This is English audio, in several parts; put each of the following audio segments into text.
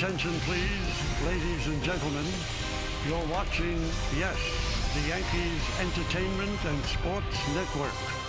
Attention please, ladies and gentlemen. You're watching, yes, the Yankees Entertainment and Sports Network.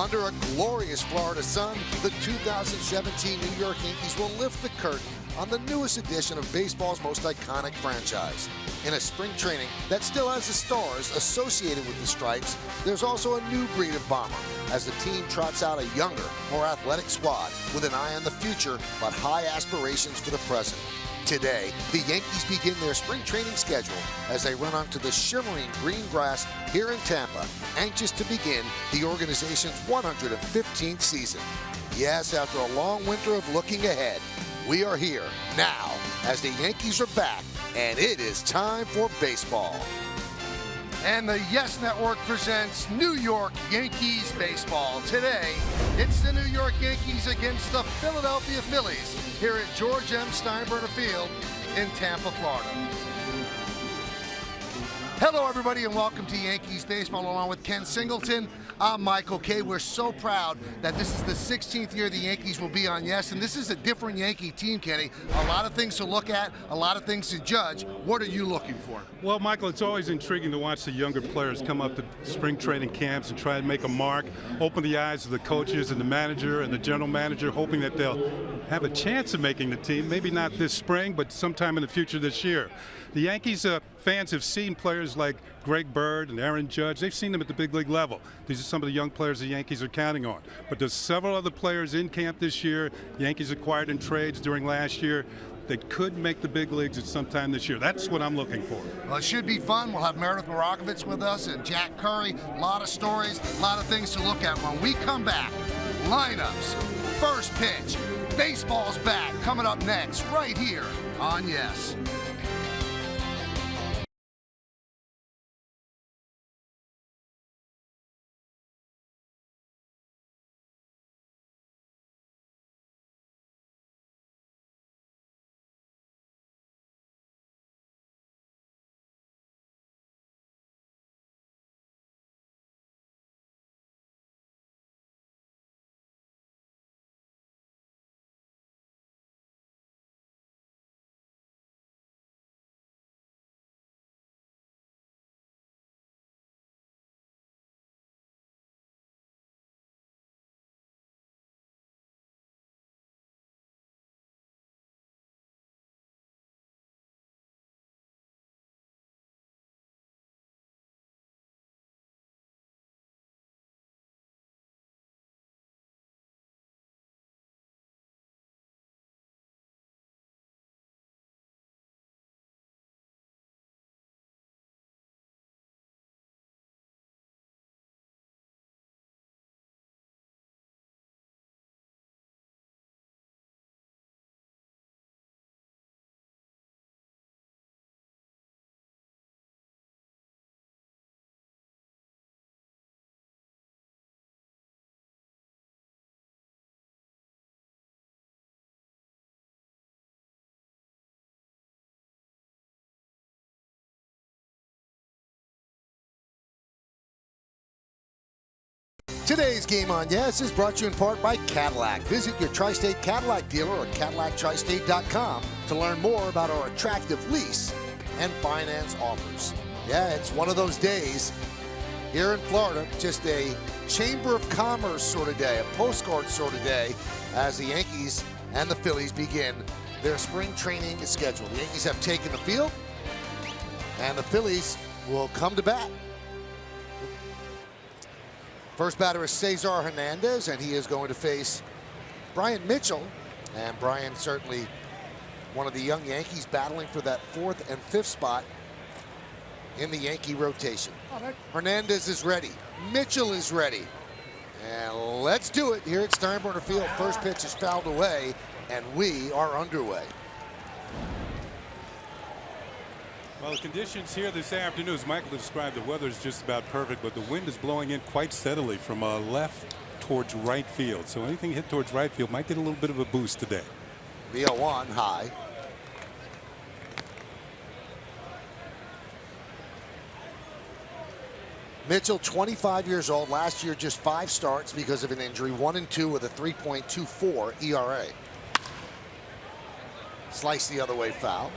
Under a glorious Florida sun, the 2017 New York Yankees will lift the curtain on the newest edition of baseball's most iconic franchise. In a spring training that still has the stars associated with the stripes, there's also a new breed of bomber as the team trots out a younger, more athletic squad with an eye on the future but high aspirations for the present. Today, the Yankees begin their spring training schedule as they run onto the shimmering green grass here in Tampa, anxious to begin the organization's 115th season. Yes, after a long winter of looking ahead, we are here now as the Yankees are back, and it is time for baseball. And the Yes Network presents New York Yankees baseball. Today, it's the New York Yankees against the Philadelphia Phillies here at George M. Steinbrenner Field in Tampa, Florida. Hello, everybody, and welcome to Yankees baseball along with Ken Singleton. I'm Michael Kay. We're so proud that this is the 16th year the Yankees will be on Yes, and this is a different Yankee team, Kenny. A lot of things to look at, a lot of things to judge. What are you looking for? Well, Michael, it's always intriguing to watch the younger players come up to spring training camps and try to make a mark, open the eyes of the coaches and the manager and the general manager, hoping that they'll have a chance of making the team, maybe not this spring, but sometime in the future this year. The Yankees fans have seen players like Greg Bird and Aaron Judge. They've seen them at the big league level. These are some of the young players the Yankees are counting on. But there's several other players in camp this year, Yankees acquired in trades during last year, that could make the big leagues at some time this year. That's what I'm looking for. Well, it should be fun. We'll have Meredith Marakovitz with us and Jack Curry. A lot of stories, a lot of things to look at when we come back. Lineups, first pitch, baseball's back. Coming up next, right here on Yes. Today's Game on Yes is brought to you in part by Cadillac. Visit your Tri-State Cadillac dealer or CadillacTristate.com to learn more about our attractive lease and finance offers. Yeah, it's one of those days here in Florida, just a Chamber of Commerce sort of day, a postcard sort of day, as the Yankees and the Phillies begin their spring training schedule. The Yankees have taken the field, and the Phillies will come to bat. First batter is Cesar Hernandez, and he is going to face Brian Mitchell. And Brian certainly one of the young Yankees battling for that 4th and 5th spot in the Yankee rotation. Hernandez is ready. Mitchell is ready. And let's do it here at Steinbrenner Field. First pitch is fouled away, and we are underway. Well, the conditions here this afternoon, as Michael described, the weather is just about perfect, but the wind is blowing in quite steadily from left towards right field. So anything hit towards right field might get a little bit of a boost today. The 0-1 high. Mitchell, 25 years old. Last year, just 5 starts because of an injury. 1-2 with a 3.24 ERA. Slice the other way, foul.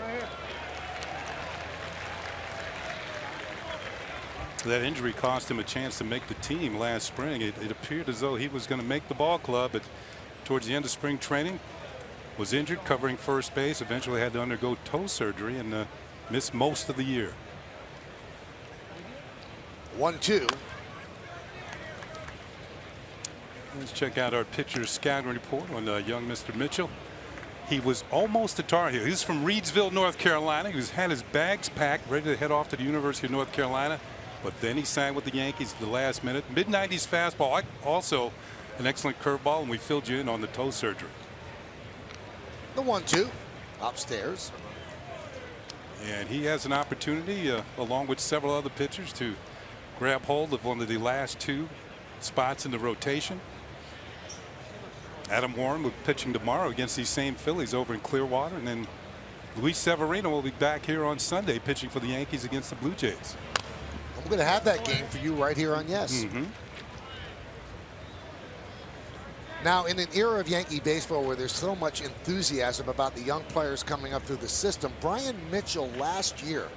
That injury cost him a chance to make the team last spring. It appeared as though he was going to make the ball club, but towards the end of spring training, was injured covering first base. Eventually had to undergo toe surgery and missed most of the year. 1-2. Let's check out our pitcher scouting report on young Mr. Mitchell. He was almost a Tar Heel. He's from Reidsville, North Carolina. He had his bags packed, ready to head off to the University of North Carolina. But then he signed with the Yankees at the last minute. Mid-90s fastball, also an excellent curveball, and we filled you in on the toe surgery. The 1-2 upstairs. And he has an opportunity, along with several other pitchers, to grab hold of one of the last 2 spots in the rotation. Adam Warren will be pitching tomorrow against these same Phillies over in Clearwater, and then Luis Severino will be back here on Sunday pitching for the Yankees against the Blue Jays. I'm going to have that game for you right here on Yes. Now, in an era of Yankee baseball where there's so much enthusiasm about the young players coming up through the system, Brian Mitchell last year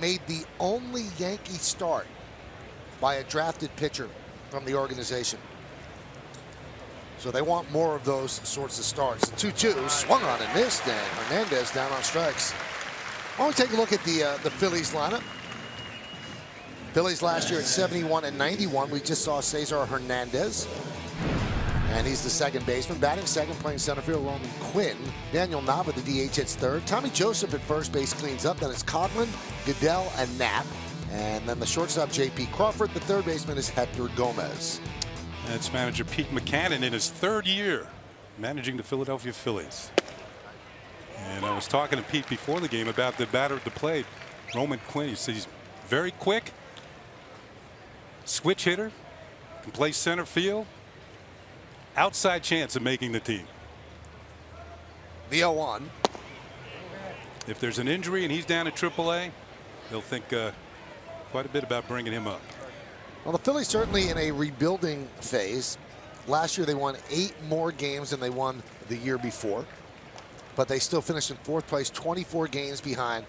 made the only Yankee start by a drafted pitcher from the organization. So they want more of those sorts of starts. 2-2 swung on and missed, and Hernandez down on strikes. Why don't we take a look at the Phillies lineup? Phillies last year at 71 and 91. We just saw Cesar Hernandez, and he's the second baseman. Batting second, playing center field, Roman Quinn. Daniel Nava, the DH, hits third. Tommy Joseph at first base cleans up. Then it's Coughlin, Goodell, and Knapp. And then the shortstop, J.P. Crawford. The third baseman is Hector Gomez. That's manager Pete Mackanin in his 3rd year managing the Philadelphia Phillies. And I was talking to Pete before the game about the batter at the plate, Roman Quinn. He says he's very quick, switch hitter, can play center field, outside chance of making the team. The 0-1. If there's an injury and he's down at AAA, they'll think quite a bit about bringing him up. Well, the Phillies certainly in a rebuilding phase. Last year they won 8 more games than they won the year before, but they still finished in 4th place, 24 games behind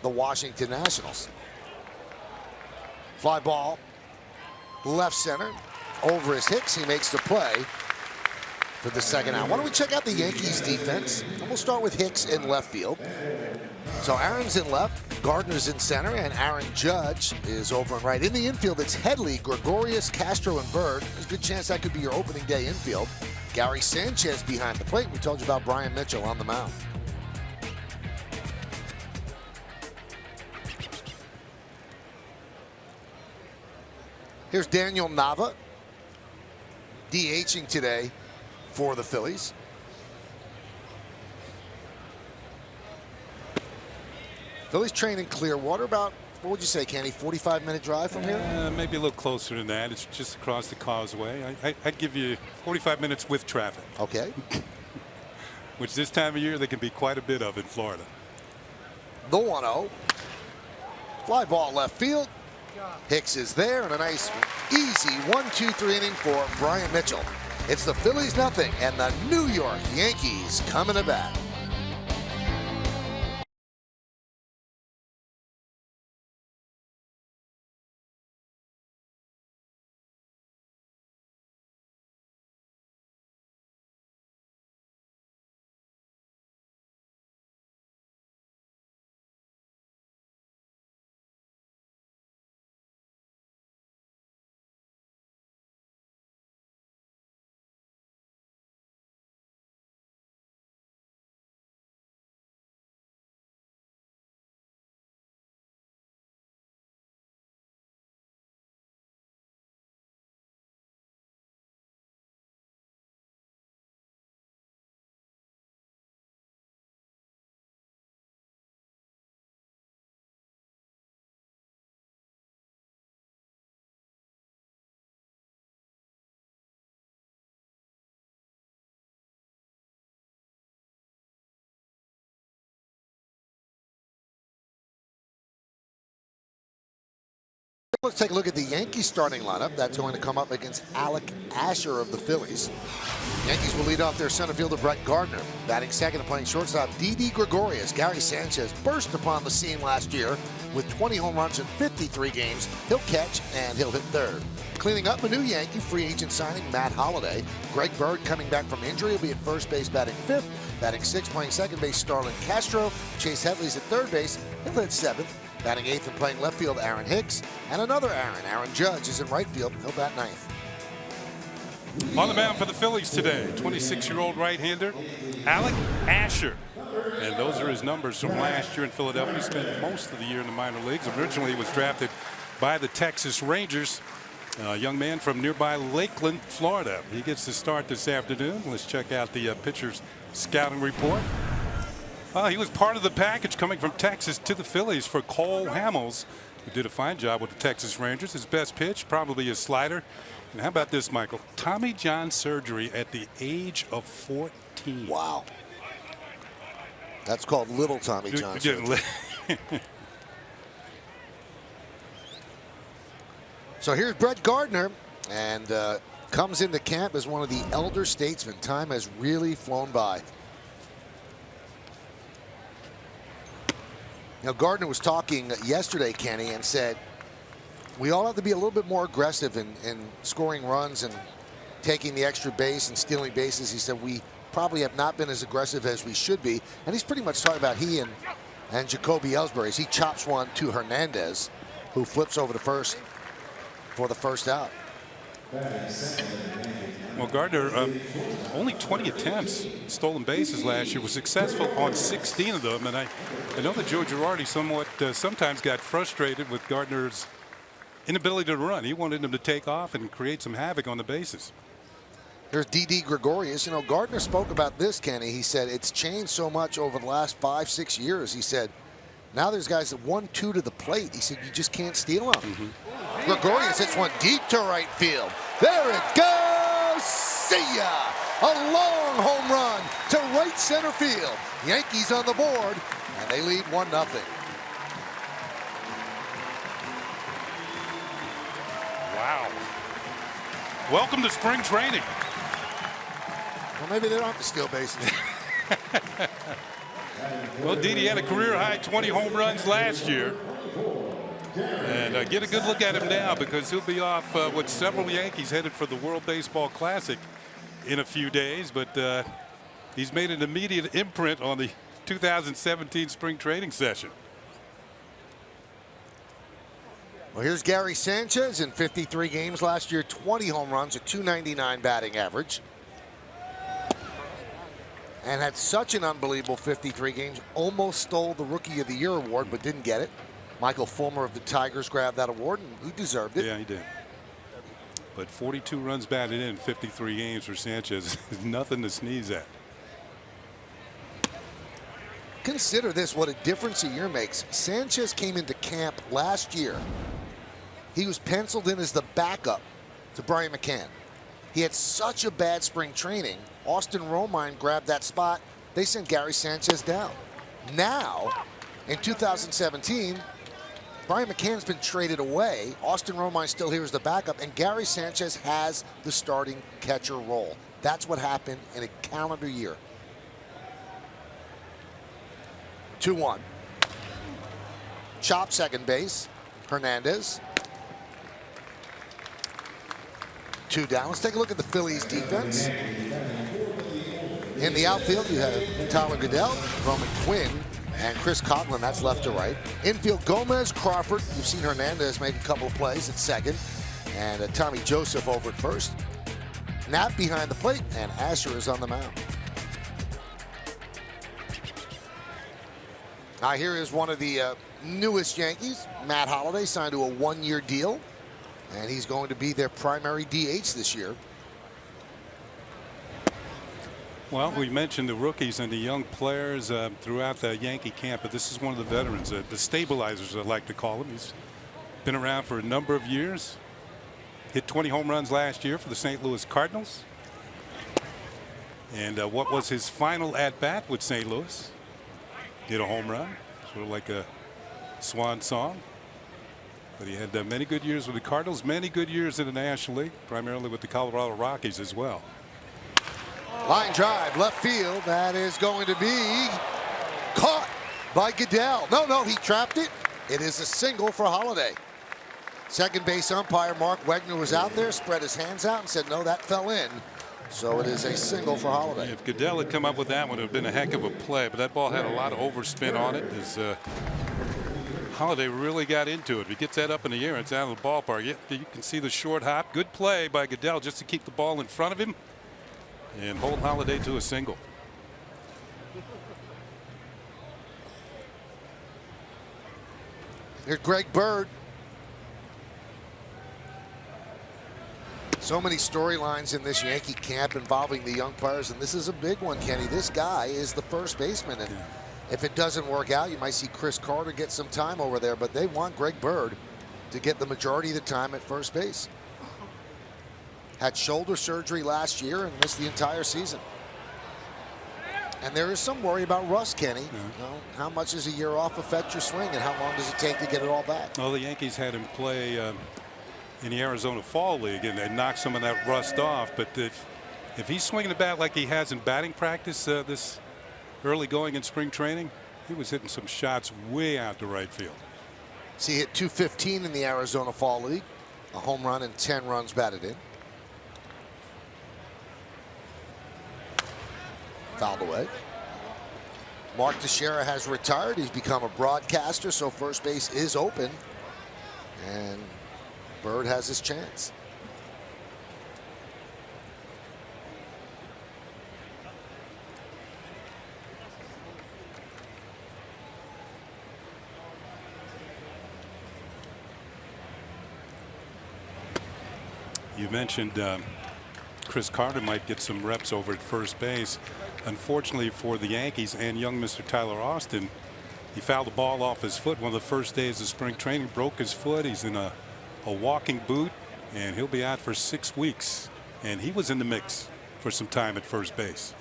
the Washington Nationals. Fly ball, left center, over his Hicks. He makes the play for the second out. Why don't we check out the Yankees defense? And we'll start with Hicks in left field. So Aaron's in left, Gardner's in center, and Aaron Judge is over and right. In the infield, it's Headley, Gregorius, Castro, and Bird. There's a good chance that could be your opening day infield. Gary Sanchez behind the plate. We told you about Brian Mitchell on the mound. Here's Daniel Nava, DHing today for the Phillies. Phillies train in Clearwater. About, what would you say, Kenny, 45-minute drive from here? Maybe a little closer than that. It's just across the causeway. I'd give you 45 minutes with traffic. Okay. Which this time of year there can be quite a bit of in Florida. The 1-0. Fly ball left field. Hicks is there, and a nice, easy 1-2-3 inning for Brian Mitchell. It's the Phillies nothing, and the New York Yankees coming to bat. Let's take a look at the Yankees starting lineup. That's going to come up against Alec Asher of the Phillies. Yankees will lead off their center fielder Brett Gardner. Batting second and playing shortstop Didi Gregorius. Gary Sanchez burst upon the scene last year with 20 home runs in 53 games. He'll catch and he'll hit third. Cleaning up a new Yankee free agent signing, Matt Holliday. Greg Bird coming back from injury will be at first base batting fifth. Batting sixth, playing second base, Starlin Castro. Chase Headley's at third base. He'll hit seventh. Batting eighth and playing left field, Aaron Hicks. And another Aaron Judge is in right field. He'll bat ninth. On the mound for the Phillies today, 26-year-old right-hander Alec Asher. And those are his numbers from last year in Philadelphia. He spent most of the year in the minor leagues. Originally, he was drafted by the Texas Rangers. A young man from nearby Lakeland, Florida. He gets to start this afternoon. Let's check out the pitcher's scouting report. He was part of the package coming from Texas to the Phillies for Cole Hamels, who did a fine job with the Texas Rangers. His best pitch, probably his slider. And how about this, Michael? Tommy John surgery at the age of 14. Wow. That's called little Tommy John surgery. So here's Brett Gardner, and comes into camp as one of the elder statesmen. Time has really flown by. Now, Gardner was talking yesterday, Kenny, and said, we all have to be a little bit more aggressive in scoring runs and taking the extra base and stealing bases. He said, we probably have not been as aggressive as we should be. And he's pretty much talking about he and Jacoby Ellsbury as he chops one to Hernandez, who flips over to first for the first out. Well, Gardner, only 20 attempts, stolen bases last year, was successful on 16 of them. And I know that Joe Girardi sometimes got frustrated with Gardner's inability to run. He wanted him to take off and create some havoc on the bases. There's Didi Gregorius. You know, Gardner spoke about this, Kenny. He said it's changed so much over the last 5-6 years. He said now there's guys that 1-2 to the plate. He said you just can't steal them. Gregorius hits one deep to right field. There it goes. See ya. A long home run to right center field. Yankees on the board, and they lead 1-0. Wow. Welcome to spring training. Well, maybe they don't have to steal bases. Well, Didi had a career-high 20 home runs last year. And get a good look at him now, because he'll be off with several Yankees headed for the World Baseball Classic in a few days. But he's made an immediate imprint on the 2017 spring training session. Well, here's Gary Sanchez in 53 games last year, 20 home runs, a .299 batting average. And had such an unbelievable 53 games, almost stole the Rookie of the Year award, but didn't get it. Michael Fulmer of the Tigers grabbed that award, and he deserved it. Yeah, he did. But 42 runs batted in 53 games for Sanchez is nothing to sneeze at. Consider this, what a difference a year makes. Sanchez came into camp last year. He was penciled in as the backup to Brian McCann. He had such a bad spring training. Austin Romine grabbed that spot. They sent Gary Sanchez down. Now, in 2017, Brian McCann's been traded away. Austin Romine's still here as the backup, and Gary Sanchez has the starting catcher role. That's what happened in a calendar year. 2-1. Chop second base. Hernandez. 2 down. Let's take a look at the Phillies defense. In the outfield, you have Tyler Goodell, Roman Quinn, and Chris Coughlin. That's left to right. Infield, Gomez, Crawford. You've seen Hernandez make a couple of plays at second. And Tommy Joseph over at first. Knapp behind the plate, and Asher is on the mound. Now here is one of the newest Yankees. Matt Holliday signed to a 1-year deal, and he's going to be their primary DH this year. Well, we mentioned the rookies and the young players throughout the Yankee camp, but this is one of the veterans, the stabilizers, I like to call him. He's been around for a number of years. Hit 20 home runs last year for the St. Louis Cardinals. And what was his final at-bat with St. Louis? Hit a home run, sort of like a swan song. But he had many good years with the Cardinals, many good years in the National League, primarily with the Colorado Rockies as well. Line drive, left field. That is going to be caught by Goodell. No, he trapped it. It is a single for Holiday. Second base umpire Mark Wegner was out there, spread his hands out and said, no, that fell in. So it is a single for Holiday. If Goodell had come up with that one, it would have been a heck of a play, but that ball had a lot of overspin on it. As Holiday really got into it. If he gets that up in the air, it's out of the ballpark. You can see the short hop. Good play by Goodell just to keep the ball in front of him and hold Holiday to a single. Here's Greg Bird. So many storylines in this Yankee camp involving the young players, and this is a big one, Kenny. This guy is the first baseman, and if it doesn't work out, you might see Chris Carter get some time over there, but they want Greg Bird to get the majority of the time at first base. Had shoulder surgery last year and missed the entire season. And there is some worry about rust, Kenny. You know, how much does a year off affect your swing, and how long does it take to get it all back? Well, the Yankees had him play in the Arizona Fall League, and they knocked some of that rust off. But if he's swinging the bat like he has in batting practice this early going in spring training, he was hitting some shots way out to right field. See, he hit .215 in the Arizona Fall League, a home run and 10 runs batted in. Fouled away. Mark Teixeira has retired. He's become a broadcaster, so first base is open, and Bird has his chance. You mentioned Chris Carter might get some reps over at first base. Unfortunately for the Yankees and young Mr. Tyler Austin, he fouled the ball off his foot one of the first days of spring training, broke his foot. He's in a walking boot, and he'll be out for 6 weeks. And he was in the mix for some time at first base.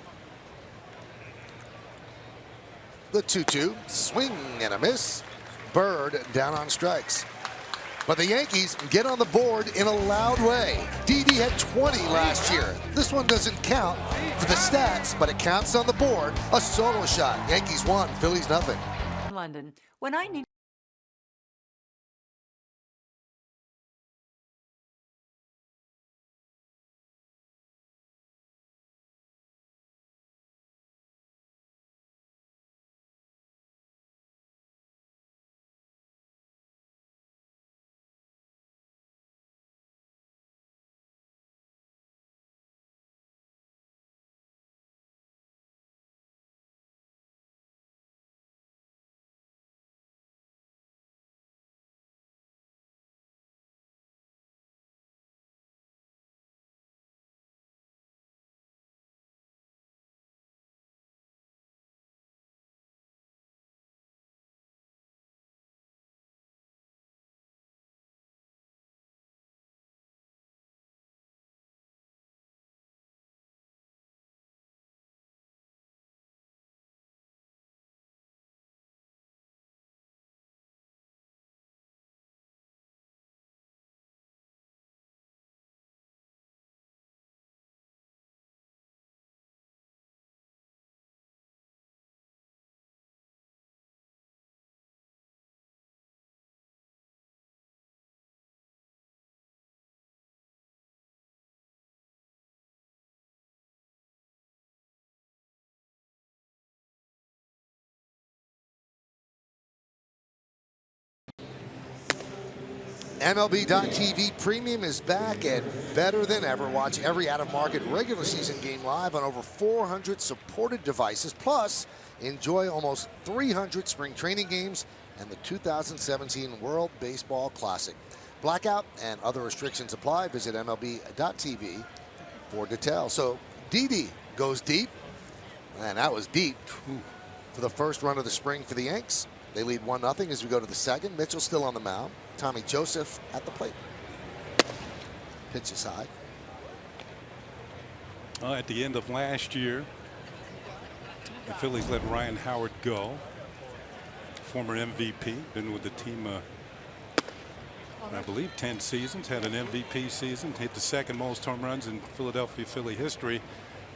The 2-2, swing and a miss. Bird down on strikes. But the Yankees get on the board in a loud way. Didi had 20 last year. This one doesn't count for the stats, but it counts on the board. A solo shot. Yankees 1, Phillies nothing. London, when I need MLB.TV Premium is back and better than ever. Watch every out-of-market regular season game live on over 400 supported devices. Plus, enjoy almost 300 spring training games and the 2017 World Baseball Classic. Blackout and other restrictions apply. Visit MLB.TV for details. So, Didi goes deep, and that was deep for the first run of the spring for the Yanks. They lead 1-0 as we go to the second. Mitchell still on the mound. Tommy Joseph at the plate. Pitch is high. At the end of last year, the Phillies let Ryan Howard go. Former MVP, been with the team I believe 10 seasons, had an MVP season, hit the second most home runs in Philadelphia Philly history.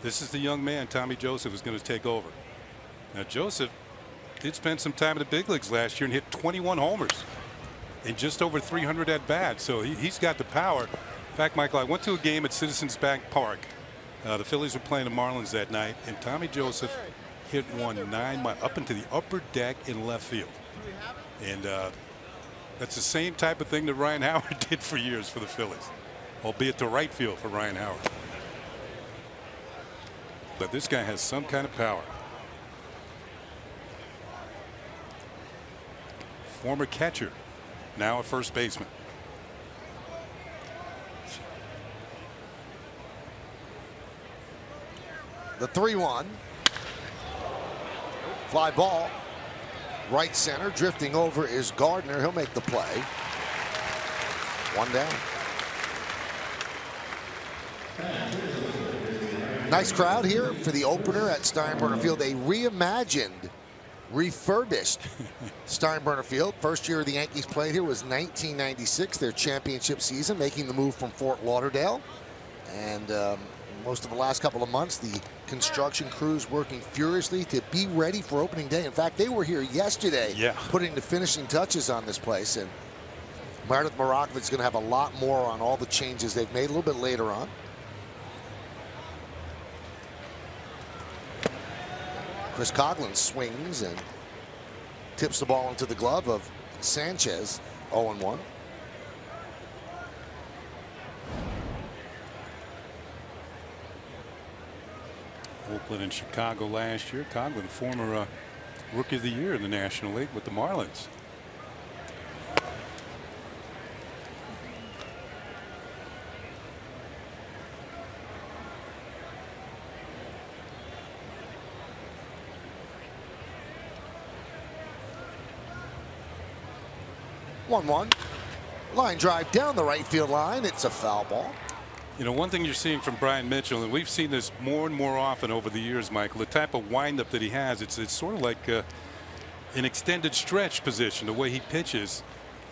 This is the young man, Tommy Joseph, is going to take over. Now, Joseph did spend some time in the big leagues last year and hit 21 homers and just over 300 at bats. So he's got the power. In fact, Michael, I went to a game at Citizens Bank Park. The Phillies were playing the Marlins that night, and Tommy Joseph hit one 9 miles up into the upper deck in left field. And that's the same type of thing that Ryan Howard did for years for the Phillies, albeit to right field for Ryan Howard. But this guy has some kind of power. Former catcher, now a first baseman. The 3-1. Fly ball. Right center. Drifting over is Gardner. He'll make the play. One down. Nice crowd here for the opener at Steinbrenner Field. A reimagined, refurbished Steinbrenner Field. First year the Yankees played here was 1996, their championship season, making the move from Fort Lauderdale. And most of the last couple of months, the construction crews working furiously to be ready for opening day. In fact, they were here yesterday putting the finishing touches on this place. And Meredith Marakovich is going to have a lot more on all the changes they've made a little bit later on. Chris Coughlin swings and tips the ball into the glove of Sanchez. 0-1. Oakland and Chicago last year. Coughlin, former Rookie of the Year in the National League with the Marlins. One. Line drive down the right field line. It's a foul ball. You know, one thing you're seeing from Brian Mitchell, and we've seen this more and more often over the years, Michael, the type of windup that he has, it's sort of like an extended stretch position, the way he pitches.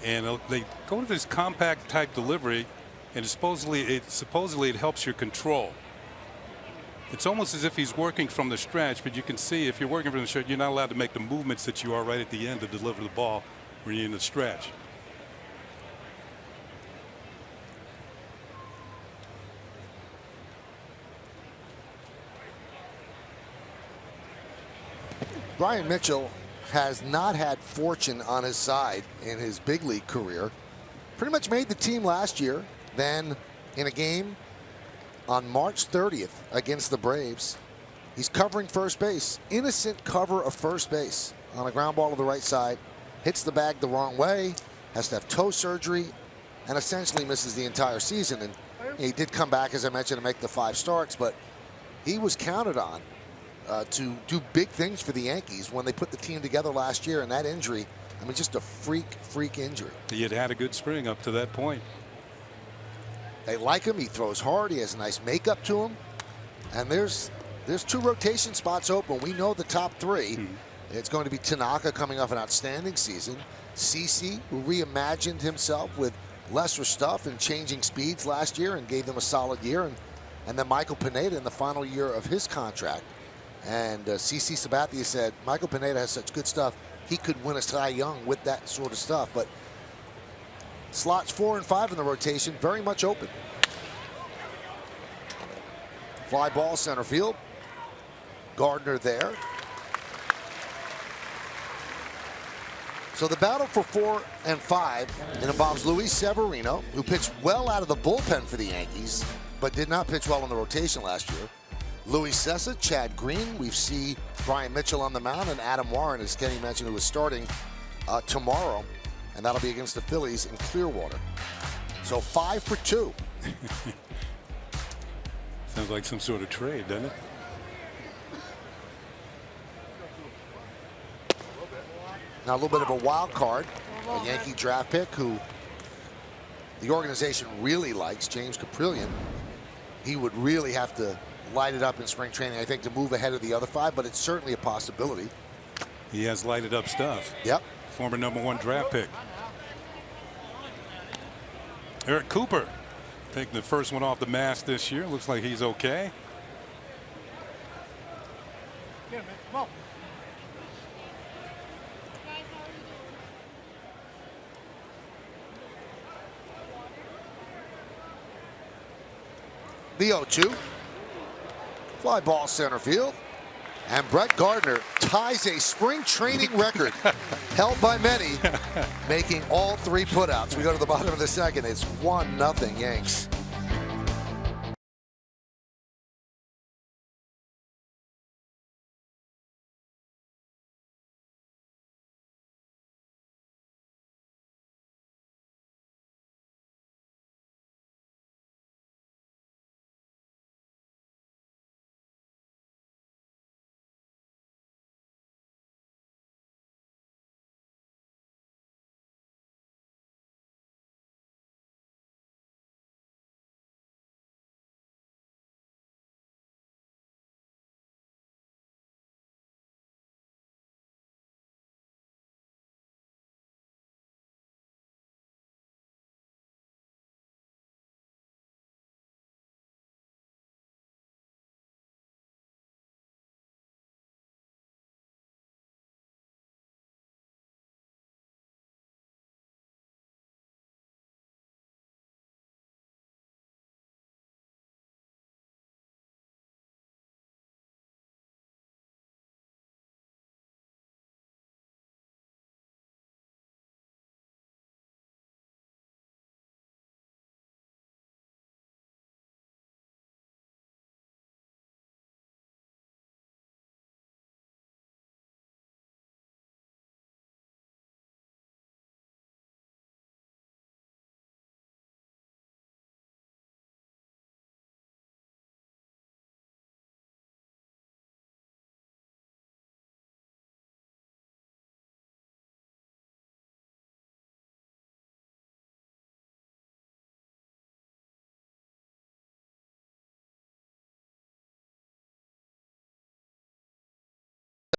And they go to this compact type delivery, and supposedly it helps your control. It's almost as if he's working from the stretch, but you can see if you're working from the stretch, you're not allowed to make the movements that you are right at the end to deliver the ball when you're in the stretch. Brian Mitchell has not had fortune on his side in his big league career. Pretty much made the team last year. Then in a game on March 30th against the Braves, he's covering first base. Innocent cover of first base on a ground ball to the right side. Hits the bag the wrong way. Has to have toe surgery and essentially misses the entire season. And he did come back, as I mentioned, to make the 5 starts, but he was counted on to do big things for the Yankees when they put the team together last year. And that injury, I mean, just a freak injury. He had had a good spring up to that point. They like him. He throws hard. He has a nice makeup to him. And there's 2 rotation spots open. We know the top 3. It's going to be Tanaka, coming off an outstanding season. CeCe, who reimagined himself with lesser stuff and changing speeds last year and gave them a solid year. And then Michael Pineda in the final year of his contract. And CeCe Sabathia said Michael Pineda has such good stuff, he could win a Cy Young with that sort of stuff. But slots 4 and 5 in the rotation, very much open. Fly ball center field. Gardner there. So the battle for 4 and 5, it involves Luis Severino, who pitched well out of the bullpen for the Yankees, but did not pitch well in the rotation last year. Luis Sessa, Chad Green. We see Brian Mitchell on the mound, and Adam Warren, as Kenny mentioned, who is starting tomorrow, and that'll be against the Phillies in Clearwater. So 5 for 2. Sounds like some sort of trade, doesn't it? Now a little bit of a wild card, a Yankee draft pick who the organization really likes, James Caprillion. He would really have to light it up in spring training, I think, to move ahead of the other 5, but it's certainly a possibility. He has lighted up stuff. Yep. Former #1 draft pick. Eric Cooper taking the first one off the mask this year. Looks like he's okay. Yeah, man. Come on. The 0-2. Fly ball center field. And Brett Gardner ties a spring training record held by many, making all 3 putouts. We go to the bottom of the second. It's 1-0 Yanks.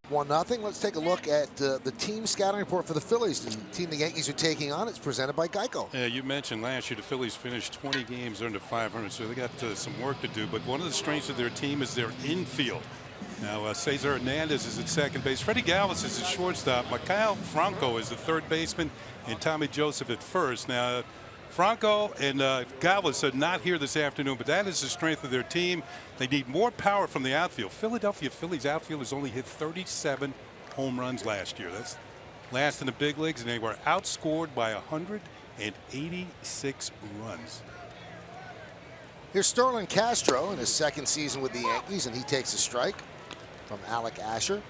One nothing. Let's take a look at the team scouting report for the Phillies, the team the Yankees are taking on. It's presented by Geico. Yeah, you mentioned last year the Phillies finished 20 games under 500, so they got some work to do. But one of the strengths of their team is their infield. Now, Cesar Hernandez is at second base. Freddie Galvis is at shortstop. Mikhail Franco is the third baseman, and Tommy Joseph at first. Now, Franco and Galvis are not here this afternoon, but that is the strength of their team. They need more power from the outfield. Philadelphia Phillies outfielders only hit 37 home runs last year. That's last in the big leagues, and they were outscored by 186 runs. Here's Sterling Castro in his second season with the Yankees, and he takes a strike from Alec Asher.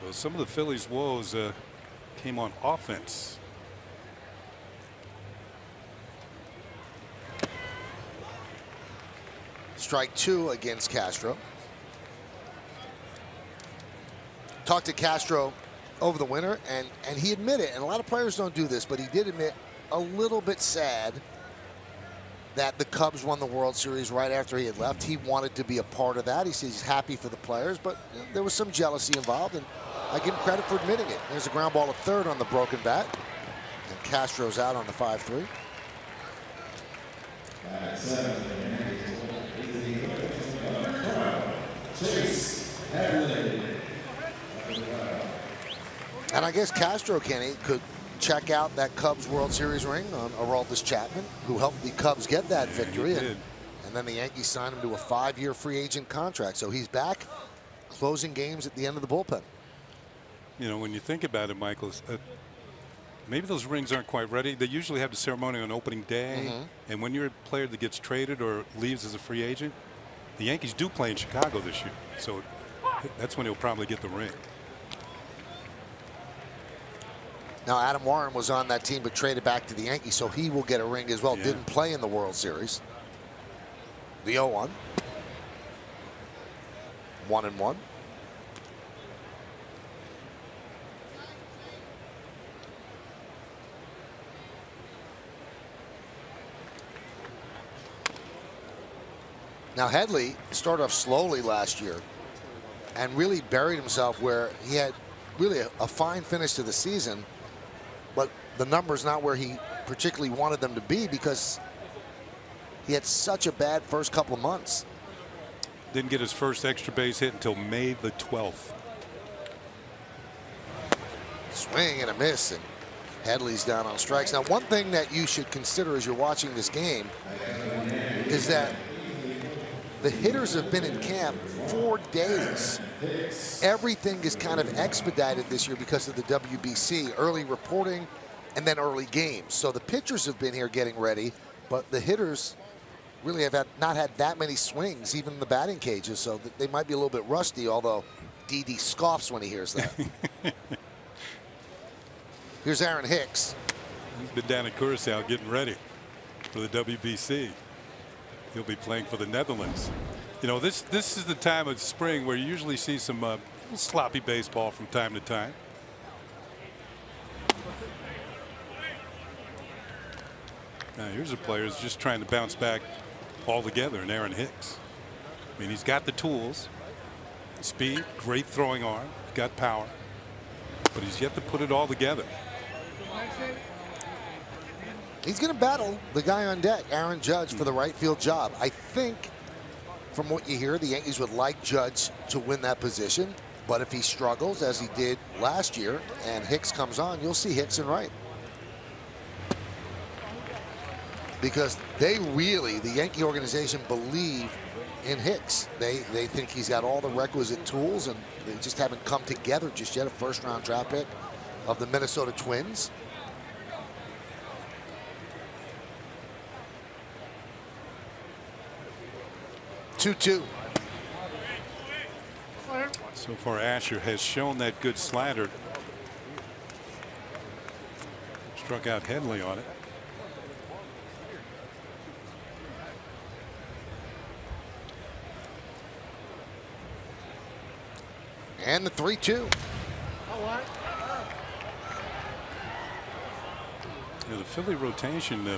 So some of the Phillies' woes came on offense. Strike 2 against Castro. Talked to Castro over the winter, and he admitted, and a lot of players don't do this, but he did admit a little bit sad that the Cubs won the World Series right after he had left. He wanted to be a part of that. He says he's happy for the players, but there was some jealousy involved, and I give him credit for admitting it. There's a ground ball at third on the broken bat, and Castro's out on the 5-3. And I guess Castro, Kenny, could check out that Cubs World Series ring on Aroldis Chapman, who helped the Cubs get that victory. And then the Yankees signed him to a 5-year free agent contract. So he's back closing games at the end of the bullpen. You know, when you think about it, Michael, maybe those rings aren't quite ready. They usually have the ceremony on opening day. And when you're a player that gets traded or leaves as a free agent, the Yankees do play in Chicago this year. So that's when he'll probably get the ring. Now, Adam Warren was on that team but traded back to the Yankees, so he will get a ring as well. Yeah. Didn't play in the World Series. The 0-1. 1-1. Now, Headley started off slowly last year and really buried himself where he had really a fine finish to the season, but the number's not where he particularly wanted them to be because he had such a bad first couple of months. Didn't get his first extra base hit until May the 12th. Swing and a miss, and Headley's down on strikes. Now, one thing that you should consider as you're watching this game is that the hitters have been in camp 4 days. Everything is kind of expedited this year because of the WBC, early reporting and then early games. So the pitchers have been here getting ready, but the hitters really have not had that many swings, even in the batting cages, so they might be a little bit rusty, although Didi scoffs when he hears that. Here's Aaron Hicks. He's been down at Curacao getting ready for the WBC. He'll be playing for the Netherlands. You know, this is the time of spring where you usually see some sloppy baseball from time to time. Now here's a player who's just trying to bounce back altogether, and Aaron Hicks. I mean, he's got the tools, speed, great throwing arm, got power, but he's yet to put it all together. He's going to battle the guy on deck, Aaron Judge, for the right field job. I think, from what you hear, the Yankees would like Judge to win that position. But if he struggles, as he did last year, and Hicks comes on, you'll see Hicks in right. Because they really, the Yankee organization, believe in Hicks. They think he's got all the requisite tools, and they just haven't come together just yet. A first-round draft pick of the Minnesota Twins. Two. So far, Asher has shown that good slider. Struck out Headley on it. And the 3-2. You know, the Philly rotation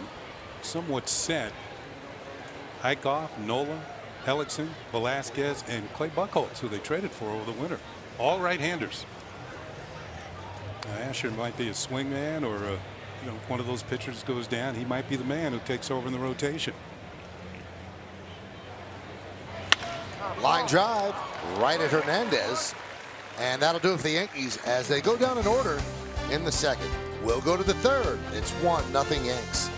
somewhat set. Eichhoff, Nola, Hellickson, Velasquez, and Clay Buchholz, who they traded for over the winter. All right-handers. Asher might be a swing man, or you know, if one of those pitchers goes down, he might be the man who takes over in the rotation. Line drive right at Hernandez. And that'll do it for the Yankees as they go down in order in the second. We'll go to the third. It's 1-0 Yanks.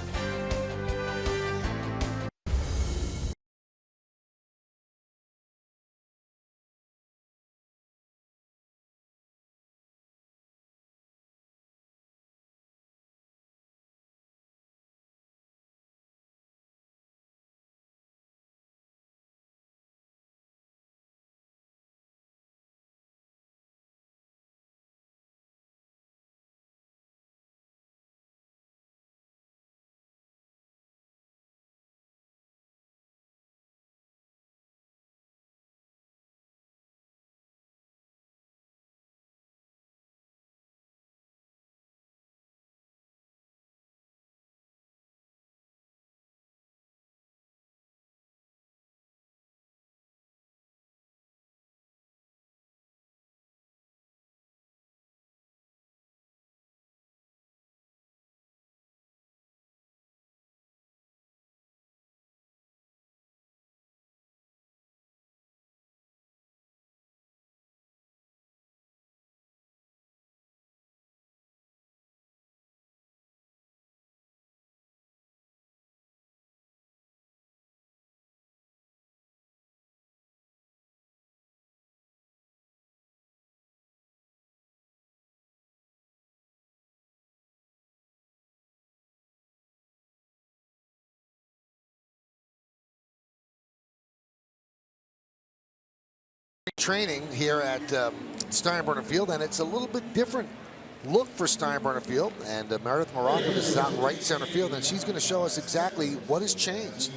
Training here at Steinbrenner Field, and it's a little bit different look for Steinbrenner Field, and Meredith Morocco is out in right center field, and she's going to show us exactly what has changed.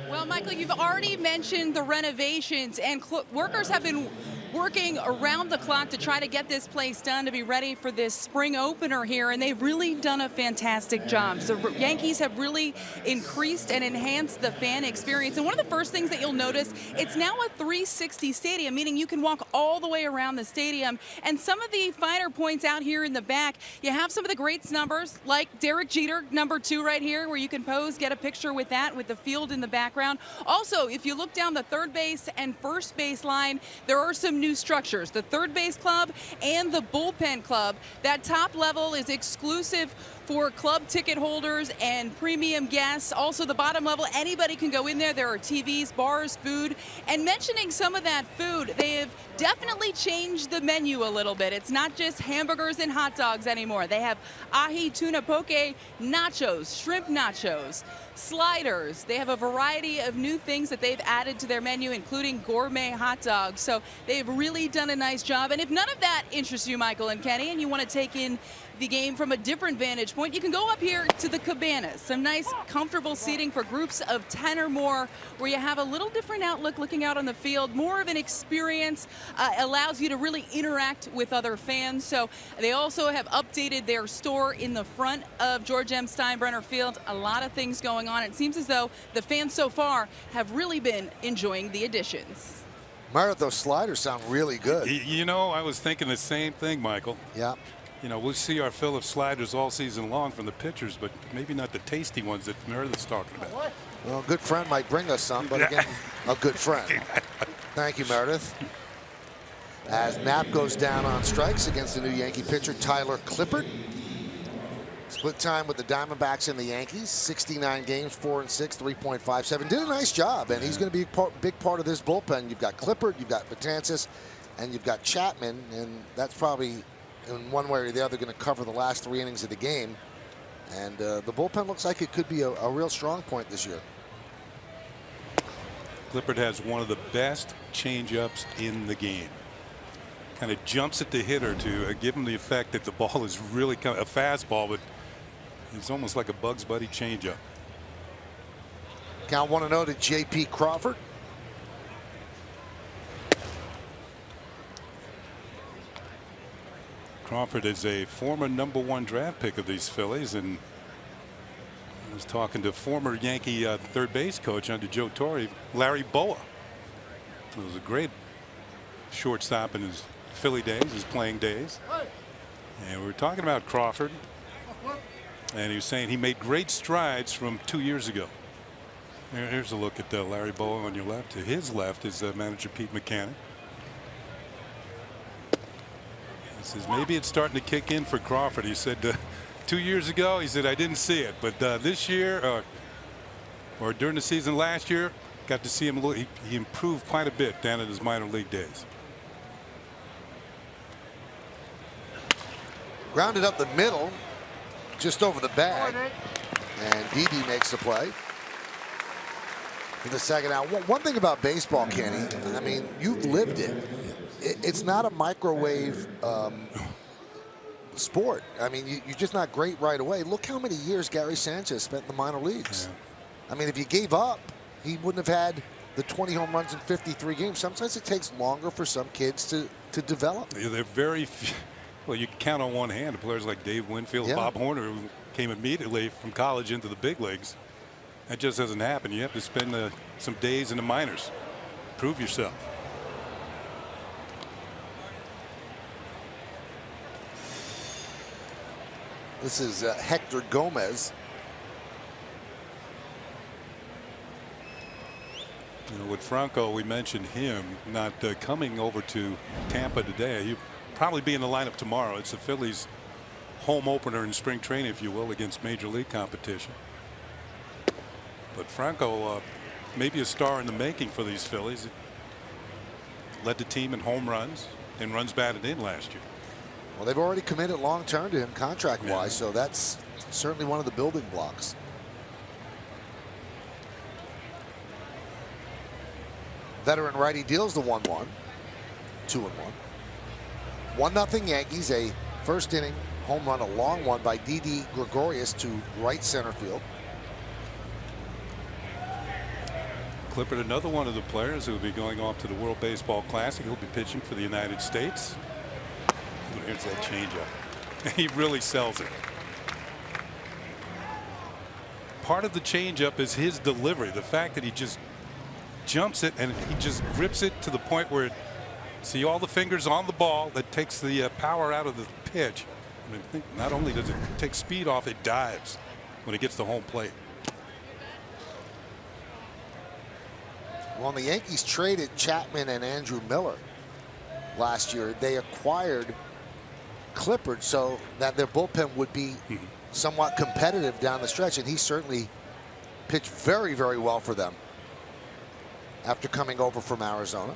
Well, Michael, you've already mentioned the renovations, and workers have been working around the clock to try to get this place done to be ready for this spring opener here, and they've really done a fantastic job. So Yankees have really increased and enhanced the fan experience. And one of the first things that you'll notice, it's now a 360 stadium, meaning you can walk all the way around the stadium. And some of the finer points out here in the back, you have some of the greats numbers, like Derek Jeter, number 2 right here, where you can pose, get a picture with that, with the field in the background. Also, if you look down the third base and first base line, there are some new structures. The third base club and the bullpen club. That top level is exclusive for club ticket holders and premium guests. Also, the bottom level, anybody can go in there. There are TVs, bars, food. And mentioning some of that food, they have definitely changed the menu a little bit. It's not just hamburgers and hot dogs anymore. They have ahi tuna poke nachos, shrimp nachos, sliders. They have a variety of new things that they've added to their menu, including gourmet hot dogs. So they've really done a nice job. And if none of that interests you, Michael and Kenny, and you want to take in the game from a different vantage point, you can go up here to the cabanas, some nice comfortable seating for groups of 10 or more, where you have a little different outlook looking out on the field, more of an experience, allows you to really interact with other fans. So they also have updated their store in the front of George M. Steinbrenner Field. A lot of things going on. It seems as though the fans so far have really been enjoying the additions. Meredith, those sliders sound really good. You know, I was thinking the same thing, Michael. Yeah. You know, we'll see our fill of sliders all season long from the pitchers, but maybe not the tasty ones that Meredith's talking about. Well, a good friend might bring us some, but again, a good friend. Thank you, Meredith. As Knapp goes down on strikes against the new Yankee pitcher, Tyler Clippard. Split time with the Diamondbacks and the Yankees. 69 games, 4-6, 3.57. Did a nice job, and he's going to be a big part of this bullpen. You've got Clippard, you've got Betances, and you've got Chapman, and that's probably in one way or the other going to cover the last 3 innings of the game. And the bullpen looks like it could be a real strong point this year. Clippard has one of the best changeups in the game. Kind of jumps at the hitter to give him the effect that the ball is really kind of a fastball, but it's almost like a Bugs Bunny changeup. Count 1-0 to J.P. Crawford. Crawford is a former #1 draft pick of these Phillies, and I was talking to former Yankee third base coach under Joe Torre, Larry Boa. It was a great shortstop in his Philly days, his playing days. And we were talking about Crawford, and he was saying he made great strides from 2 years ago. Here's a look at Larry Boa on your left. To his left is manager Pete Mechanic. He says maybe it's starting to kick in for Crawford. He said 2 years ago, he said, I didn't see it, but this year or during the season last year, got to see him. He improved quite a bit down in his minor league days. Grounded up the middle, just over the bag, and Didi makes the play for the second out. One thing about baseball, Kenny, I mean, you've lived it. It's not a microwave sport. I mean, you're just not great right away. Look how many years Gary Sanchez spent in the minor leagues. Yeah. I mean, if you gave up, he wouldn't have had the 20 home runs in 53 games. Sometimes it takes longer for some kids to develop. They're very few. Well, you can count on one hand players like Dave Winfield, Bob Horner, who came immediately from college into the big leagues. That just doesn't happen. You have to spend some days in the minors. Prove yourself. This is Hector Gomez. You know, with Franco, we mentioned him not coming over to Tampa today. He'll probably be in the lineup tomorrow. It's the Phillies' home opener in spring training, if you will, against major league competition. But Franco may be a star in the making for these Phillies. Led the team in home runs and runs batted in last year. Well, they've already committed long term to him contract-wise, so that's certainly one of the building blocks. Veteran righty deals the 1-1, 2-1. 1-0 Yankees, a first inning home run, a long one by Didi Gregorius to right center field. Clippard, another one of the players who will be going off to the World Baseball Classic. He'll be pitching for the United States. Here's that changeup. He really sells it. Part of the changeup is his delivery. The fact that he just jumps it and he just grips it to the point where see all the fingers on the ball that takes the power out of the pitch. I mean, not only does it take speed off, it dives when it gets to home plate. Well, the Yankees traded Chapman and Andrew Miller last year. They acquired Clippard so that their bullpen would be somewhat competitive down the stretch, and he certainly pitched very, very well for them after coming over from Arizona.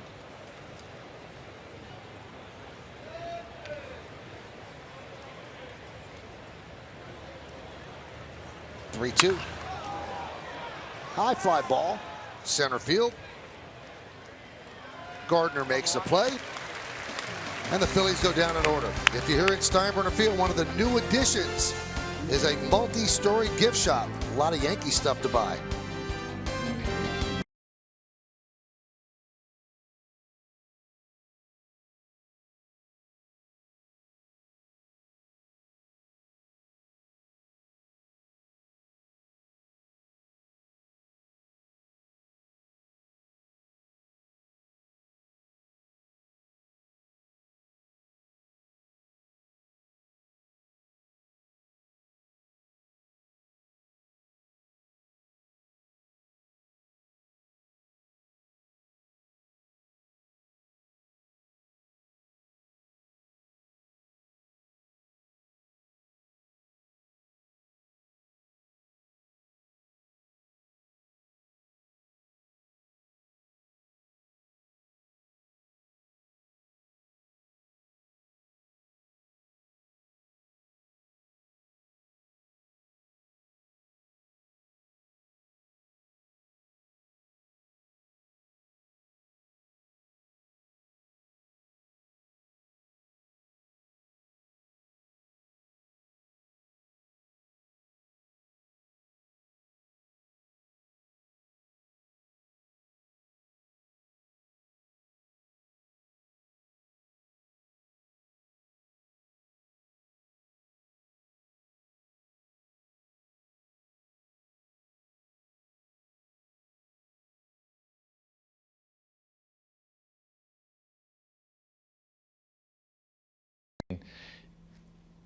Three-two. High fly ball, center field. Gardner makes a play, and the Phillies go down in order. If you're here at Steinbrenner Field, one of the new additions is a multi-story gift shop. A lot of Yankee stuff to buy.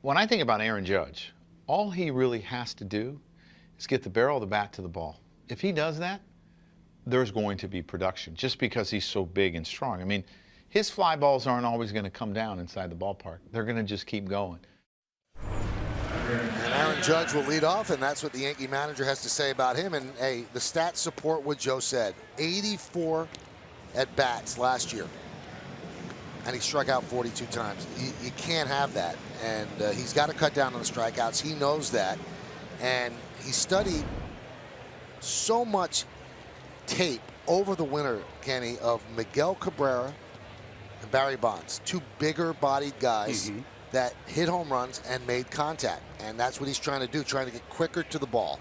When I think about Aaron Judge, all he really has to do is get the barrel of the bat to the ball. If he does that, there's going to be production just because he's so big and strong. I mean, his fly balls aren't always going to come down inside the ballpark. They're going to just keep going. And Aaron Judge will lead off, and that's what the Yankee manager has to say about him. And hey, the stats support what Joe said. 84 at-bats last year. And he struck out 42 times. You can't have that. And he's got to cut down on the strikeouts. He knows that. And he studied so much tape over the winter, Kenny, of Miguel Cabrera and Barry Bonds, two bigger-bodied guys that hit home runs and made contact. And that's what he's trying to do, trying to get quicker to the ball.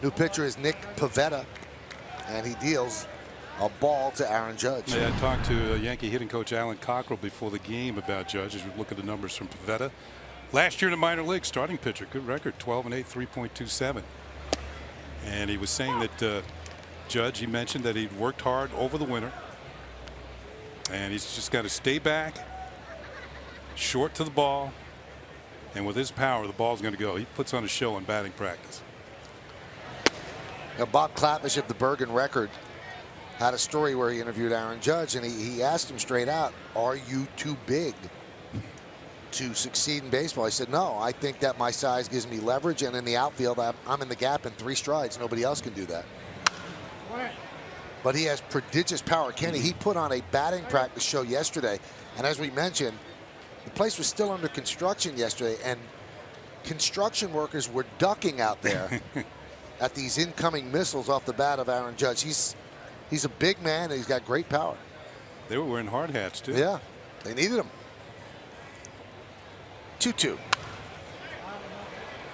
New pitcher is Nick Pivetta, and he deals a ball to Aaron Judge. Yeah, I talked to Yankee hitting coach Alan Cockrell before the game about Judge as we look at the numbers from Pivetta. Last year in the minor league, starting pitcher, good record, 12-8, 3.27. And he was saying that Judge, he mentioned that he'd worked hard over the winter, and he's just got to stay back, short to the ball, and with his power, the ball's going to go. He puts on a show in batting practice. Now, Bob Klapisch of the Bergen Record had a story where he interviewed Aaron Judge, and he asked him straight out, are you too big to succeed in baseball? He said, no, I think that my size gives me leverage, and in the outfield, I'm in the gap in 3 strides. Nobody else can do that. But he has prodigious power. Kenny, he put on a batting practice show yesterday, and as we mentioned, the place was still under construction yesterday, and construction workers were ducking out there at these incoming missiles off the bat of Aaron Judge. He's a big man, and he's got great power. They were wearing hard hats, too. Yeah, they needed him. 2-2.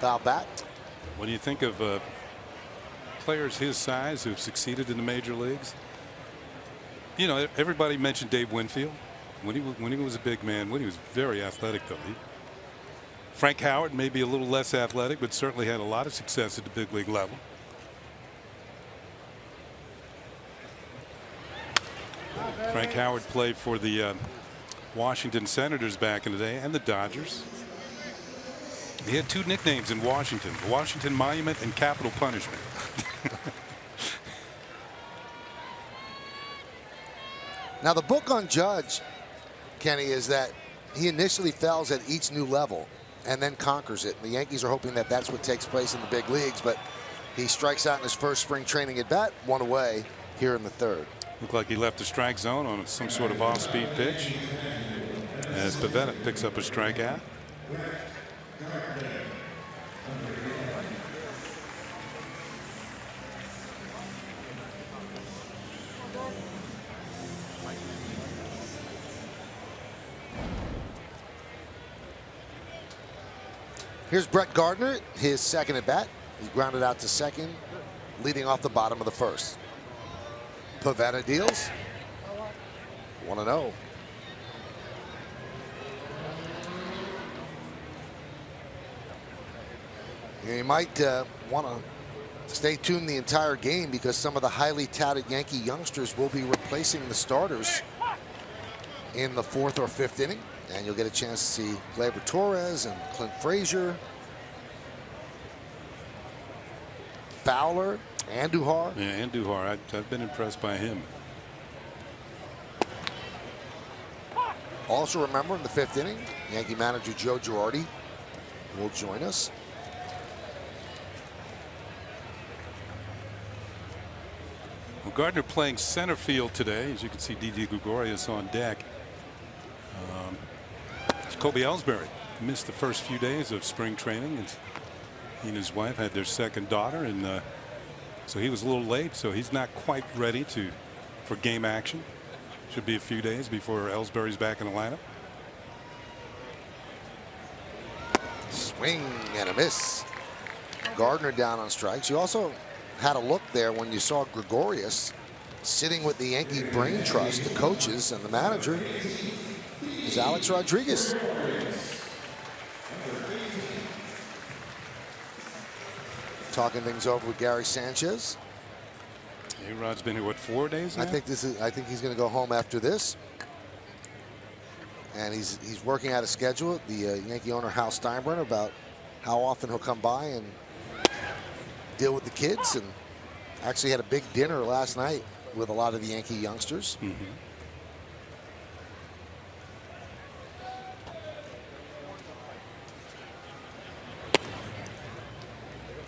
Foul back. When you think of players his size who've succeeded in the major leagues, you know, everybody mentioned Dave Winfield when he was a big man. When he was very athletic, though. Frank Howard may be a little less athletic, but certainly had a lot of success at the big league level. Frank Howard played for the Washington Senators back in the day and the Dodgers. He had two nicknames in Washington: the Washington Monument and Capital Punishment. Now, the book on Judge, Kenny, is that he initially fails at each new level and then conquers it. The Yankees are hoping that that's what takes place in the big leagues, but he strikes out in his first spring training at bat, one away here in the third. Looked like he left the strike zone on some sort of off-speed pitch as Pivetta picks up a strikeout. Here's Brett Gardner, his second at bat. He grounded out to second, leading off the bottom of the first. Pivetta deals. 1-0. You might want to stay tuned the entire game because some of the highly touted Yankee youngsters will be replacing the starters in the fourth or fifth inning. And you'll get a chance to see Gleyber Torres and Clint Frazier, Fowler, Andujar. Yeah, Andujar. I've been impressed by him. Also, remember, in the fifth inning, Yankee manager Joe Girardi will join us. Well, Gardner playing center field today. As you can see, Didi Gregorius on deck. Kobe Ellsbury missed the first few days of spring training, and he and his wife had their second daughter, and so he was a little late. So he's not quite ready for game action. Should be a few days before Ellsbury's back in the lineup. Swing and a miss. Gardner down on strikes. You also had a look there when you saw Gregorius sitting with the Yankee Brain Trust, the coaches and the manager. Is Alex Rodriguez. Talking things over with Gary Sanchez. A-Rod's been here, what, 4 days now? I think he's going to go home after this. And he's working out a schedule, the Yankee owner Hal Steinbrenner, about how often he'll come by and deal with the kids. And actually had a big dinner last night with a lot of the Yankee youngsters. Mm-hmm.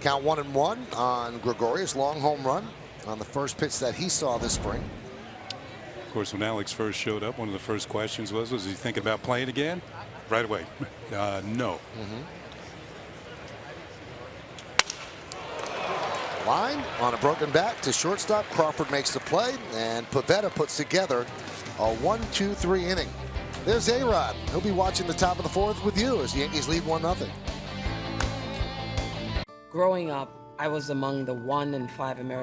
Count 1-1 on Gregorius. Long home run on the first pitch that he saw this spring. Of course, when Alex first showed up, one of the first questions was he thinking about playing again? Right away. No. Line on a broken bat to shortstop. Crawford makes the play, and Pivetta puts together a 1-2-3 inning. There's A-Rod. He'll be watching the top of the fourth with you as the Yankees lead 1-0. Growing up, I was among the 1 in 5 American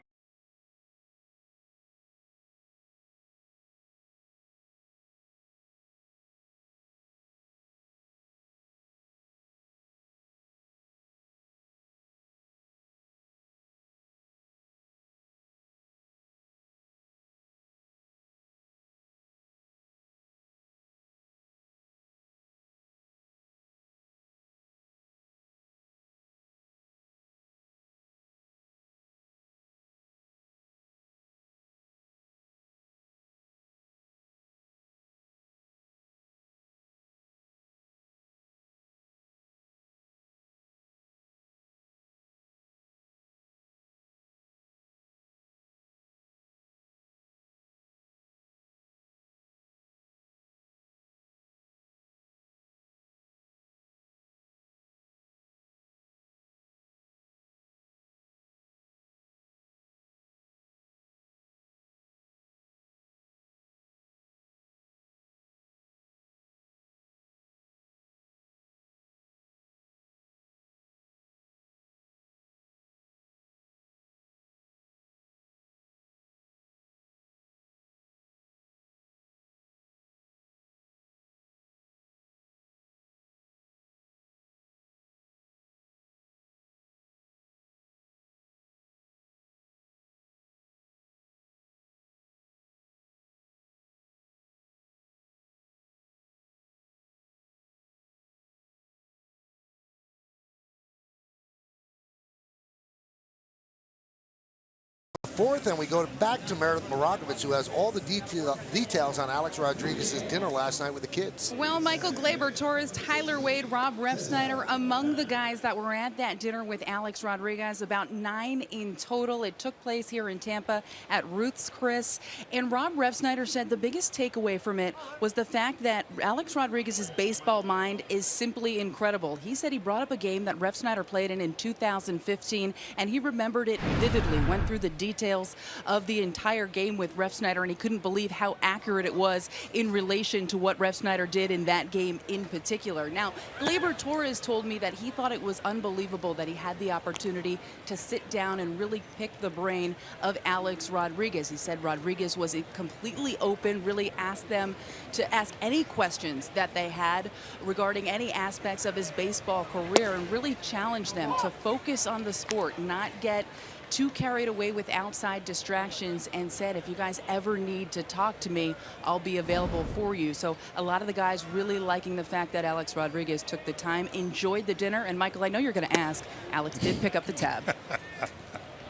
4th, and we go back to Meredith Morakovich, who has all the details on Alex Rodriguez's dinner last night with the kids. Well, Michael Glaber, Torres, Tyler Wade, Rob Refsnyder, among the guys that were at that dinner with Alex Rodriguez, about 9 in total. It took place here in Tampa at Ruth's Chris. And Rob Refsnyder said the biggest takeaway from it was the fact that Alex Rodriguez's baseball mind is simply incredible. He said he brought up a game that Refsnyder played in 2015, and he remembered it vividly, went through the details of the entire game with Refsnyder, and he couldn't believe how accurate it was in relation to what Refsnyder did in that game in particular. Now, Glaber Torres told me that he thought it was unbelievable that he had the opportunity to sit down and really pick the brain of Alex Rodriguez. He said Rodriguez was completely open, really asked them to ask any questions that they had regarding any aspects of his baseball career and really challenged them to focus on the sport, not get too carried away with outside distractions, and said, if you guys ever need to talk to me, I'll be available for you. So a lot of the guys really liking the fact that Alex Rodriguez took the time, enjoyed the dinner. And Michael, I know you're going to ask, Alex did pick up the tab.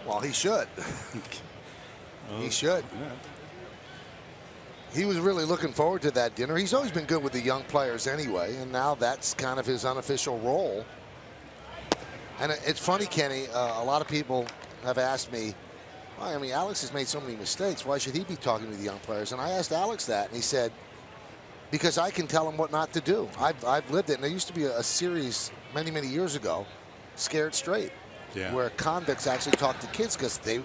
Well, he should. He should. He was really looking forward to that dinner. He's always been good with the young players anyway, and now that's kind of his unofficial role. And it's funny, Kenny, a lot of people have asked me, well, I mean, Alex has made so many mistakes. Why should he be talking to the young players? And I asked Alex that, and he said, because I can tell him what not to do. I've lived it. And there used to be a series many, many years ago, Scared Straight, where convicts actually talk to kids because they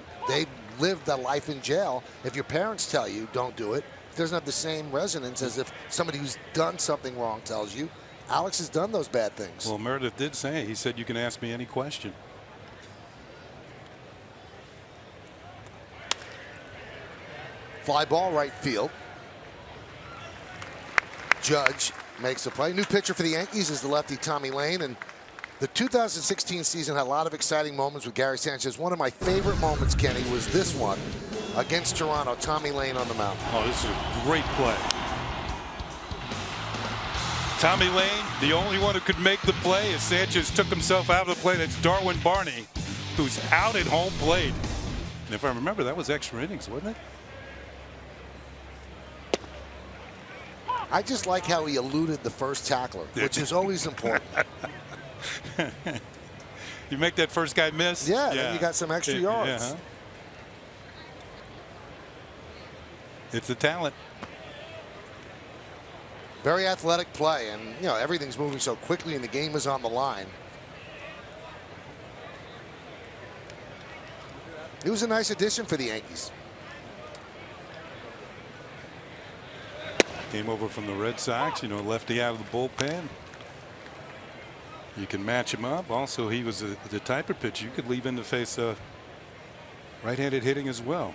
lived a life in jail. If your parents tell you don't do it, it doesn't have the same resonance as if somebody who's done something wrong tells you. Alex has done those bad things. Well, Meredith did say, he said, you can ask me any question. Fly ball right field. Judge makes the play. New pitcher for the Yankees is the lefty Tommy Lane, and the 2016 season had a lot of exciting moments with Gary Sanchez. One of my favorite moments, Kenny, was this one against Toronto. Tommy Lane on the mound. Oh, this is a great play. Tommy Lane, the only one who could make the play as Sanchez took himself out of the play. That's Darwin Barney, who's out at home plate. And if I remember, that was extra innings, wasn't it? I just like how he eluded the first tackler, which is always important. You make that first guy miss? Yeah, then you got some extra yards. It's the talent. Very athletic play, and you know everything's moving so quickly and the game is on the line. It was a nice addition for the Yankees. Came over from the Red Sox, you know, lefty out of the bullpen. You can match him up. Also, he was the type of pitcher you could leave in to face right-handed hitting as well.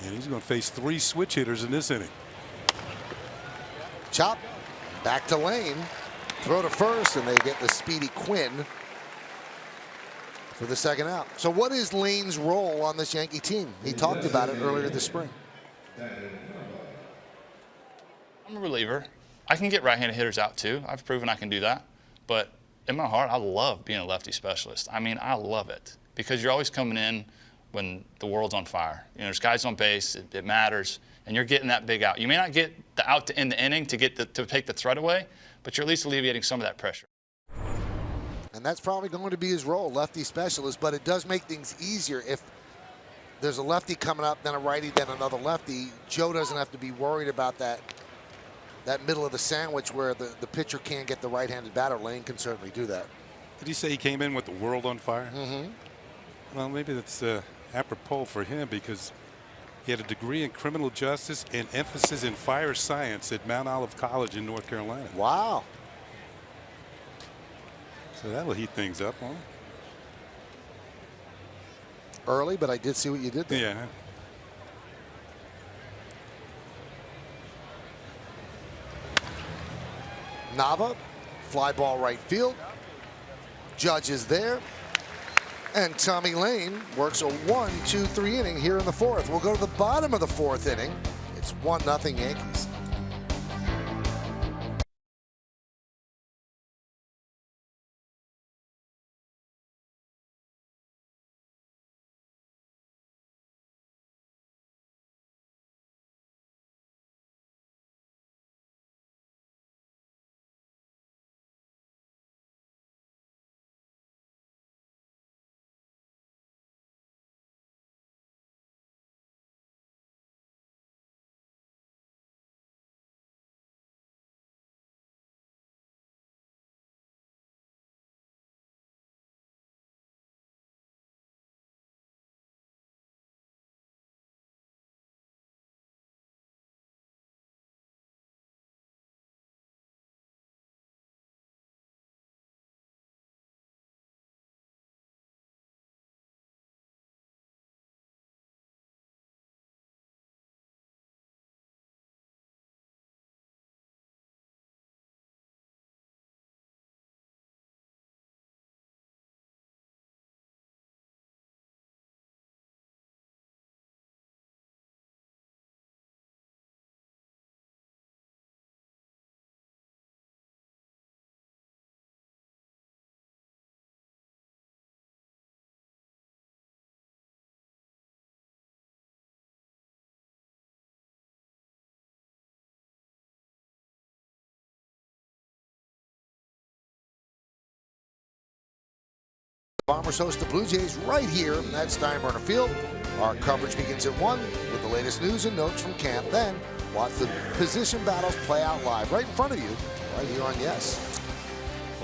And he's going to face 3 switch hitters in this inning. Chop back to Lane. Throw to first, and they get the speedy Quinn for the second out. So what is Lane's role on this Yankee team? He talked about it earlier this spring. I'm a reliever. I can get right-handed hitters out too. I've proven I can do that. But in my heart, I love being a lefty specialist. I mean, I love it because you're always coming in when the world's on fire. You know, there's guys on base, it matters, and you're getting that big out. You may not get the out to end the inning to take the threat away, but you're at least alleviating some of that pressure. And that's probably going to be his role, lefty specialist, but it does make things easier if there's a lefty coming up, then a righty, then another lefty. Joe doesn't have to be worried about that middle of the sandwich where the pitcher can't get the right-handed batter. Lane can certainly do that. Did he say he came in with the world on fire? Mm-hmm. Well, maybe that's apropos for him because he had a degree in criminal justice and emphasis in fire science at Mount Olive College in North Carolina. Wow. So that'll heat things up, huh? Early, but I did see what you did there. Yeah. Nava, fly ball right field. Judge is there. And Tommy Lane works a 1-2-3 inning here in the 4th. We'll go to the bottom of the 4th inning. It's 1-0 Yankees. Bombers host the Blue Jays right here at Steinbrenner Field. Our coverage begins at 1 with the latest news and notes from camp. Then watch the position battles play out live right in front of you, right here on Yes.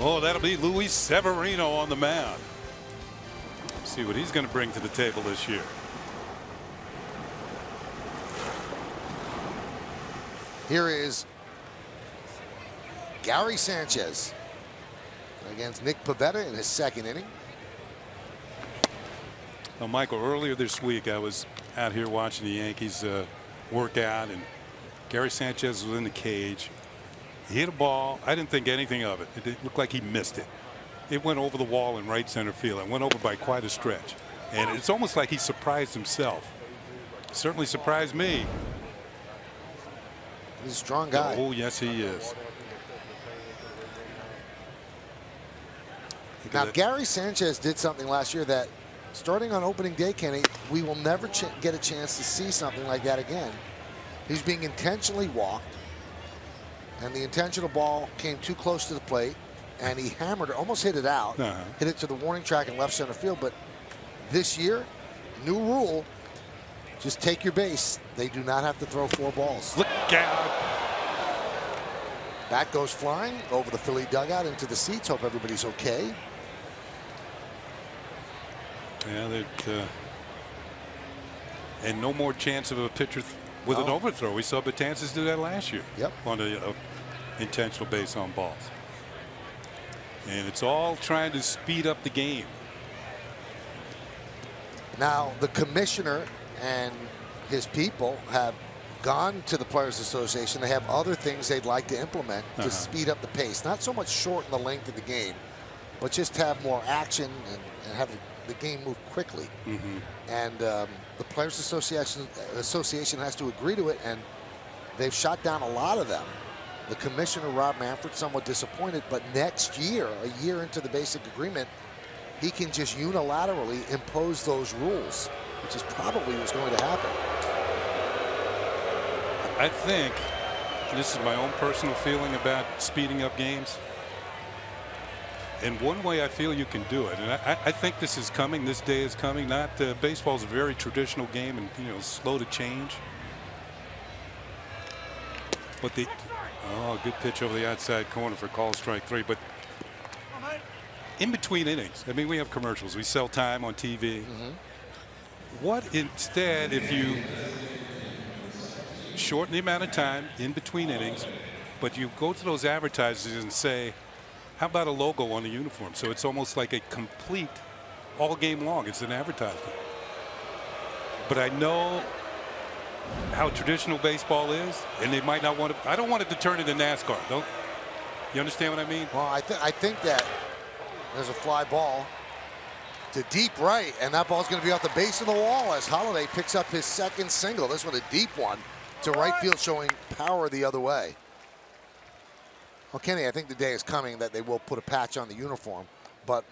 Oh, that'll be Luis Severino on the mound. See what he's going to bring to the table this year. Here is Gary Sanchez against Nick Pivetta in his second inning. Now, Michael, earlier this week I was out here watching the Yankees work out, and Gary Sanchez was in the cage. He hit a ball. I didn't think anything of it. It looked like he missed it. It went over the wall in right center field. It went over by quite a stretch. And it's almost like he surprised himself. Certainly surprised me. He's a strong guy. Oh, yes, he is. Now, Gary Sanchez did something last year that, starting on opening day, Kenny, we will never get a chance to see something like that again. He's being intentionally walked, and the intentional ball came too close to the plate, and he hammered it, almost hit it out, hit it to the warning track in left center field. But this year, new rule, just take your base. They do not have to throw 4 balls. Look out. That goes flying over the Philly dugout into the seats. Hope everybody's okay. Yeah, and no more chance of a pitcher with an overthrow. We saw Betances do that last year. Yep. On the intentional base on balls. And it's all trying to speed up the game. Now, the commissioner and his people have gone to the Players Association. They have other things they'd like to implement to speed up the pace. Not so much shorten the length of the game, but just have more action and have the game move quickly. And the Players Association has to agree to it, and they've shot down a lot of them. The commissioner, Rob Manfred, somewhat disappointed, but next year, a year into the basic agreement, he can just unilaterally impose those rules, which is probably what's going to happen. I think, this is my own personal feeling about speeding up games. And one way I feel you can do it, and I think this is coming, this day is coming. Baseball is a very traditional game and, slow to change. But good pitch over the outside corner for call strike 3. But in between innings, I mean, we have commercials. We sell time on TV. What instead if you shorten the amount of time in between innings, but you go to those advertisers and say, how about a logo on the uniform? So it's almost like a complete all game long. It's an advertisement. But I know how traditional baseball is, and they might not want to. I don't want it to turn into NASCAR. Don't you understand what I mean? Well, I think that there's a fly ball to deep right, and that ball's going to be off the base of the wall as Holiday picks up his second single. This one a deep one to right field, showing power the other way. Well, Kenny, I think the day is coming that they will put a patch on the uniform, but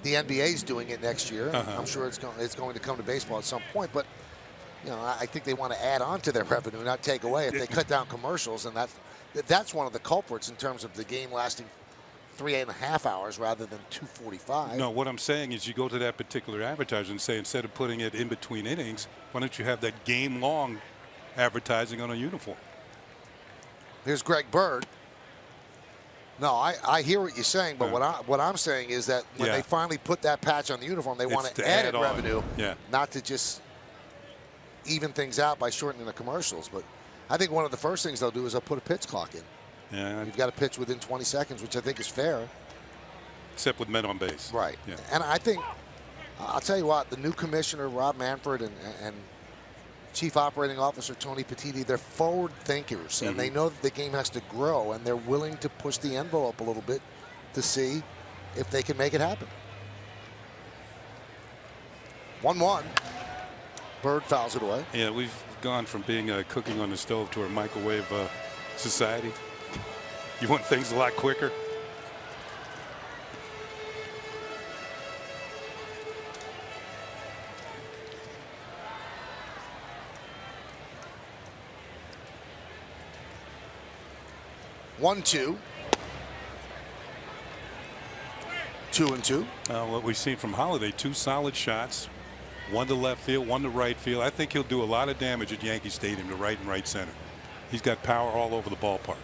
the NBA's doing it next year. I'm sure it's going to come to baseball at some point, but I think they want to add on to their revenue, not take away. If they cut down commercials, and that's one of the culprits in terms of the game lasting 3.5 hours rather than 2:45. No, what I'm saying is you go to that particular advertiser and say, instead of putting it in between innings, why don't you have that game-long advertising on a uniform? Here's Greg Bird. No, I hear what you're saying, but what I'm saying is that when they finally put that patch on the uniform, they want to add revenue, not to just even things out by shortening the commercials. But I think one of the first things they'll do is they'll put a pitch clock in. Yeah, you've got to pitch within 20 seconds, which I think is fair. Except with men on base. Right. Yeah. And I think, I'll tell you what, the new commissioner, Rob Manfred, and Chief Operating Officer Tony Petitti, they're forward thinkers, and they know that the game has to grow, and they're willing to push the envelope a little bit to see if they can make it happen. 1-1. Bird fouls it away. Yeah, we've gone from being cooking on the stove to a microwave society. You want things a lot quicker. 2-2. What we've seen from Holiday, 2 solid shots, one to left field, one to right field. I think he'll do a lot of damage at Yankee Stadium to right and right center. He's got power all over the ballpark.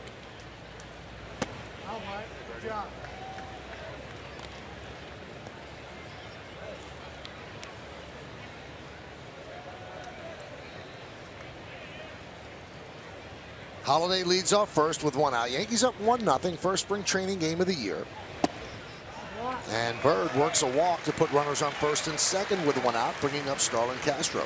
All right, good job. Holiday leads off first with 1 out. Yankees up 1-0. First spring training game of the year. And Bird works a walk to put runners on first and second with 1 out, bringing up Starlin Castro.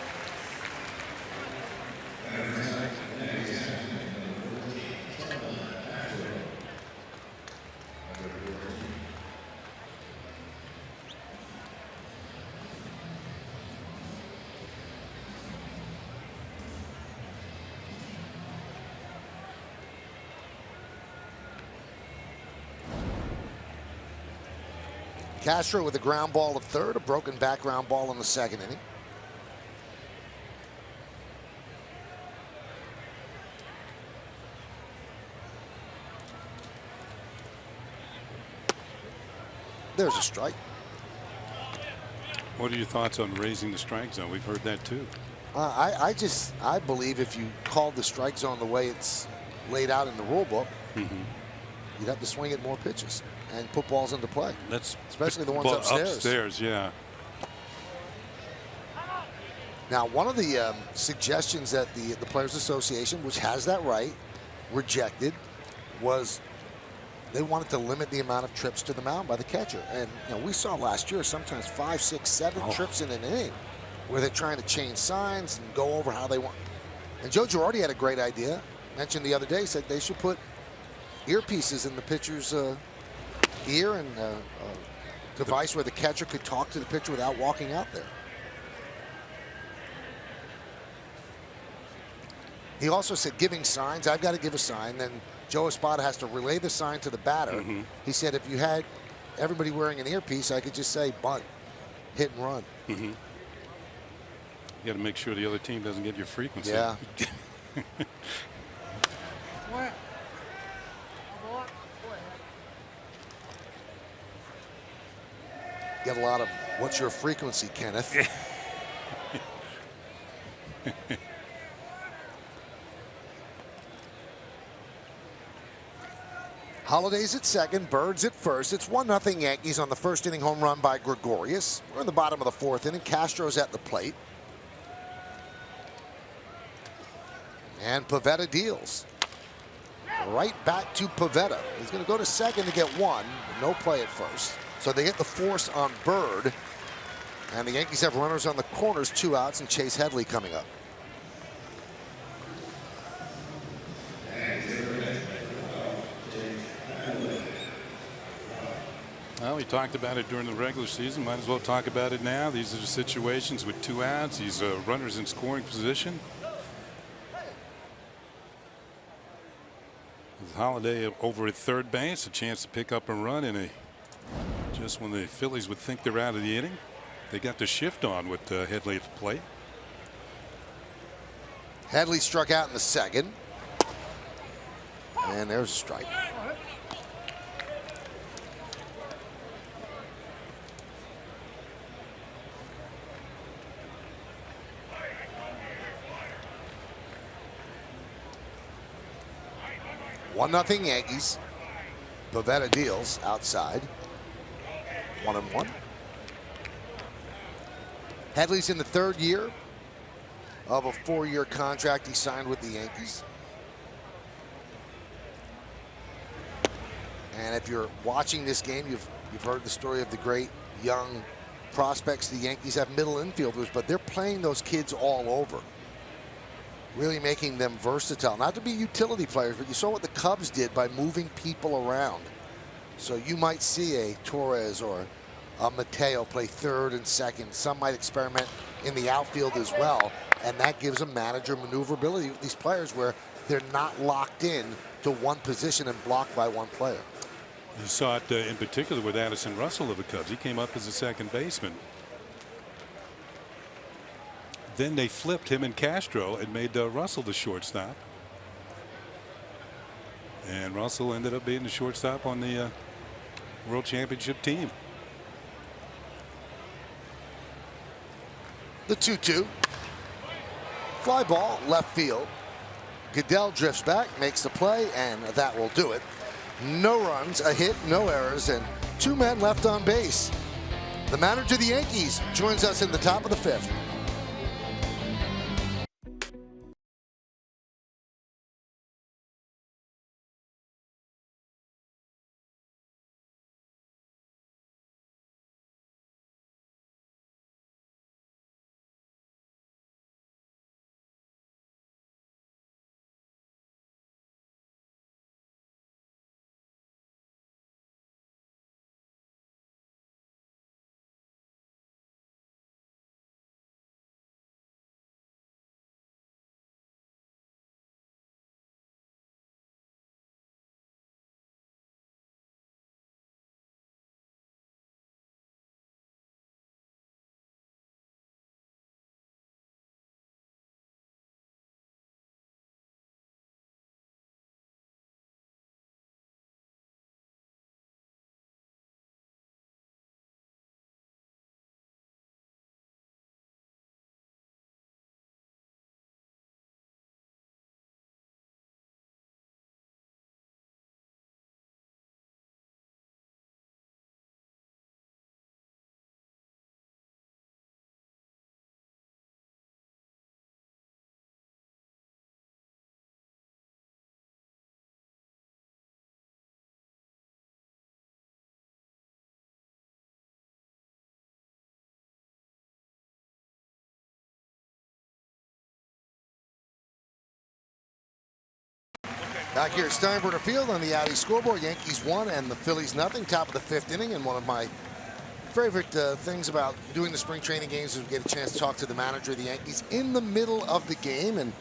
Castro with a ground ball to third, a broken back ground ball in the second inning. There's a strike. What are your thoughts on raising the strike zone? We've heard that too. I believe if you called the strike zone the way it's laid out in the rule book, you'd have to swing at more pitches and put balls into play. That's especially the ones upstairs. Upstairs, yeah. Now, one of the suggestions that the Players Association, which has that right, rejected was they wanted to limit the amount of trips to the mound by the catcher. And we saw last year sometimes 5, 6, 7 trips in an inning where they're trying to change signs and go over how they want. And Joe Girardi had a great idea. Mentioned the other day, said they should put earpieces in the pitcher's ear and a device where the catcher could talk to the pitcher without walking out there. He also said giving signs. I've got to give a sign. Then Joe Espada has to relay the sign to the batter. He said if you had everybody wearing an earpiece, I could just say bunt, hit and run. You got to make sure the other team doesn't get your frequency. Yeah. Get a lot of what's your frequency, Kenneth? Holiday's at second, Bird's at first. It's 1-0 Yankees on the first inning home run by Gregorius. We're in the bottom of the fourth inning. Castro's at the plate. And Pivetta deals. Right back to Pivetta. He's going to go to second to get one. No play at first. So they get the force on Bird. And the Yankees have runners on the corners, 2 outs, and Chase Headley coming up. Well, we talked about it during the regular season. Might as well talk about it now. These are the situations with 2 outs. These runners in scoring position. With Holiday over at third base, a chance to pick up a run in just when the Phillies would think they're out of the inning. They got the shift on with Headley at the plate. Headley struck out in the second. And there's a strike. One nothing Yankees. Pivetta deals outside. 1-1. Headley's in the 3rd year of a 4-year contract he signed with the Yankees. And if you're watching this game, you've heard the story of the great young prospects the Yankees have, middle infielders, but they're playing those kids all over. Really making them versatile, not to be utility players, but you saw what the Cubs did by moving people around. So you might see a Torres or a Mateo play third and second. Some might experiment in the outfield as well, and that gives them manager maneuverability with these players where they're not locked in to one position and blocked by one player. You saw it in particular with Addison Russell of the Cubs. He came up as a second baseman. Then they flipped him and Castro and made Russell the shortstop. And Russell ended up being the shortstop on the World Championship team. The 2-2. Fly ball, left field. Goodell drifts back, makes the play, and that will do it. No runs, a hit, no errors, and 2 men left on base. The manager of the Yankees joins us in the top of the 5th. Back here at Steinbrenner Field on the Audi scoreboard, Yankees 1 and the Phillies nothing. Top of the 5th inning, and one of my favorite things about doing the spring training games is we get a chance to talk to the manager of the Yankees in the middle of the game, and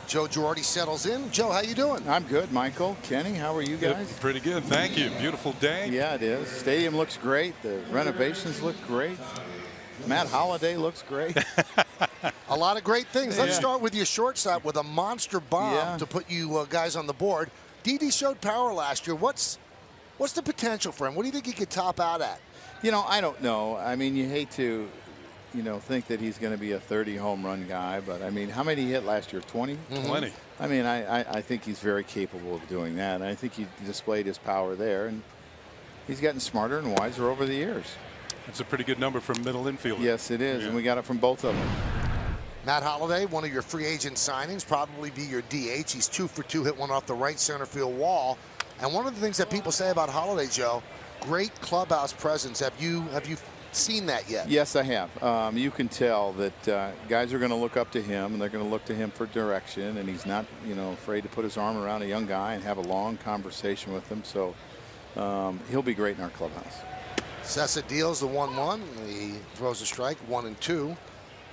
Joe Girardi settles in. Joe, how you doing? I'm good, Michael. Kenny, how are you guys? Pretty good, thank you. Beautiful day. Yeah, it is. Stadium looks great. The renovations look great. Matt Holliday looks great. A lot of great things. Let's start with your shortstop with a monster bomb to put you guys on the board. Didi showed power last year. What's the potential for him? What do you think he could top out at? You know, I don't know. I mean, you hate to, think that he's going to be a 30 home run guy, but I mean, how many he hit last year? 20? 20. I mean, I think he's very capable of doing that. And I think he displayed his power there, and he's gotten smarter and wiser over the years. That's a pretty good number from middle infield. Yes, it is, and we got it from both of them. Matt Holliday, one of your free agent signings, probably be your DH. He's 2 for 2, hit one off the right center field wall. And one of the things that people say about Holliday, Joe, great clubhouse presence. Have you seen that yet? Yes, I have. You can tell that guys are going to look up to him, and they're going to look to him for direction. And he's not, afraid to put his arm around a young guy and have a long conversation with him. So he'll be great in our clubhouse. Sessa deals the 1-1. He throws a strike, 1-2.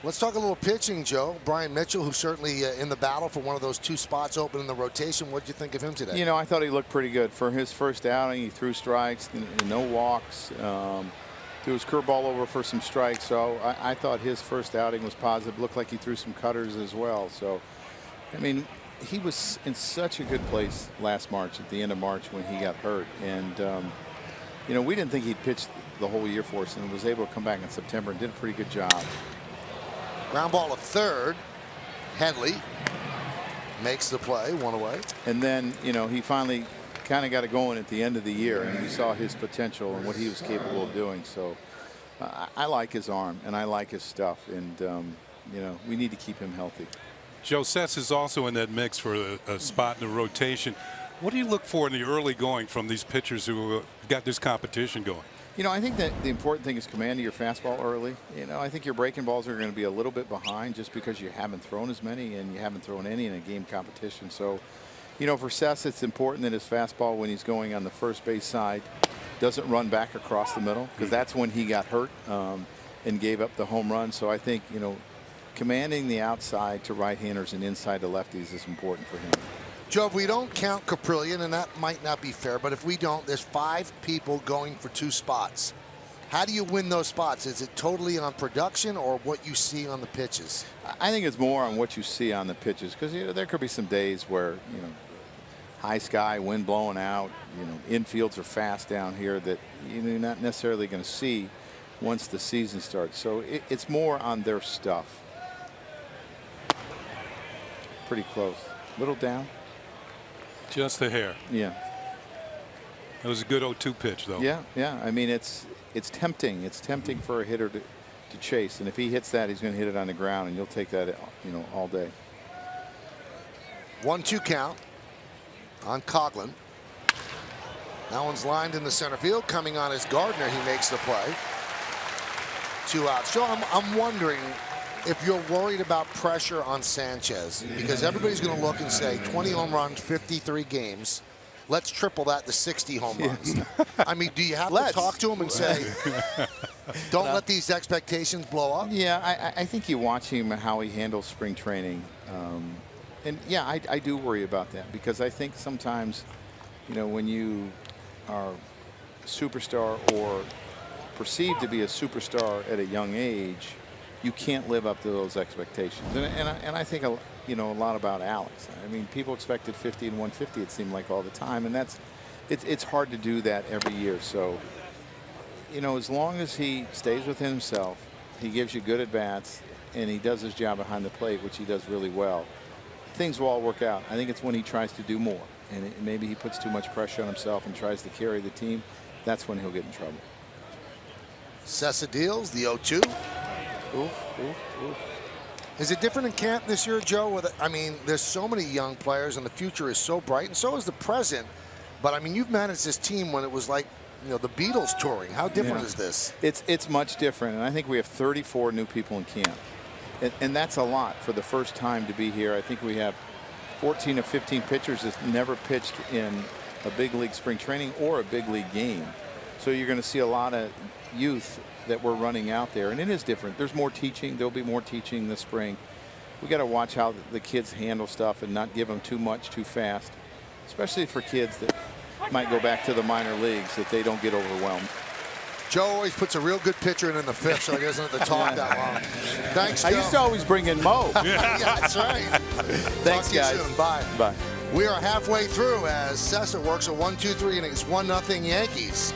Let's talk a little pitching, Joe. Brian Mitchell, who's certainly in the battle for one of those 2 spots open in the rotation. What did you think of him today? I thought he looked pretty good. For his first outing, he threw strikes, no walks. Threw his curveball over for some strikes. So I thought his first outing was positive. Looked like he threw some cutters as well. So, I mean, he was in such a good place last March, at the end of March, when he got hurt. And, we didn't think he'd pitch the whole year for us, and was able to come back in September and did a pretty good job. Ground ball at third. Henley makes the play, 1 away. And then, he finally kind of got it going at the end of the year, and we saw his potential and what he was capable of doing. So I like his arm, and I like his stuff, and, we need to keep him healthy. Joe, Sess is also in that mix for a spot in the rotation. What do you look for in the early going from these pitchers who got this competition going? I think that the important thing is commanding your fastball early. I think your breaking balls are going to be a little bit behind just because you haven't thrown as many, and you haven't thrown any in a game competition. So, for Sess, it's important that his fastball, when he's going on the first base side, doesn't run back across the middle, because that's when he got hurt and gave up the home run. So I think, commanding the outside to right-handers and inside to lefties is important for him. Joe, if we don't count Caprillion, and that might not be fair, but if we don't, there's 5 people going for 2 spots. How do you win those spots? Is it totally on production or what you see on the pitches? I think it's more on what you see on the pitches, because there could be some days where high sky, wind blowing out, infields are fast down here that you're not necessarily going to see once the season starts. So it's more on their stuff pretty close. Little down. Just a hair. Yeah. It was a good 0-2 pitch, though. Yeah, yeah. I mean, it's tempting. It's tempting for a hitter to chase, and if he hits that, he's going to hit it on the ground, and you'll take that, you know, all day. 1-2 count on Coughlin. That one's lined in the center field. Coming on is Gardner. He makes the play. 2 outs. Joe, I'm wondering if you're worried about pressure on Sanchez, because everybody's going to look and say 20 home runs, 53 games. Let's triple that to 60 home runs. I mean, do you have to talk to him and say, don't let these expectations blow up? Yeah, I think you watch him and how he handles spring training. And yeah, I do worry about that, because I think sometimes, you know, when you are a superstar or perceived to be a superstar at a young age, you can't live up to those expectations. And I think, you know, a lot about Alex. I mean, people expected 50 and 150, it seemed like, all the time. And it's hard to do that every year. So, you know, as long as he stays within himself, he gives you good at-bats, and he does his job behind the plate, which he does really well, things will all work out. I think it's when he tries to do more, and maybe he puts too much pressure on himself and tries to carry the team. That's when he'll get in trouble. Sessa deals the 0-2. Is it different in camp this year, Joe? I mean, there's so many young players, and the future is so bright, and so is the present. But I mean, you've managed this team when it was like, you know, the Beatles touring. How different is this? It's much different, and I think we have 34 new people in camp, and that's a lot for the first time to be here. I think we have 14 of 15 pitchers that never pitched in a big league spring training or a big league game. So you're going to see a lot of youth that we're running out there, and it is different. There's more teaching. There'll be more teaching this spring. We got to watch how the kids handle stuff and not give them too much too fast, especially for kids that might go back to the minor leagues, that they don't get overwhelmed. Joe always puts a real good pitcher in the fifth, so he doesn't have to talk that long. Thanks, Joe. I used to always bring in Mo. Yeah, that's right. Thanks, talk to you guys. soon. Bye. Bye. We are halfway through as Sessa works a 1-2-3 and it's 1-0 Yankees.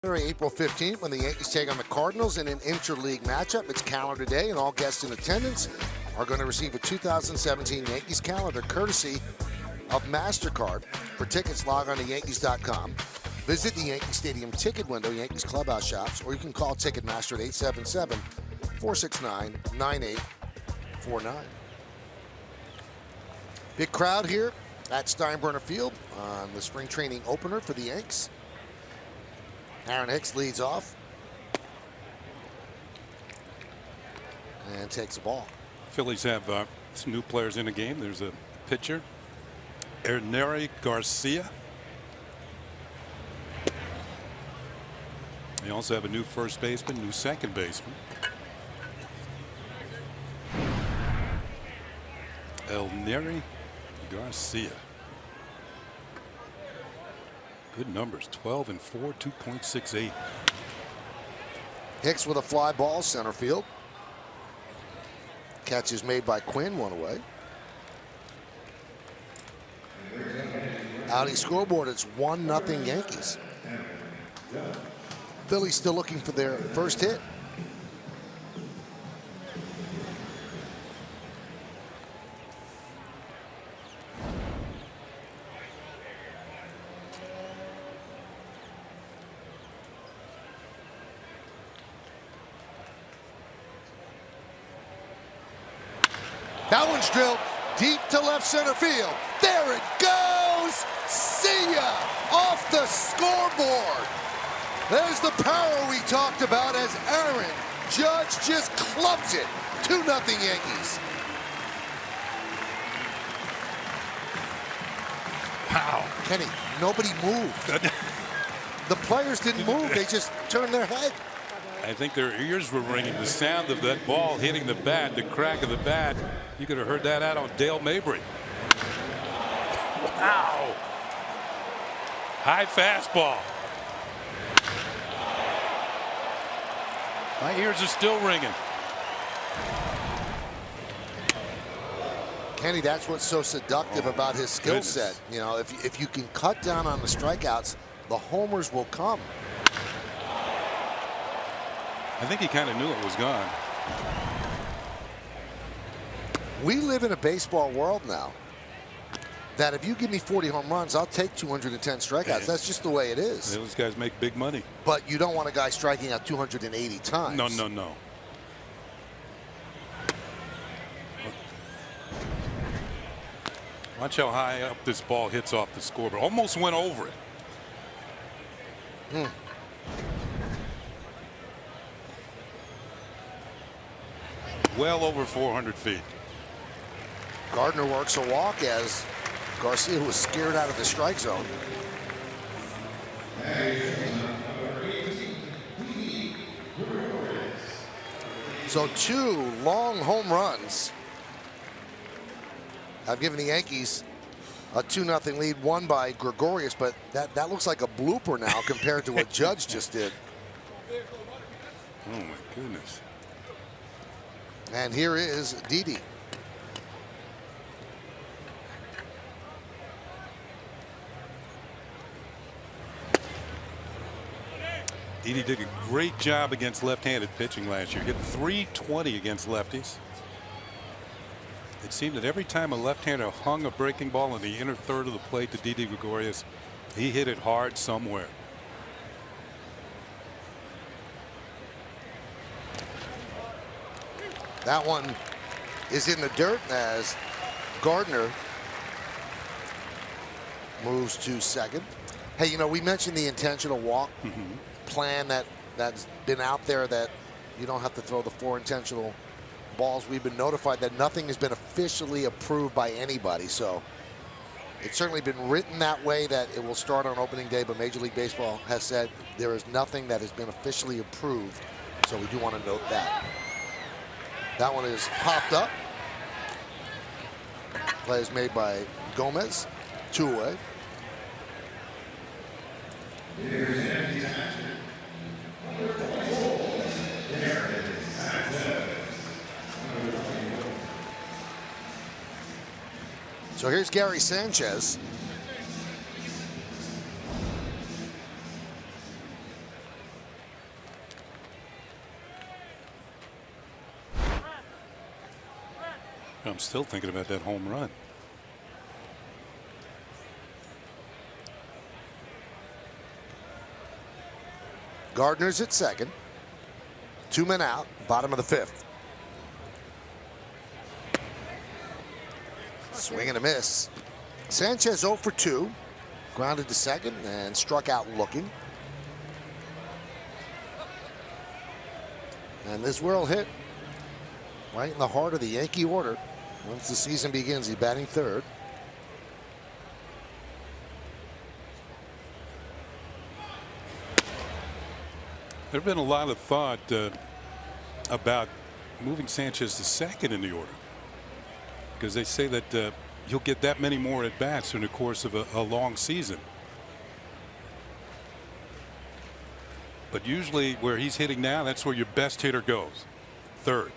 April 15th when the Yankees take on the Cardinals in an interleague matchup. It's calendar day, and all guests in attendance are going to receive a 2017 Yankees calendar courtesy of MasterCard. For tickets, log on to Yankees.com. Visit the Yankee Stadium ticket window, Yankees clubhouse shops, or you can call Ticketmaster at 877-469-9849. Big crowd here at Steinbrenner Field on the spring training opener for the Yanks. Aaron Hicks leads off and takes the ball. Phillies have some new players in the game. There's a pitcher, Erneri Garcia. They also have a new first baseman, new second baseman. Erneri Garcia. Good numbers, 12 and 4, 2.68. Hicks with a fly ball, center field. Catch is made by Quinn, one away. Audi scoreboard, it's 1-0 Yankees. Phillies still looking for their first hit. That one's drilled deep to left center field. There it goes. See ya! Off the scoreboard. There's the power we talked about as Aaron Judge just clubs it. 2-0 Yankees. Wow. Kenny, nobody moved. The players didn't move. They just turned their head. I think their ears were ringing. The sound of that ball hitting the bat, the crack of the bat. You could have heard that out on Dale Mabry. Wow. High fastball. My ears are still ringing. Kenny, that's what's so seductive about his skill set. You know, if you can cut down on the strikeouts, the homers will come. I think he kind of knew it was gone. We live in a baseball world now that if you give me 40 home runs, I'll take 210 strikeouts. That's just the way it is. Those guys make big money. But you don't want a guy striking out 280 times. No, no, no. Watch how high up this ball hits off the scoreboard. Almost went over it. Well over 400 feet. Gardner works a walk as Garcia was scared out of the strike zone. So 2 long home runs have given the Yankees a 2-0 lead, won by Gregorius, but that looks like a blooper now compared to what Judge just did. Oh my goodness. And here is Didi. Didi did a great job against left-handed pitching last year. Hit .320 against lefties. It seemed that every time a left-hander hung a breaking ball in the inner third of the plate to Didi Gregorius, he hit it hard somewhere. That one is in the dirt as Gardner moves to second. Hey, you know, we mentioned the intentional walk plan that's been out there, that you don't have to throw the 4 intentional balls. We've been notified that nothing has been officially approved by anybody. So it's certainly been written that way that it will start on opening day, but Major League Baseball has said there is nothing that has been officially approved. So we do want to note that. That one is popped up. Play is made by Gomez. 2 away. So here's Gary Sanchez. I'm still thinking about that home run. Gardner's at second. 2 men out, bottom of the 5th. Swing and a miss. Sanchez 0 for 2. Grounded to second and struck out looking. And this will hit right in the heart of the Yankee order. Once the season begins, he's batting third. There's been a lot of thought about moving Sanchez to second in the order, because they say that you'll get that many more at bats in the course of a long season. But usually where he's hitting now, that's where your best hitter goes. Third.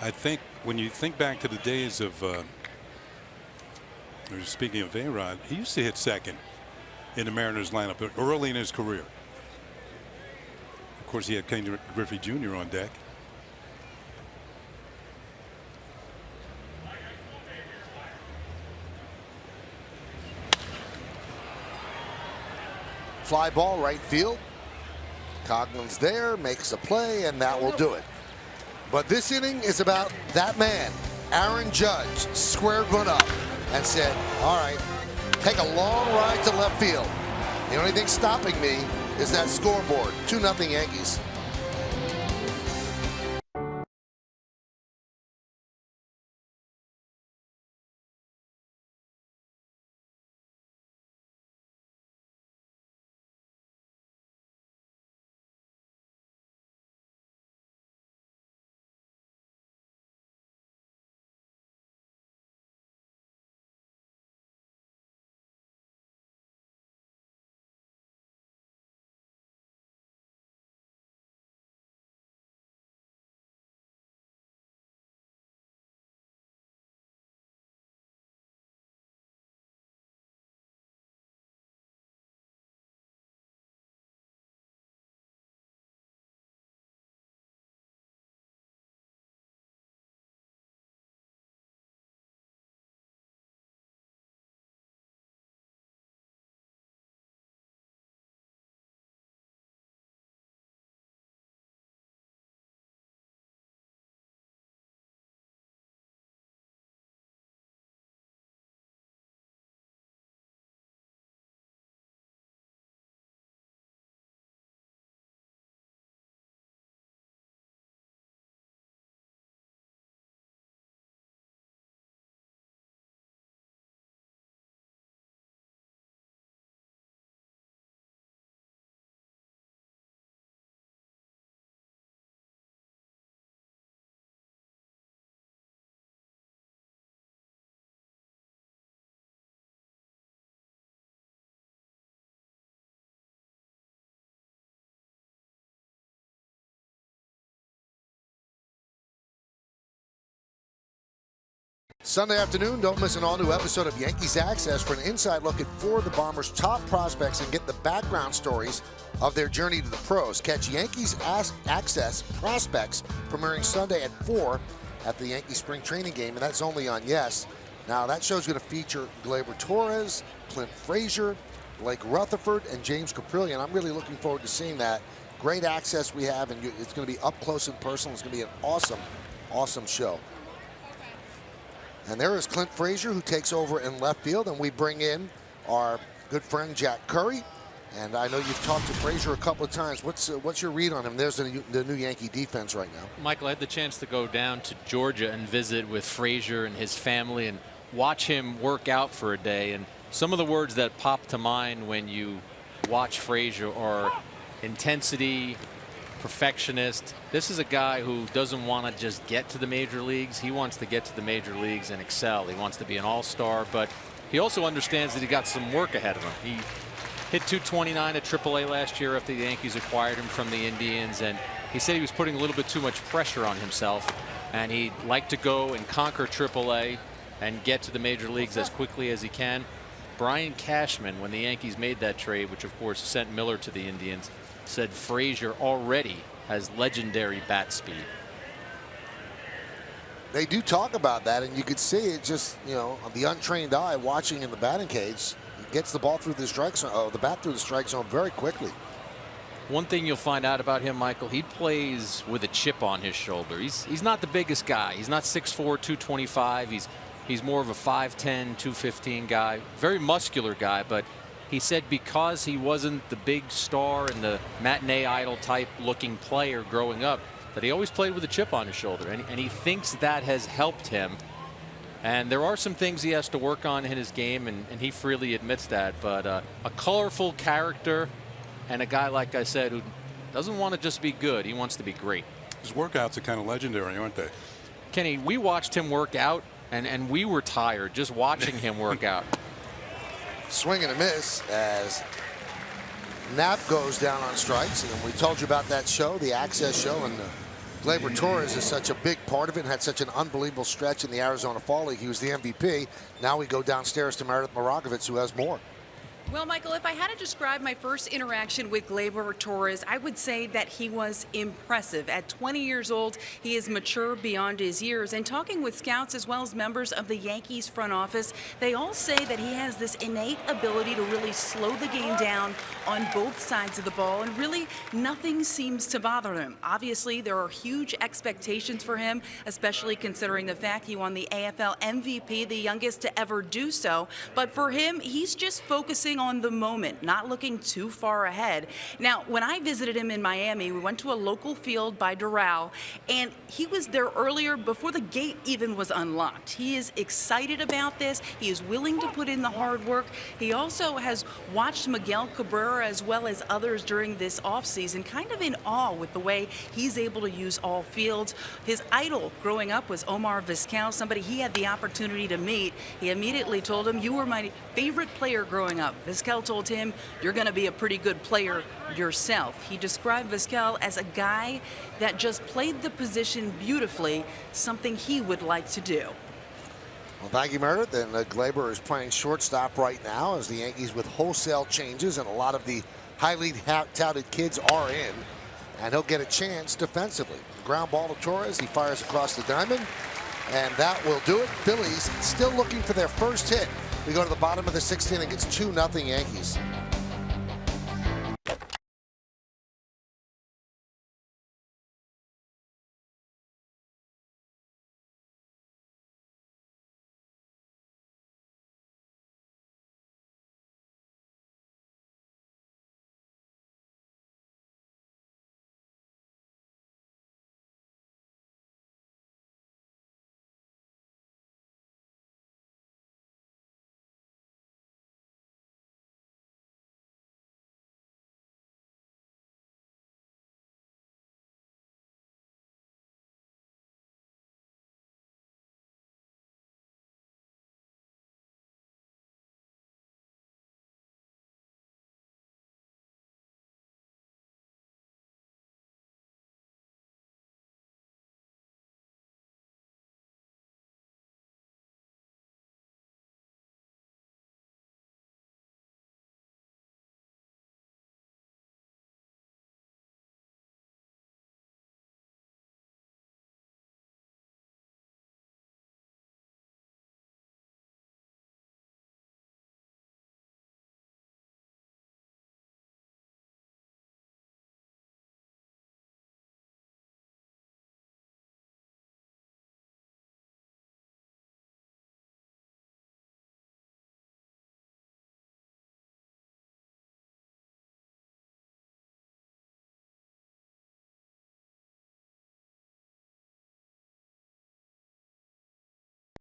I think when you think back to the days of, speaking of A-Rod, he used to hit second in the Mariners lineup early in his career. Of course, he had Ken Griffey Jr. on deck. Fly ball right field. Coglin's there, makes a play, and that will do it. But this inning is about that man, Aaron Judge, squared one up and said, all right, take a long ride to left field. The only thing stopping me is that scoreboard. 2-0 Yankees. Sunday afternoon, don't miss an all-new episode of Yankees Access for an inside look at 4 of the Bombers' top prospects and get the background stories of their journey to the pros. Catch Yankees Access Prospects premiering Sunday at 4 at the Yankee Spring Training Game, and that's only on Yes. Now, that show's going to feature Gleyber Torres, Clint Frazier, Blake Rutherford, and James Caprillion. I'm really looking forward to seeing that. Great access we have, and it's going to be up close and personal. It's going to be an awesome, awesome show. And there is Clint Frazier, who takes over in left field, and we bring in our good friend Jack Curry. And I know you've talked to Frazier a couple of times. What's your read on him? There's the new Yankee defense right now. Michael, I had the chance to go down to Georgia and visit with Frazier and his family and watch him work out for a day. And some of the words that pop to mind when you watch Frazier are intensity, perfectionist. This is a guy who doesn't want to just get to the major leagues. He wants to get to the major leagues and excel. He wants to be an all-star, but he also understands that he got some work ahead of him. He hit .229 at AAA last year after the Yankees acquired him from the Indians, and he said he was putting a little bit too much pressure on himself, and he'd like to go and conquer AAA and get to the major leagues as quickly as he can. Brian Cashman, when the Yankees made that trade, which of course sent Miller to the Indians, said Frazier already has legendary bat speed. They do talk about that, and you could see it just, on the untrained eye watching in the batting cage. He gets the ball through the strike zone, the bat through the strike zone very quickly. One thing you'll find out about him, Michael, he plays with a chip on his shoulder. He's not the biggest guy. He's not 6'4", 225. He's more of a 5'10", 215 guy. Very muscular guy, but he said because he wasn't the big star and the matinee idol type looking player growing up, that he always played with a chip on his shoulder, and he thinks that has helped him. And there are some things he has to work on in his game, and he freely admits that. But a colorful character and a guy, like I said, who doesn't want to just be good. He wants to be great. His workouts are kind of legendary, aren't they? Kenny, we watched him work out, and we were tired just watching him work out. Swing and a miss as Knapp goes down on strikes. And we told you about that show, the Access show, and Gleyber Torres is such a big part of it and had such an unbelievable stretch in the Arizona Fall League. He was the MVP. Now we go downstairs to Meredith Marakovits, who has more. Well, Michael, if I had to describe my first interaction with Gleyber Torres, I would say that he was impressive. At 20 years old, he is mature beyond his years. And talking with scouts as well as members of the Yankees front office, they all say that he has this innate ability to really slow the game down on both sides of the ball, and really nothing seems to bother him. Obviously, there are huge expectations for him, especially considering the fact he won the AFL MVP, the youngest to ever do so. But for him, he's just focusing on the moment, not looking too far ahead. Now, when I visited him in Miami, we went to a local field by Doral, and he was there earlier before the gate even was unlocked. He is excited about this. He is willing to put in the hard work. He also has watched Miguel Cabrera as well as others during this offseason, kind of in awe with the way he's able to use all fields. His idol growing up was Omar Vizquel, somebody he had the opportunity to meet. He immediately told him, "You were my favorite player growing up." Vizquel told him, "You're going to be a pretty good player yourself." He described Vizquel as a guy that just played the position beautifully, something he would like to do. Well, thank you, Meredith. And Gleyber is playing shortstop right now as the Yankees with wholesale changes, and a lot of the highly touted kids are in. And he'll get a chance defensively. Ground ball to Torres. He fires across the diamond, and that will do it. Phillies still looking for their first hit. We go to the bottom of the 6th inning. It's 2-0 Yankees.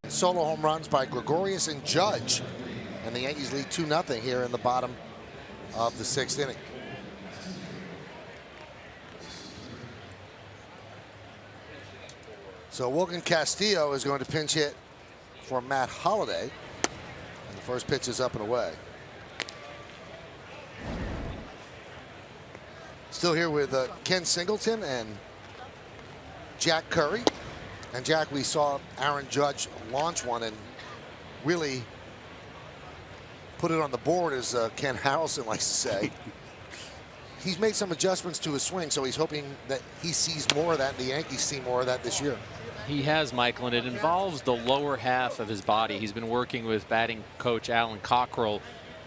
Solo home runs by Gregorius and Judge, and the Yankees lead 2-0 here in the bottom of the 6th inning. So Wilkin Castillo is going to pinch hit for Matt Holliday, and the first pitch is up and away. Still here with Ken Singleton and Jack Curry. And Jack, we saw Aaron Judge launch one and really put it on the board, as Ken Harrelson likes to say. He's made some adjustments to his swing, so he's hoping that he sees more of that, and the Yankees see more of that this year. He has, Michael, and it involves the lower half of his body. He's been working with batting coach Alan Cockrell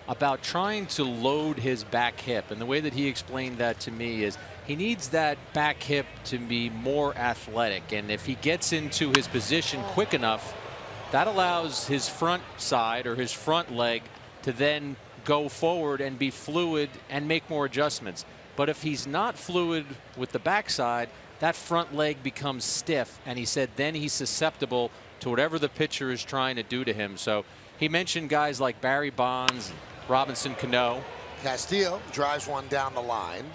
about trying to load his back hip, and the way that he explained that to me is he needs that back hip to be more athletic, and if he gets into his position quick enough, that allows his front side or his front leg to then go forward and be fluid and make more adjustments. But if he's not fluid with the backside, that front leg becomes stiff, and he said then he's susceptible to whatever the pitcher is trying to do to him. So he mentioned guys like Barry Bonds, Robinson Cano. Castillo drives one down the line.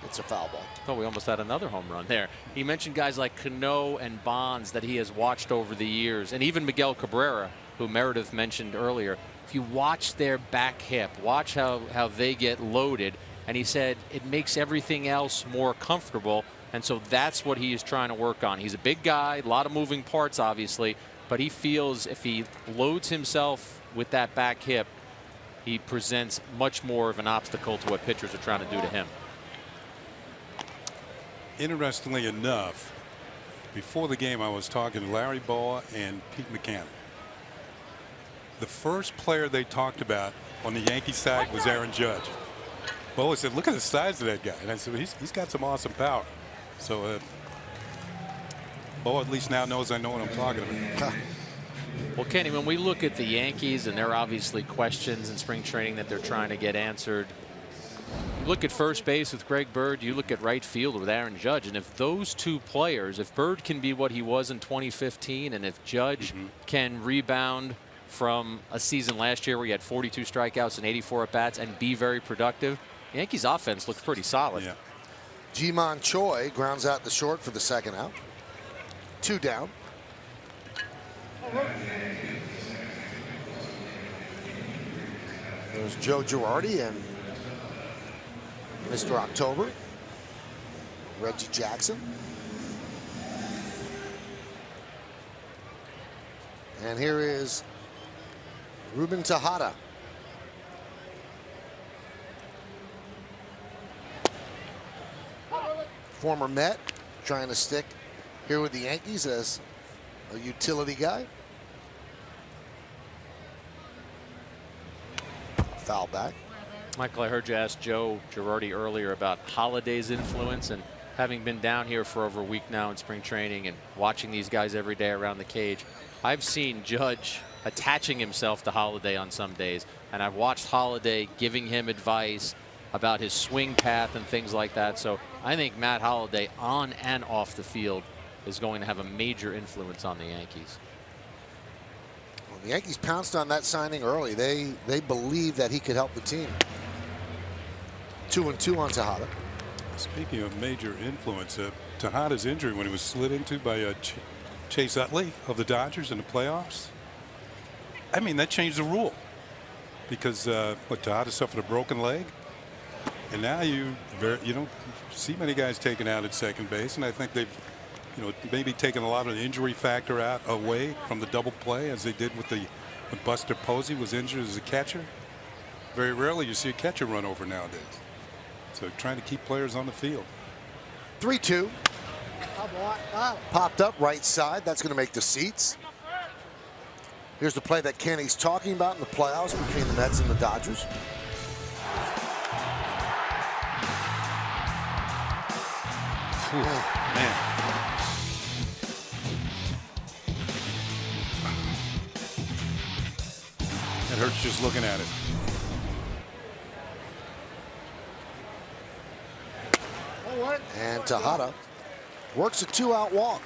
It's a foul ball. Oh, we almost had another home run there. He mentioned guys like Cano and Bonds that he has watched over the years, and even Miguel Cabrera, who Meredith mentioned earlier. if you watch their back hip, watch how they get loaded, and he said it makes everything else more comfortable. And so that's what he is trying to work on. He's a big guy, a lot of moving parts, obviously, but he feels if he loads himself with that back hip, he presents much more of an obstacle to what pitchers are trying to do to him. Interestingly enough, before the game, I was talking to Larry Boa and Pete McCann. The first player they talked about on the Yankee side was Aaron Judge. Boa said, look at the size of that guy. And I said, well, he's got some awesome power. So Boa at least now knows I know what I'm talking about. Well, Kenny, when we look at the Yankees, and there are obviously questions in spring training that they're trying to get answered. You look at first base with Greg Bird, you look at right field with Aaron Judge, and if those two players, if Bird can be what he was in 2015, and if Judge can rebound from a season last year where he had 42 strikeouts and 84 at-bats and be very productive, the Yankees offense looks pretty solid. Yeah. Ji-Man Choi grounds out the short for the second out. 2 down. There's Joe Girardi and Mr. October, Reggie Jackson. And here is Ruben Tejada. Former Met, trying to stick here with the Yankees as a utility guy. Foul back. Michael, I heard you ask Joe Girardi earlier about Holiday's influence, and having been down here for over a week now in spring training and watching these guys every day around the cage, I've seen Judge attaching himself to Holiday on some days, and I've watched Holiday giving him advice about his swing path and things like that. So I think Matt Holliday on and off the field is going to have a major influence on the Yankees. Well, the Yankees pounced on that signing early. They believe that he could help the team. 2-2 on Tejada. Speaking of major influence, Tejada's injury when he was slid into by Chase Utley of the Dodgers in the playoffs. I mean, that changed the rule because Tejada suffered a broken leg, and now you don't see many guys taken out at second base, and I think they've maybe taken a lot of the injury factor away from the double play as they did when Buster Posey was injured as a catcher. Very rarely you see a catcher run over nowadays. So trying to keep players on the field. 3-2. Popped up right side. That's going to make the seats. Here's the play that Kenny's talking about in the playoffs between the Mets and the Dodgers. Man. It hurts just looking at it. And Tejada works a 2-out walk.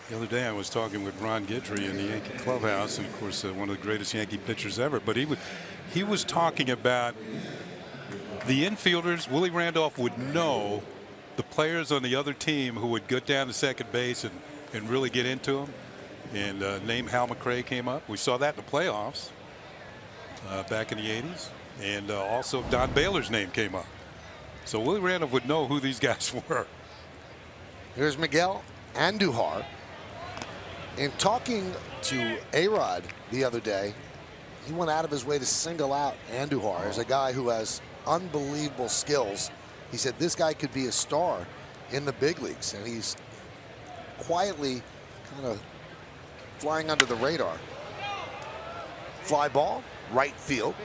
The other day I was talking with Ron Guidry in the Yankee clubhouse, and of course one of the greatest Yankee pitchers ever, but he was talking about the infielders. Willie Randolph would know the players on the other team who would get down to second base and really get into them, and name Hal McRae came up. We saw that in the playoffs back in the 80s, and also Don Baylor's name came up. So Willie Randolph would know who these guys were. Here's Miguel Andujar. In talking to A-Rod the other day, he went out of his way to single out Andujar as a guy who has unbelievable skills. He said this guy could be a star in the big leagues, and he's quietly kind of flying under the radar. Fly ball, right field.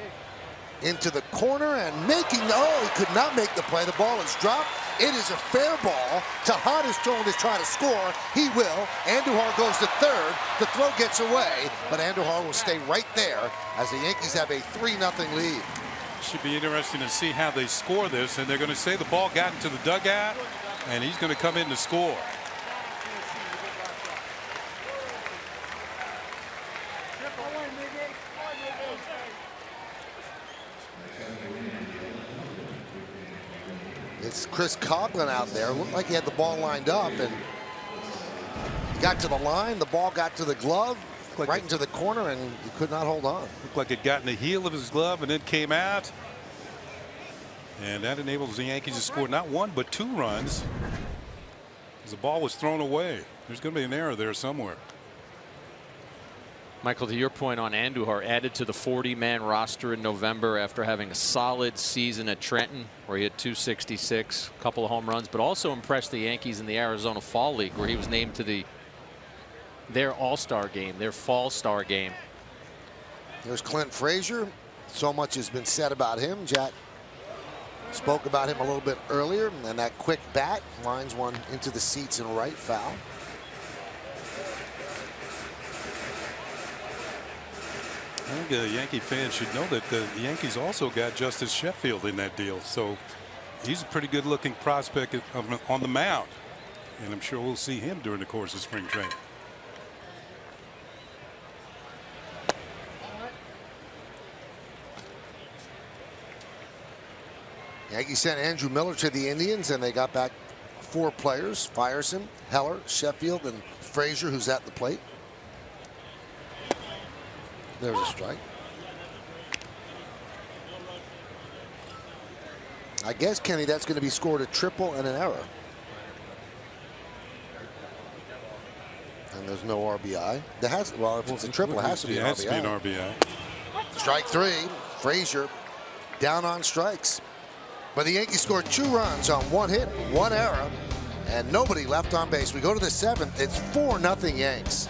Into the corner and making, he could not make the play. The ball is dropped. It is a fair ball. Tejada's throwing to try to score. He will. Andujar goes to third. The throw gets away, but Andujar will stay right there as the Yankees have a 3-0 lead. Should be interesting to see how they score this, and they're going to say the ball got into the dugout, and he's going to come in to score. It's Chris Coughlin out there. Looked like he had the ball lined up, and he got to the line. The ball got to the glove. like right into the corner, and he could not hold on. Looked like it got in the heel of his glove and then came out. And that enables the Yankees to score not 1 but 2 runs. As the ball was thrown away. There's going to be an error there somewhere. Michael, to your point on Andujar, added to the 40-man roster in November after having a solid season at Trenton, where he hit .266, a couple of home runs, but also impressed the Yankees in the Arizona Fall League, where he was named to their All-Star game, their Fall Star game. There's Clint Frazier. So much has been said about him. Jack spoke about him a little bit earlier, and that quick bat lines one into the seats in right, foul. I think Yankee fans should know that the Yankees also got Justice Sheffield in that deal. So he's a pretty good looking prospect on the mound. And I'm sure we'll see him during the course of spring training. Yankees sent Andrew Miller to the Indians, and they got back 4 players: Fierson, Heller, Sheffield, and Frazier, who's at the plate. There's a strike. I guess, Kenny, that's going to be scored a triple and an error. And there's no RBI. There has, well, if it's a triple, it has to be an RBI. It has to be an RBI. Strike 3. Frazier down on strikes. But the Yankees scored 2 runs on 1 hit, 1 error, and nobody left on base. We go to the 7th. It's 4-0 Yanks.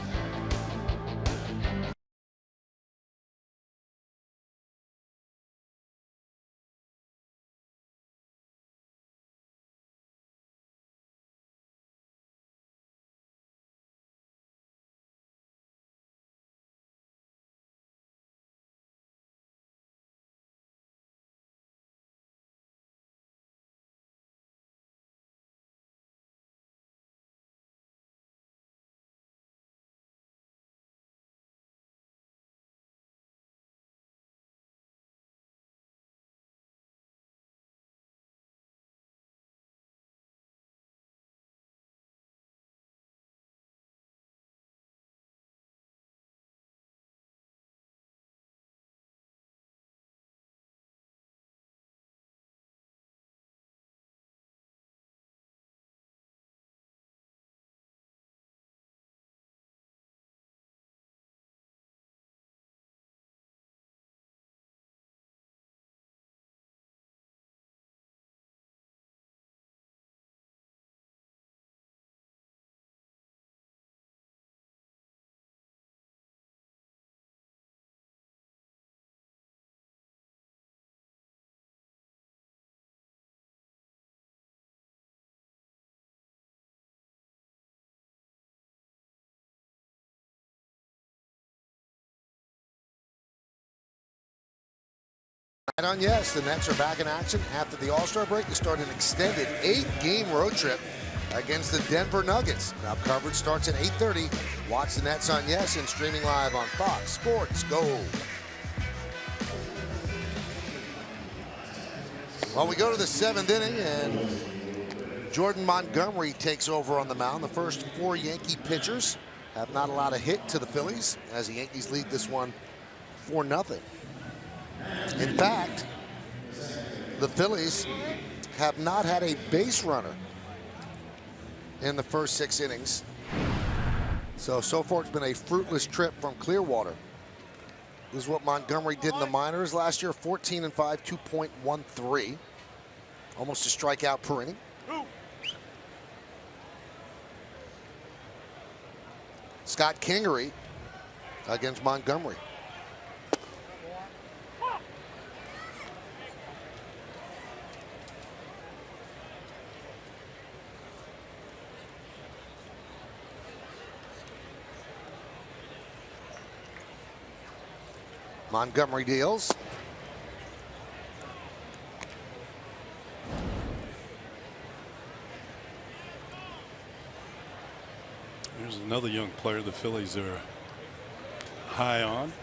Right on yes, the Nets are back in action after the All-Star break to start an extended 8-game road trip against the Denver Nuggets. Now coverage starts at 8:30. Watch the Nets on yes and streaming live on Fox Sports Go. Well, we go to the 7th inning, and Jordan Montgomery takes over on the mound. The first 4 Yankee pitchers have not allowed a hit to the Phillies as the Yankees lead this one 4-0. In fact, the Phillies have not had a base runner in the first 6 innings. So far it's been a fruitless trip from Clearwater. This is what Montgomery did in the minors last year: 14-5, 2.13, almost a strikeout per inning. Scott Kingery against Montgomery. Montgomery deals. There's another young player the Phillies are high on.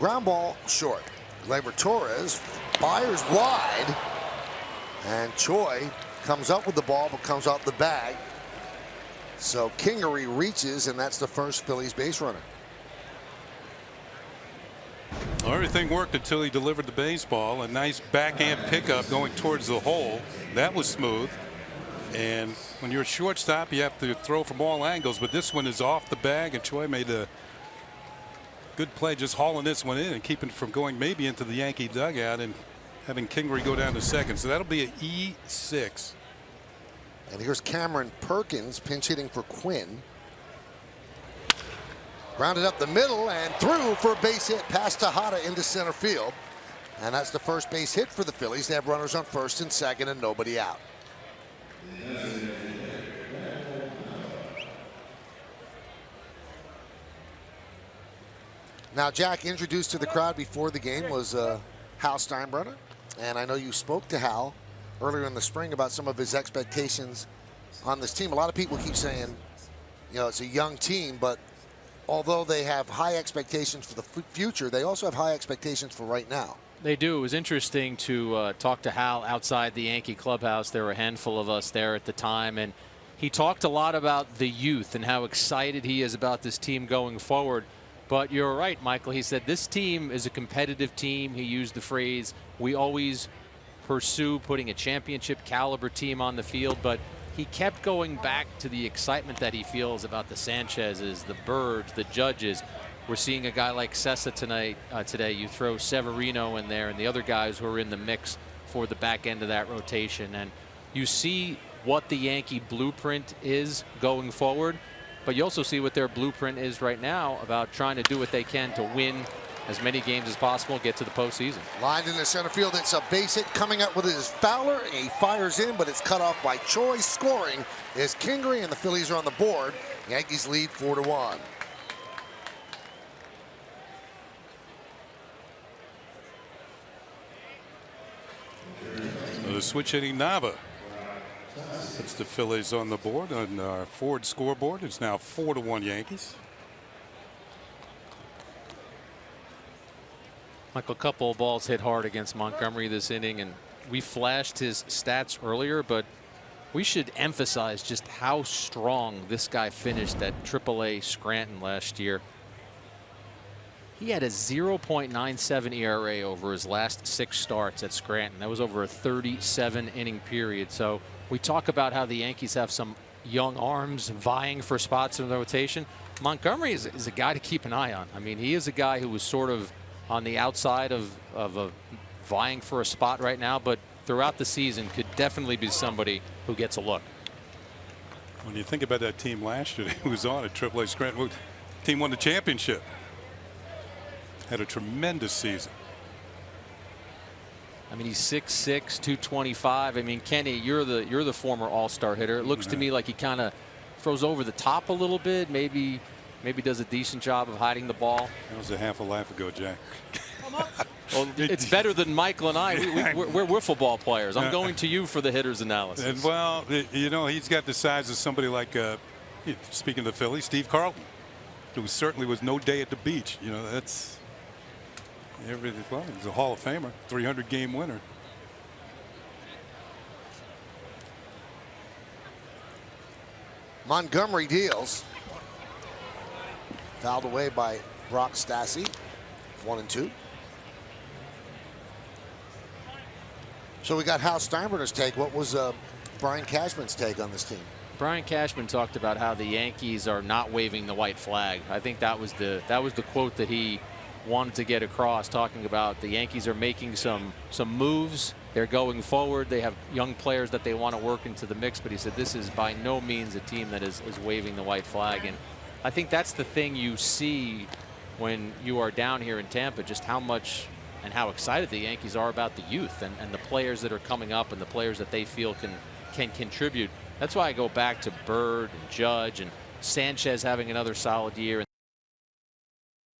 Ground ball short. Gleyber Torres fires wide, and Choi Comes up with the ball, but comes out the bag. So Kingery reaches, and that's the first Phillies base runner. Well, everything worked until he delivered the baseball. A nice backhand pickup going towards the hole. That was smooth. And when you're a shortstop, you have to throw from all angles. But this one is off the bag, and Choi made a good play just hauling this one in and keeping it from going maybe into the Yankee dugout and having Kingery go down to second. So that'll be an E6. And here's Cameron Perkins pinch hitting for Quinn. Grounded up the middle and through for a base hit past Tejada into center field. And that's the first base hit for the Phillies. They have runners on first and second and nobody out. Now, Jack, introduced to the crowd before the game was Hal Steinbrenner. And I know you spoke to Hal earlier in the spring about some of his expectations on this team. A lot of people keep saying, you know, it's a young team, but although they have high expectations for the future, they also have high expectations for right now. They do. It was interesting to talk to Hal outside the Yankee clubhouse. There were a handful of us there at the time, and he talked a lot about the youth and how excited he is about this team going forward. But you're right, Michael. He said this team is a competitive team. He used the phrase, we always pursue putting a championship caliber team on the field, but he kept going back to the excitement that he feels about the Sanchez's, the Birds, the Judges. We're seeing a guy like Sessa today. You throw Severino in there and the other guys who are in the mix for the back end of that rotation. And you see what the Yankee blueprint is going forward, but you also see what their blueprint is right now about trying to do what they can to win as many games as possible, get to the postseason. Lined in the center field, it's a base hit coming up with his Fowler, and he fires in, but it's cut off by Choi. Scoring is Kingery, and the Phillies are on the board. Yankees lead 4-1. So the switch hitting Nava. That's the Phillies on the board on our Ford scoreboard. It's now 4-1 Yankees. Michael, a couple of balls hit hard against Montgomery this inning, and we flashed his stats earlier, but we should emphasize just how strong this guy finished at AAA Scranton last year. He had a 0.97 ERA over his last 6 starts at Scranton. That was over a 37-inning period. So we talk about how the Yankees have some young arms vying for spots in the rotation. Montgomery is a guy to keep an eye on. I mean, he is a guy who was sort of on the outside of vying for a spot right now, but throughout the season could definitely be somebody who gets a look. When you think about that team last year, he was on at AAA Scranton. Team won the championship. Had a tremendous season. I mean, he's 6'6", 225. I mean, Kenny, you're the former All-Star hitter. It looks to me like he kind of throws over the top a little bit. Maybe does a decent job of hiding the ball. That was a half a life ago, Jack. Well, it's better than Michael and I. We're wiffle ball players. I'm going to you for the hitter's analysis. And well, you know, he's got the size of somebody like, speaking of the Phillies, Steve Carlton, who certainly was no day at the beach. You know, that's everything. Well, he's a Hall of Famer, 300-game winner. Montgomery deals. Fouled away by Brock Stassi. 1-2. So we got Hal Steinbrenner's take. What was Brian Cashman's take on this team? Brian Cashman talked about how the Yankees are not waving the white flag. I think that was the quote that he wanted to get across, talking about the Yankees are making some moves. They're going forward. They have young players that they want to work into the mix, but he said this is by no means a team that is waving the white flag. And I think that's the thing you see when you are down here in Tampa, just how much and how excited the Yankees are about the youth and the players that are coming up and the players that they feel can contribute. That's why I go back to Bird and Judge and Sanchez having another solid year. And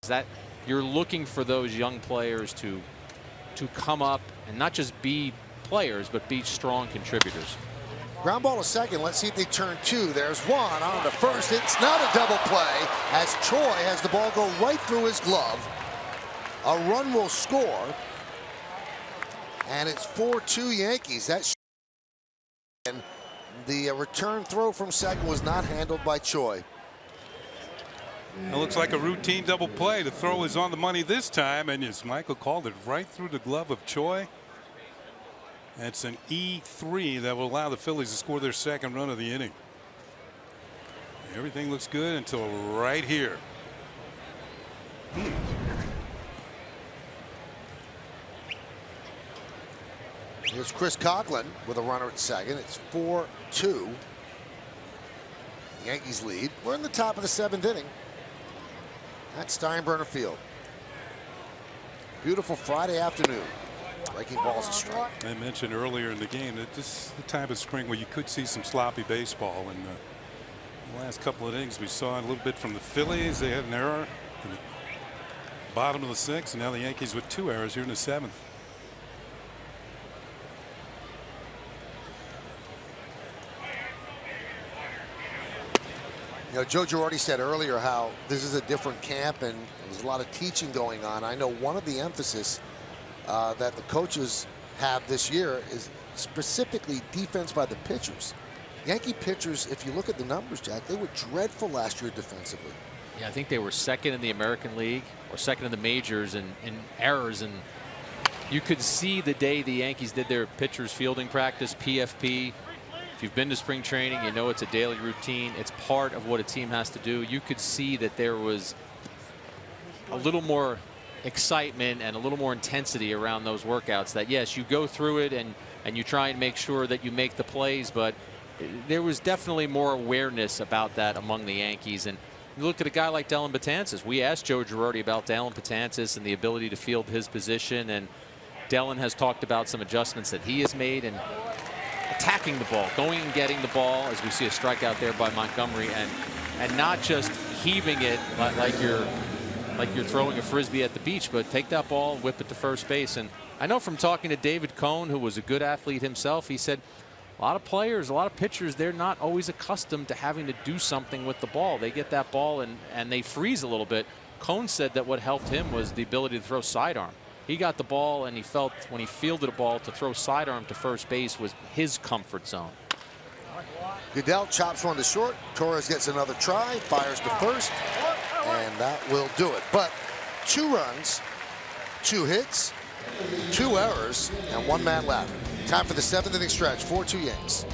that you're looking for those young players to come up and not just be players, but be strong contributors. Ground ball to second. Let's see if they turn 2. There's one on to first. It's not a double play as Choi has the ball go right through his glove. A run will score, and it's 4-2 Yankees. That's And the return throw from second was not handled by Choi. It looks like a routine double play. The throw is on the money this time, and as Michael called it, right through the glove of Choi. That's an E3 that will allow the Phillies to score their second run of the inning. Everything looks good until right here. Here's Chris Coughlin with a runner at second. It's 4-2. The Yankees lead. We're in the top of the 7th inning at Steinbrenner Field. Beautiful Friday afternoon. Breaking balls a strike. I mentioned earlier in the game that this is the time of spring where you could see some sloppy baseball. And the last couple of innings we saw a little bit from the Phillies. They had an error in the bottom of the 6th, and now the Yankees with 2 errors here in the 7th. You know, Joe Girardi said earlier how this is a different camp and there's a lot of teaching going on. I know one of the emphasis that the coaches have this year is specifically defense by the pitchers. Yankee pitchers, if you look at the numbers, Jack, they were dreadful last year defensively. Yeah, I think they were second in the American League or second in the majors in errors, and you could see the day the Yankees did their pitchers fielding practice, PFP. If you've been to spring training, you know it's a daily routine. It's part of what a team has to do. You could see that there was a little more excitement and a little more intensity around those workouts. That yes, you go through it and you try and make sure that you make the plays, but there was definitely more awareness about that among the Yankees. And you look at a guy like Dellin Betances. We asked Joe Girardi about Dellin Betances and the ability to field his position, and Dellin has talked about some adjustments that he has made and attacking the ball, going and getting the ball, as we see a strikeout there by Montgomery, and not just heaving it like you're throwing a frisbee at the beach, but take that ball, whip it to first base. And I know from talking to David Cohn, who was a good athlete himself, he said a lot of players, a lot of pitchers, they're not always accustomed to having to do something with the ball. They get that ball and they freeze a little bit. Cohn said that what helped him was the ability to throw sidearm. He got the ball, and he felt when he fielded a ball to throw sidearm to first base was his comfort zone. Goodell chops one to short. Torres gets another try, fires to first, and that will do it. But 2 runs, 2 hits, 2 errors, and 1 man left. Time for the 7th inning stretch. 4-2 Yanks.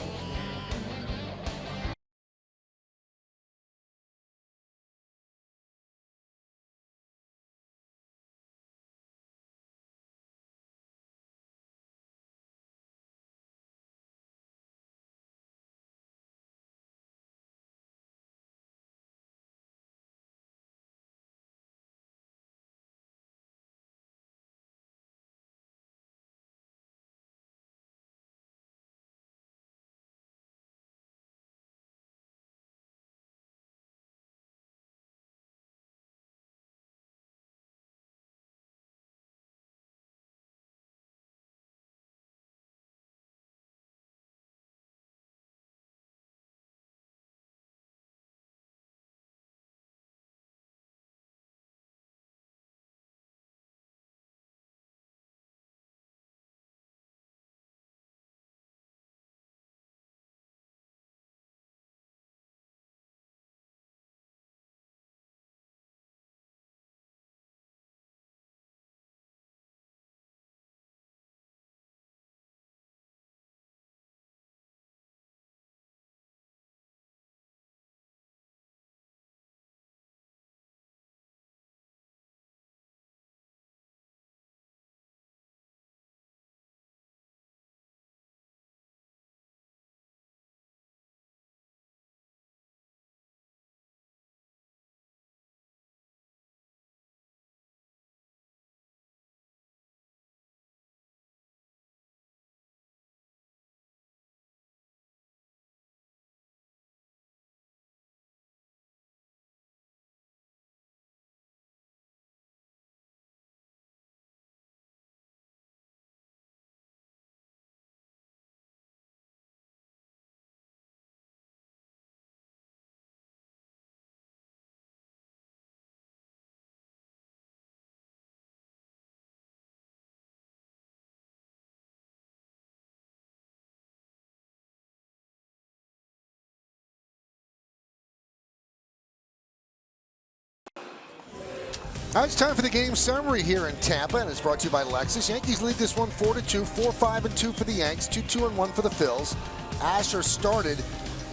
All right, it's time for the game summary here in Tampa, and it's brought to you by Lexus. Yankees lead this one 4-2, 4-5-2 for the Yanks, 2-2-1 for the Phils. Asher started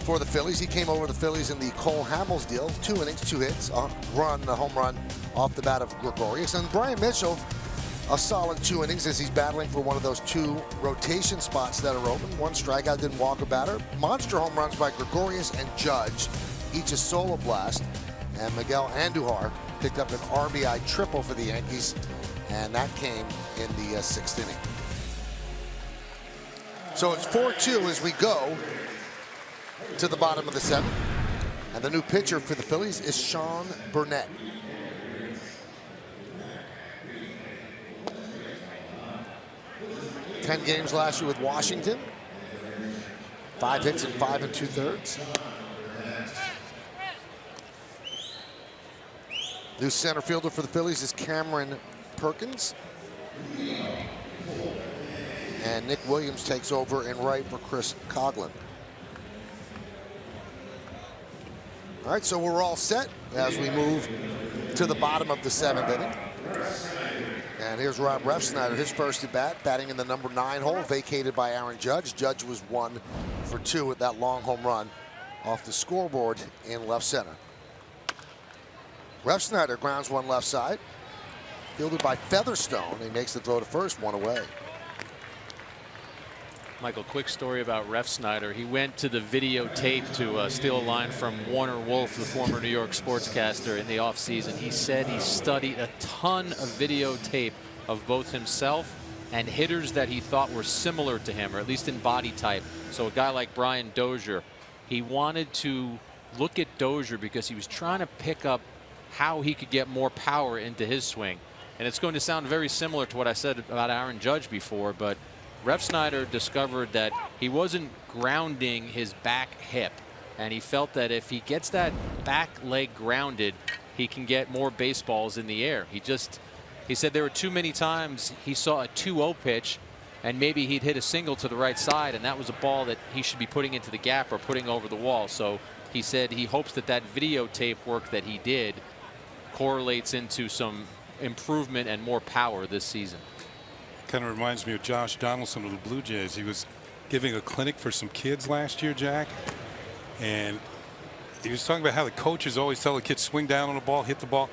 for the Phillies. He came over the Phillies in the Cole Hamels deal. 2 innings, 2 hits, a home run off the bat of Gregorius. And Brian Mitchell, a solid 2 innings as he's battling for one of those 2 rotation spots that are open. 1 strikeout, didn't walk a batter. Monster home runs by Gregorius and Judge, each a solo blast. And Miguel Andujar picked up an RBI triple for the Yankees, and that came in the 6th inning. So it's 4-2 as we go to the bottom of the 7th. And the new pitcher for the Phillies is Sean Burnett. Ten games last year with Washington. 5 hits and 5 2/3. New center fielder for the Phillies is Cameron Perkins. And Nick Williams takes over in right for Chris Coughlin. All right, so we're all set as we move to the bottom of the 7th inning. And here's Rob Refsnyder, his first at bat, batting in the number 9 hole, vacated by Aaron Judge. Judge was 1 for 2 with that long home run off the scoreboard in left center. Refsnyder grounds one left side, fielded by Featherstone. He makes the throw to first, 1 away. Michael, quick story about Refsnyder. He went to the videotape to steal a line from Warner Wolf, the former New York sportscaster, in the offseason. He said he studied a ton of videotape of both himself and hitters that he thought were similar to him, or at least in body type. So a guy like Brian Dozier, he wanted to look at Dozier because he was trying to pick up how he could get more power into his swing. And it's going to sound very similar to what I said about Aaron Judge before, but Refsnyder discovered that he wasn't grounding his back hip, and he felt that if he gets that back leg grounded, he can get more baseballs in the air. He said there were too many times he saw a 2-0 pitch and maybe he'd hit a single to the right side, and that was a ball that he should be putting into the gap or putting over the wall. So he said he hopes that that videotape work that he did correlates into some improvement and more power this season. Kind of reminds me of Josh Donaldson of the Blue Jays. He was giving a clinic for some kids last year, Jack, and he was talking about how the coaches always tell the kids swing down on the ball, hit the ball.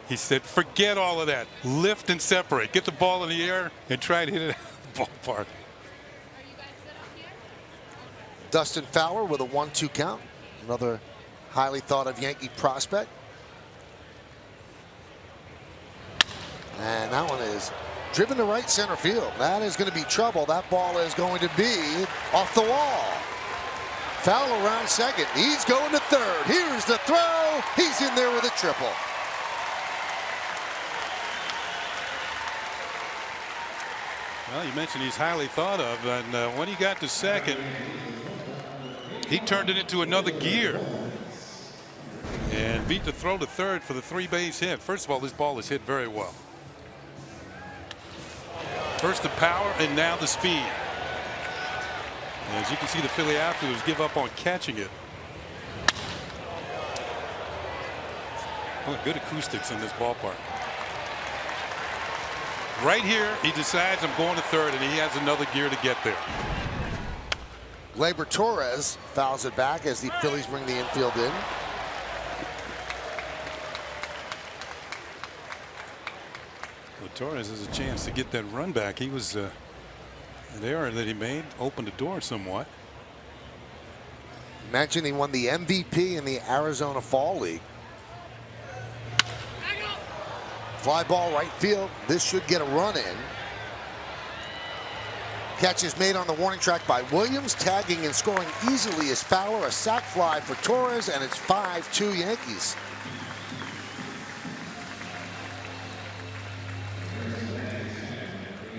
He said, forget all of that. Lift and separate. Get the ball in the air and try to hit it out of the ballpark. Dustin Fowler with a 1-2 count. Another highly thought of Yankee prospect. And that one is driven to right center field. That is going to be trouble. That ball is going to be off the wall. Fowler around second. He's going to third. Here's the throw. He's in there with a triple. Well, you mentioned he's highly thought of, and when he got to second, he turned it into another gear and beat the throw to third for the 3-base hit. First of all, this ball is hit very well. First the power and now the speed. And as you can see, the Philly outfielders give up on catching it. Well, good acoustics in this ballpark. Right here, he decides I'm going to third, and he has another gear to get there. Gleyber Torres fouls it back as the Phillies bring the infield in. Well, Torres has a chance to get that run back. He was an error that he made opened the door somewhat. Mentioned he won the MVP in the Arizona Fall League. Fly ball right field. This should get a run in. Catch is made on the warning track by Williams. Tagging and scoring easily is Fowler. A sac fly for Torres, and it's 5-2 Yankees.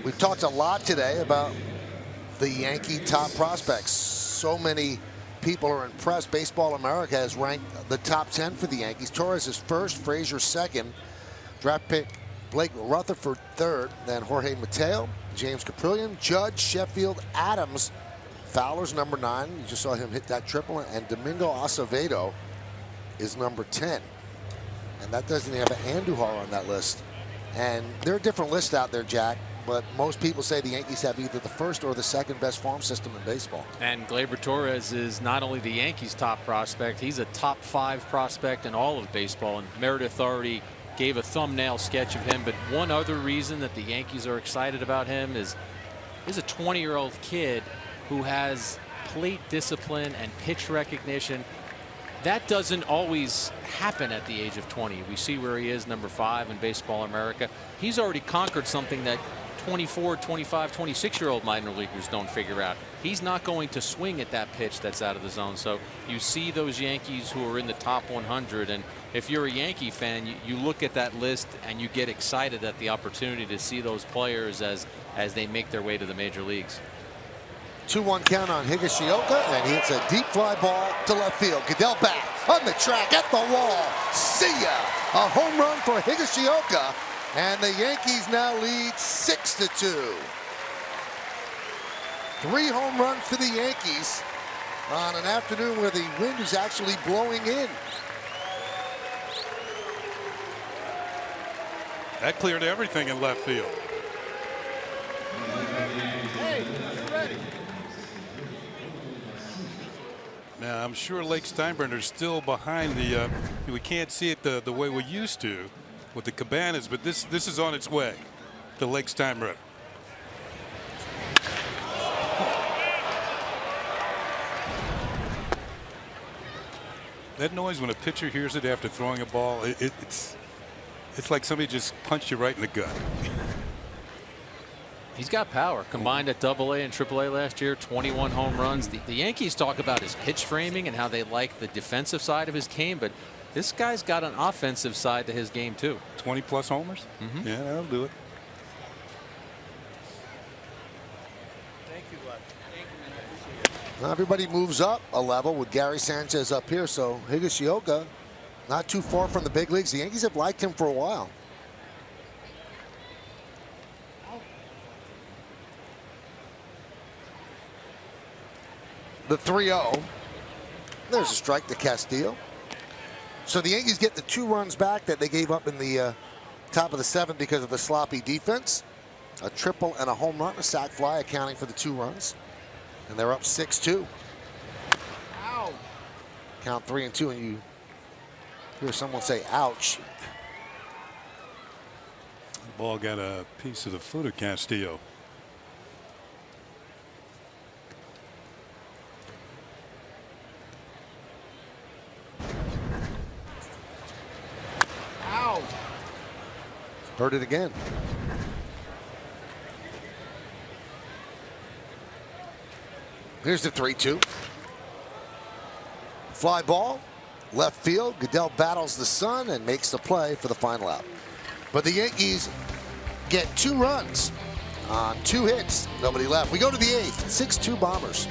We've talked a lot today about the Yankee top prospects. So many people are impressed. Baseball America has ranked the top 10 for the Yankees. Torres is first, Frazier second. Draft pick Blake Rutherford third, then Jorge Mateo, James Caprillion, Judge, Sheffield, Adams. Fowler's number 9. You just saw him hit that triple, and Domingo Acevedo is number 10. And that doesn't have Andujar on that list. And there are different lists out there, Jack, but most people say the Yankees have either the first or the second best farm system in baseball. And Gleyber Torres is not only the Yankees' top prospect, he's a top 5 prospect in all of baseball. And Meredith already gave a thumbnail sketch of him. But one other reason that the Yankees are excited about him is he's a 20-year-old kid who has plate discipline and pitch recognition. That doesn't always happen at the age of 20. We see where he is, number 5 in Baseball America. He's already conquered something that 24, 25, 26-year-old minor leaguers don't figure out. He's not going to swing at that pitch that's out of the zone. So you see those Yankees who are in the top 100, and if you're a Yankee fan, you look at that list and you get excited at the opportunity to see those players as they make their way to the major leagues. 2-1 count on Higashioka, and he hits a deep fly ball to left field. Goodell back on the track at the wall. See ya! A home run for Higashioka, and the Yankees now lead 6-2. 3 home runs for the Yankees on an afternoon where the wind is actually blowing in. That cleared everything in left field. Hey, ready. Now, I'm sure Lake Steinbrenner's still behind the, we can't see it the way we used to with the cabanas, but this is on its way to Lake Steinbrenner. That noise when a pitcher hears it after throwing a ball, it's like somebody just punched you right in the gut. He's got power. Combined at AA and AAA last year, 21 home runs. The Yankees talk about his pitch framing and how they like the defensive side of his game, but this guy's got an offensive side to his game too. 20+ homers? Mm-hmm. Yeah, that'll do it. Thank you, bud. Thank you, man. I appreciate it. Now everybody moves up a level with Gary Sanchez up here, so Higashioka not too far from the big leagues. The Yankees have liked him for a while. The 3-0. There's a strike to Castillo. So the Yankees get the 2 runs back that they gave up in the top of the 7th because of the sloppy defense. A triple and a home run, a sac fly accounting for the 2 runs. And they're up 6-2. Ow. Count 3-2, and you hear someone say, ouch. The ball got a piece of the foot of Castillo. Ow. Heard it again. Here's the 3-2. Fly ball, left field. Goodell battles the sun and makes the play for the final out. But the Yankees get 2 runs on 2 hits. Nobody left. We go to the 8th. 6-2 Bombers.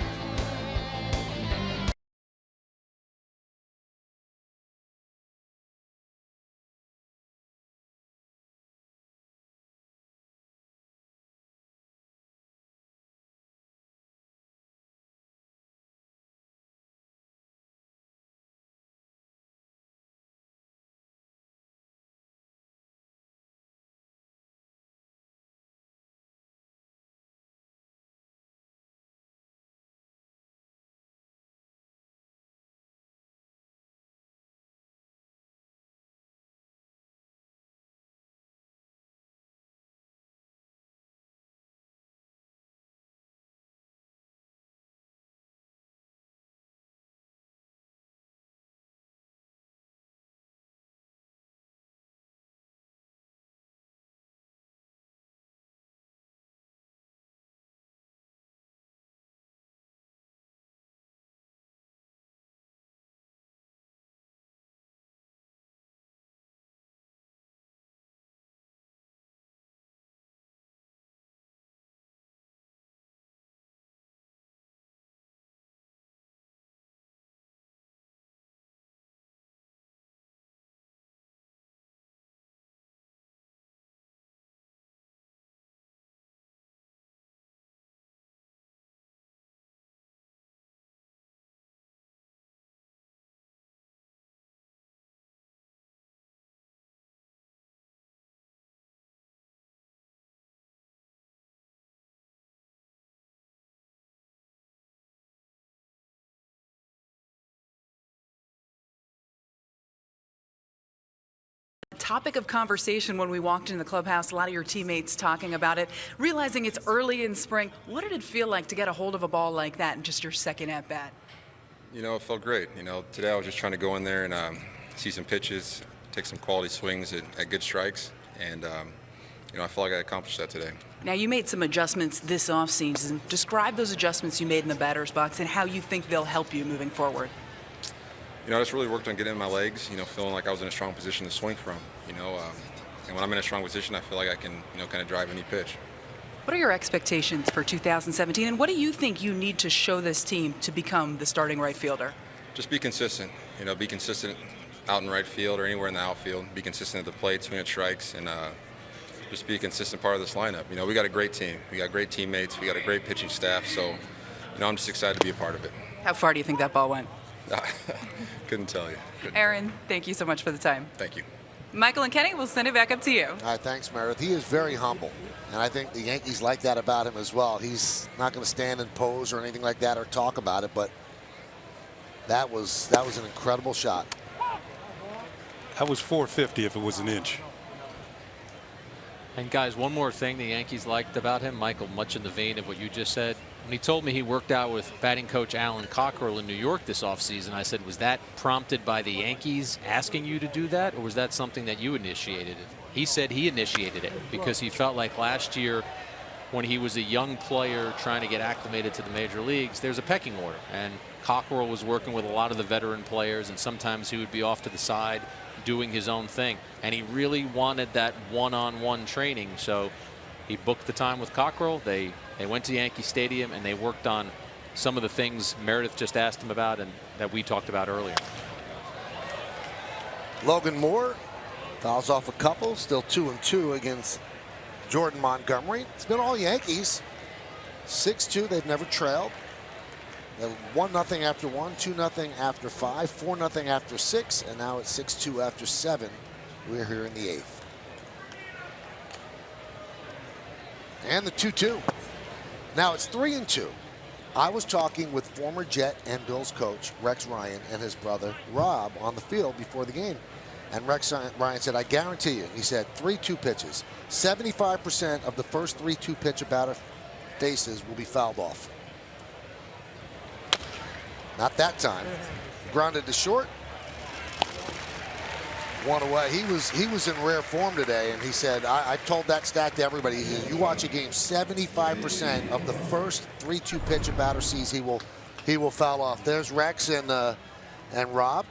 topic of conversation when we walked into the clubhouse, a lot of your teammates talking about it, realizing it's early in spring. What did it feel like to get a hold of a ball like that in just your second at-bat? You know, it felt great. You know, today I was just trying to go in there and see some pitches, take some quality swings at good strikes, and, you know, I feel like I accomplished that today. Now, you made some adjustments this offseason. Describe those adjustments you made in the batter's box and how you think they'll help you moving forward. You know, I just really worked on getting in my legs, you know, feeling like I was in a strong position to swing from, you know. And when I'm in a strong position, I feel like I can, you know, kind of drive any pitch. What are your expectations for 2017, and what do you think you need to show this team to become the starting right fielder? Just be consistent, you know, be consistent out in right field or anywhere in the outfield. Be consistent at the plate, swing at strikes, and just be a consistent part of this lineup. You know, we got a great team. We got great teammates. We got a great pitching staff. So, you know, I'm just excited to be a part of it. How far do you think that ball went? Couldn't tell you. Aaron, thank you so much for the time. Thank you. Michael and Kenny, we'll send it back up to you. All right, thanks, Meredith. He is very humble, and I think the Yankees like that about him as well. He's not going to stand and pose or anything like that or talk about it, but that was an incredible shot. That was 450 if it was an inch. And guys, one more thing the Yankees liked about him, Michael, much in the vein of what you just said. When he told me he worked out with batting coach Alan Cockrell in New York this offseason, I said, was that prompted by the Yankees asking you to do that, or was that something that you initiated it? He said he initiated it because he felt like last year when he was a young player trying to get acclimated to the major leagues, there's a pecking order. And Cockrell was working with a lot of the veteran players, and sometimes he would be off to the side doing his own thing. And he really wanted that one-on-one training. So he booked the time with Cockrell. They went to Yankee Stadium and they worked on some of the things Meredith just asked him about and that we talked about earlier. Logan Moore fouls off a couple, still 2-2 against Jordan Montgomery. It's been all Yankees. 6-2, they've never trailed. They're 1-0 after 1, 2-0 after 5, 4-0 after 6, and now it's 6-2 after 7. We're here in the 8th. And the 2-2. Now it's 3-2. I was talking with former Jet and Bills coach Rex Ryan and his brother Rob on the field before the game. And Rex Ryan said, I guarantee you, he said, 3-2 pitches. 75% of the first 3-2 pitch a batter faces will be fouled off. Not that time. Grounded to short. One away. He was in rare form today, and he said, I told that stat to everybody. He said, you watch a game, 75% of the first 3-2 pitch a batter sees, he will foul off. There's Rex and Rob,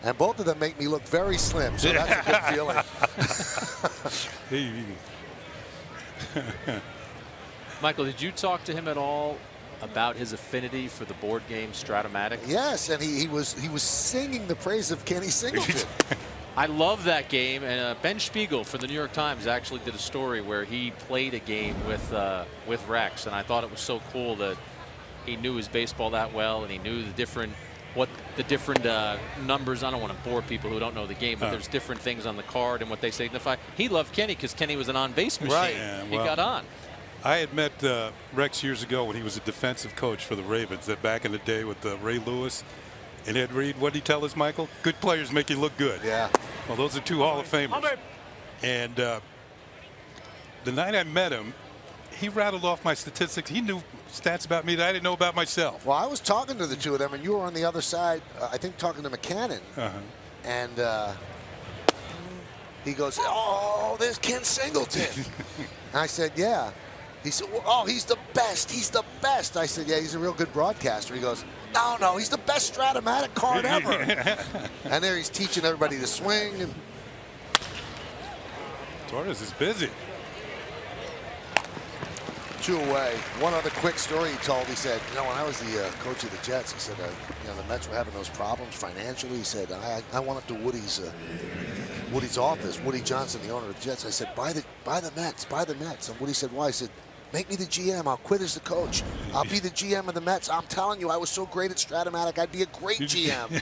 and both of them make me look very slim, so that's a good feeling. Michael, did you talk to him at all about his affinity for the board game Stratomatic? Yes, and he was singing the praise of Kenny Singleton. I love that game, and Ben Spiegel for the New York Times actually did a story where he played a game with Rex, and I thought it was so cool that he knew his baseball that well, and he knew the different numbers. I don't want to bore people who don't know the game, but there's different things on the card and what they signify. He loved Kenny because Kenny was an on-base machine. Right. Yeah, he got on. I had met Rex years ago when he was a defensive coach for the Ravens, that back in the day with Ray Lewis and Ed Reed. What did he tell us, Michael? Good players make you look good. Yeah. Well, those are two Hall of Famers. And the night I met him, he rattled off my statistics. He knew stats about me that I didn't know about myself. Well, I was talking to the two of them, and you were on the other side, I think talking to McCannon. And he goes, oh, there's Ken Singleton. And I said, yeah. He said, well, oh, he's the best. He's the best. I said, yeah, he's a real good broadcaster. He goes, no, he's the best Stratomatic card ever. And there he's teaching everybody to swing. And Torres is busy. 2 away. One other quick story he told. He said, you know, when I was the coach of the Jets, he said, you know, the Mets were having those problems financially. He said, I went up to Woody's office, Woody Johnson, the owner of the Jets. I said, buy the Mets, buy the Mets. And Woody said, why? He said, make me the GM. I'll quit as the coach. I'll be the GM of the Mets. I'm telling you, I was so great at Stratomatic, I'd be a great GM.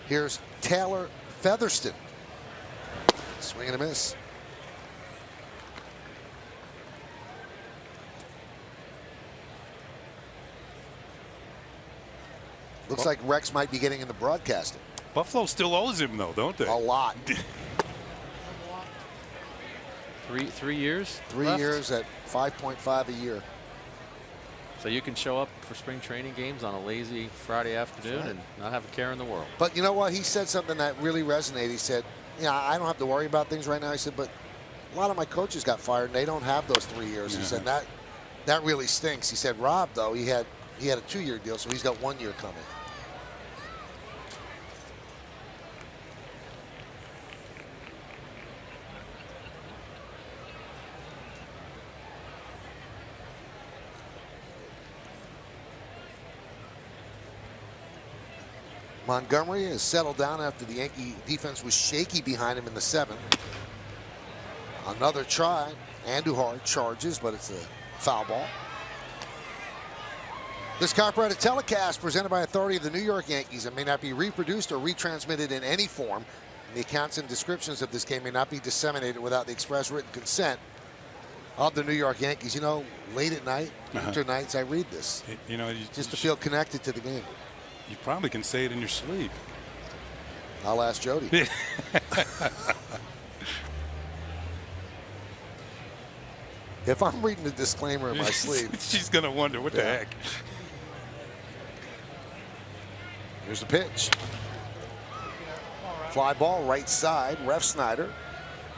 Here's Taylor Featherston. Swing and a miss. Looks like Rex might be getting into broadcasting. Buffalo still owes him, though, don't they? A lot. 3 years? 3 left? years at 5.5 a year. So you can show up for spring training games on a lazy Friday afternoon and not have a care in the world. But you know what? He said something that really resonated. He said, "Yeah, I don't have to worry about things right now." He said, "But a lot of my coaches got fired, and they don't have those 3 years." He said that really stinks. He said, "Rob, though, he had a 2-year deal, so he's got 1 year coming." Montgomery has settled down after the Yankee defense was shaky behind him in the 7th. Another try. Andujar charges, but it's a foul ball. This copyrighted telecast presented by authority of the New York Yankees and may not be reproduced or retransmitted in any form. The accounts and descriptions of this game may not be disseminated without the express written consent of the New York Yankees. You know, late at night, winter nights, I read this. You know, just to feel connected to the game. You probably can say it in your sleep. I'll ask Jody. If I'm reading the disclaimer in my sleep. She's going to wonder, what the heck? Here's the pitch. Fly ball right side. Ref Snyder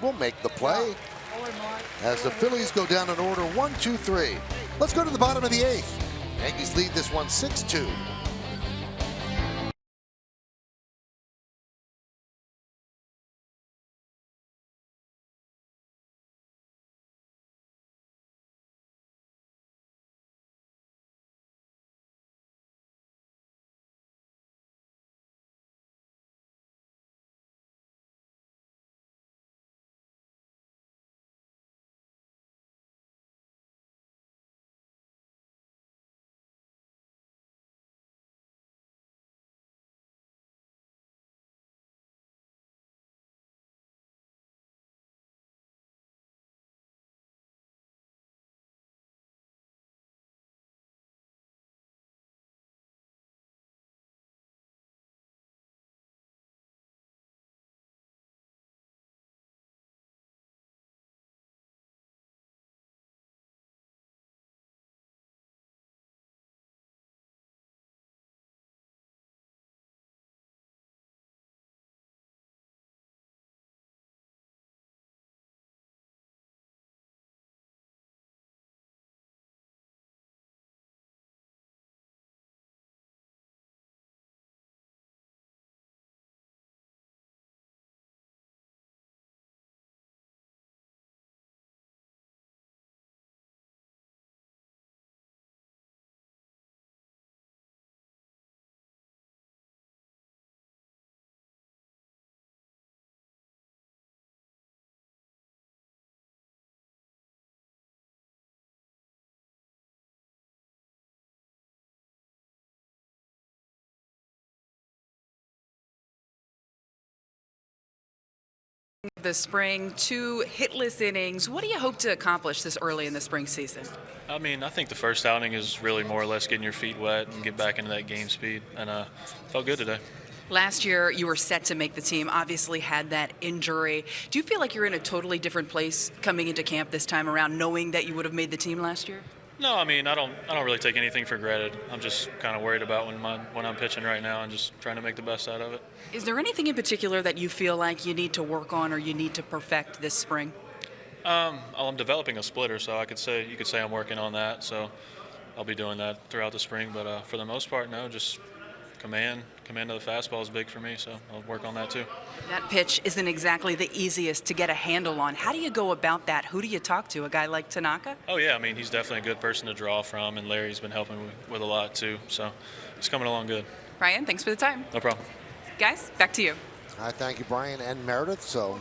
will make the play as the Phillies go down in order 1-2-3. Let's go to the bottom of the 8th. Yankees lead this one 6-2. The spring, 2 hitless innings. What do you hope to accomplish this early in the spring season? I mean, I think the first outing is really more or less getting your feet wet and get back into that game speed, and felt good today. Last year, you were set to make the team, obviously had that injury. Do you feel like you're in a totally different place coming into camp this time around, knowing that you would have made the team last year? No, I mean, I don't really take anything for granted. I'm just kind of worried about when I'm pitching right now and just trying to make the best out of it. Is there anything in particular that you feel like you need to work on or you need to perfect this spring? I'm developing a splitter, so you could say I'm working on that. So I'll be doing that throughout the spring. But for the most part, no, just command of the fastball is big for me, so I'll work on that too. That pitch isn't exactly the easiest to get a handle on. How do you go about that? Who do you talk to? A guy like Tanaka? Oh yeah, I mean, he's definitely a good person to draw from, and Larry's been helping with a lot too, so it's coming along good. Brian, thanks for the time. No problem. Guys, back to you. I thank you, Brian and Meredith. So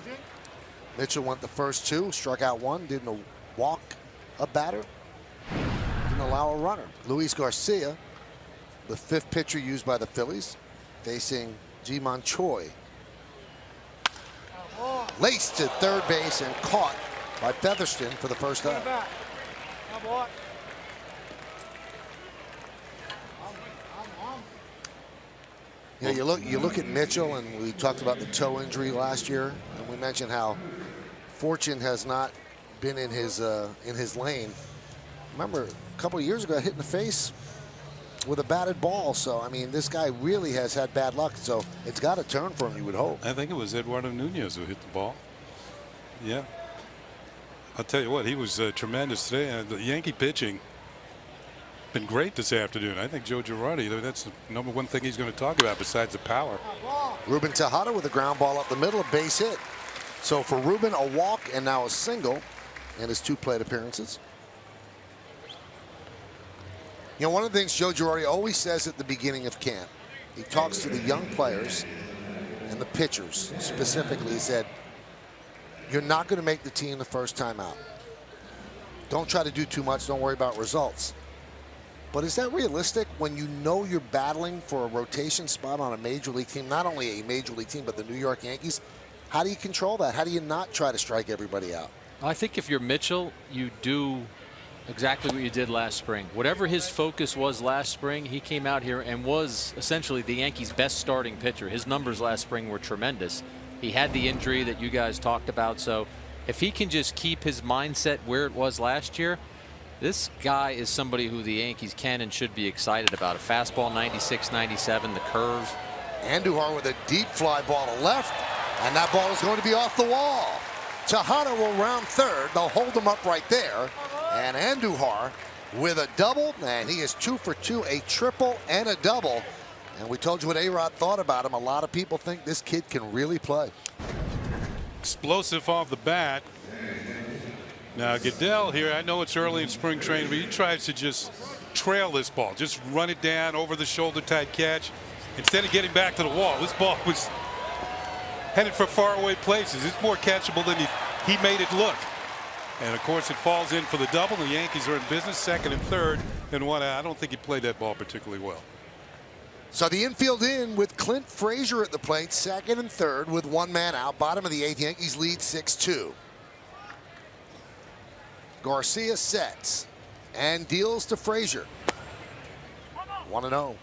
Mitchell went the first 2, struck out 1, didn't walk a batter, didn't allow a runner. Luis Garcia, the 5th pitcher used by the Phillies, facing Ji-Man Choi. Laced to third base and caught by Featherston for the first out. You know, you look at Mitchell, and we talked about the toe injury last year, and we mentioned how fortune has not been in his lane. Remember, a couple of years ago, hit in the face with a batted ball. So, I mean, this guy really has had bad luck. So it's got to turn for him, you would hope. I think it was Eduardo Nunez who hit the ball. Yeah. I'll tell you what, he was tremendous today. And the Yankee pitching been great this afternoon. I think Joe Girardi, that's the number one thing he's going to talk about besides the power. Ruben Tejada with a ground ball up the middle, a base hit. So for Ruben, a walk and now a single in his 2 plate appearances. You know, one of the things Joe Girardi always says at the beginning of camp, he talks to the young players and the pitchers specifically. He said, you're not going to make the team the first time out. Don't try to do too much. Don't worry about results. But is that realistic when you know you're battling for a rotation spot on a major league team, not only a major league team, but the New York Yankees? How do you control that? How do you not try to strike everybody out? I think if you're Mitchell, you do exactly what you did last spring. Whatever his focus was last spring, he came out here and was essentially the Yankees' best starting pitcher. His numbers last spring were tremendous. He had the injury that you guys talked about. So if he can just keep his mindset where it was last year, this guy is somebody who the Yankees can and should be excited about. A fastball 96, 97, the curve. Andujar with a deep fly ball to left, and that ball is going to be off the wall. Tejada will round third. They'll hold him up right there. And Andujar with a double, and he is 2 for 2, a triple and a double. And we told you what A-Rod thought about him. A lot of people think this kid can really play. Explosive off the bat. Now Goodell here, I know it's early in spring training, but he tries to just trail this ball, just run it down over the shoulder type catch instead of getting back to the wall. This ball was headed for faraway places. It's more catchable than he made it look. And of course it falls in for the double. The Yankees are in business, 2nd and 3rd, and 1 out. I don't think he played that ball particularly well. So the infield in with Clint Frazier at the plate, 2nd and 3rd with 1 man out. Bottom of the 8th, Yankees lead 6-2. Garcia sets and deals to Frazier. 1-0.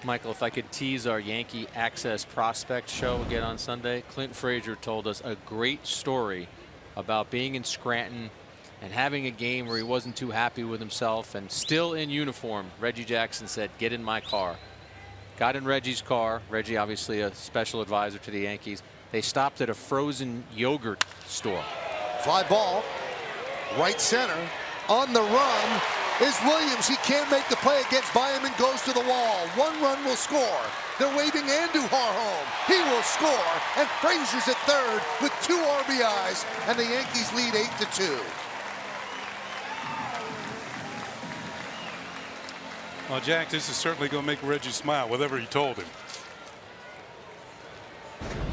Michael, if I could tease our Yankee Access Prospect show again on Sunday, Clint Frazier told us a great story about being in Scranton and having a game where he wasn't too happy with himself, and still in uniform, Reggie Jackson said, get in my car. Got in Reggie's car. Reggie, obviously a special advisor to the Yankees. They stopped at a frozen yogurt store. Fly ball, right center. On the run is Williams. He can't make the play. It gets by him and goes to the wall. 1 run will score. They're waving Andujar home. He will score, and Frazier's at 3rd with 2 RBIs, and the Yankees lead 8-2. Well, Jack, this is certainly going to make Reggie smile, whatever he told him.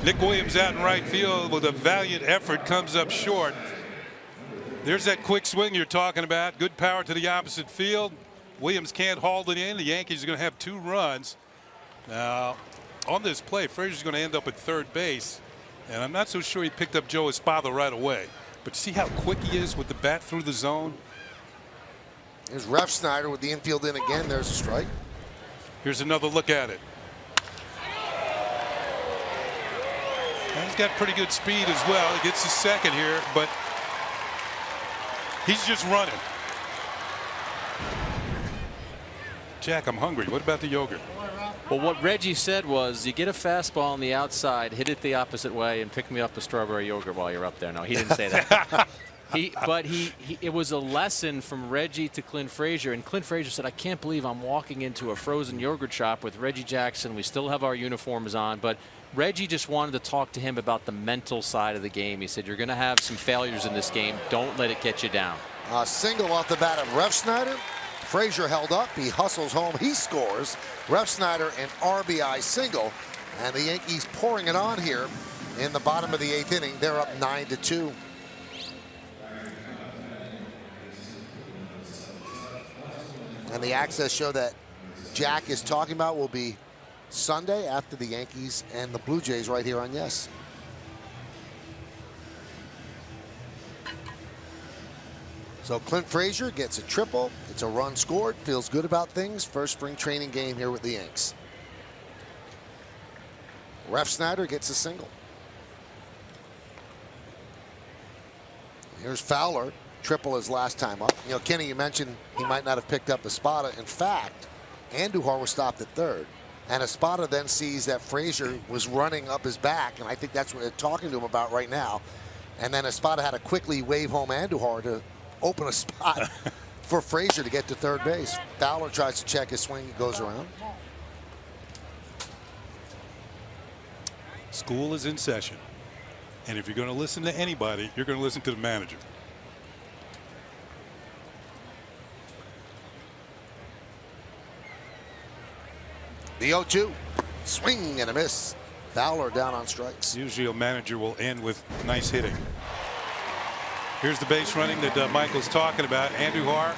Nick Williams out in right field with a valiant effort, comes up short. There's that quick swing you're talking about. Good power to the opposite field. Williams can't haul it in. The Yankees are going to have 2 runs. Now, on this play, Frazier's going to end up at 3rd base. And I'm not so sure he picked up Joe Espada right away. But see how quick he is with the bat through the zone? Here's Refsnyder with the infield in again. There's a strike. Here's another look at it. And he's got pretty good speed as well. He gets the 2nd here, but he's just running. Jack, I'm hungry. What about the yogurt? Well, what Reggie said was, you get a fastball on the outside, hit it the opposite way, and pick me up a strawberry yogurt while you're up there. No, he didn't say that. But it was a lesson from Reggie to Clint Frazier, and Clint Frazier said, I can't believe I'm walking into a frozen yogurt shop with Reggie Jackson. We still have our uniforms on, but Reggie just wanted to talk to him about the mental side of the game. He said, you're going to have some failures in this game. Don't let it get you down. A single off the bat of Refsnyder. Frazier held up. He hustles home. He scores. Refsnyder an RBI single, and the Yankees pouring it on here in the bottom of the 8th inning. They're up 9-2. And the access show that Jack is talking about will be Sunday after the Yankees and the Blue Jays right here on Yes. So Clint Frazier gets a triple. It's a run scored. Feels good about things. First spring training game here with the Yanks. Ref Snyder gets a single. Here's Fowler, triple his last time up. You know, Kenny, you mentioned he might not have picked up Espada. In fact, Andujar was stopped at third. And Espada then sees that Frazier was running up his back, and I think that's what they're talking to him about right now. And then Espada had to quickly wave home Andujar to open a spot for Frazier to get to third base. Fowler tries to check his swing, he goes around. School is in session. And if you're going to listen to anybody, you're going to listen to the manager. The 0-2. Swing and a miss. Fowler down on strikes. Usually a manager will end with nice hitting. Here's the base running that Michael's talking about. Andujar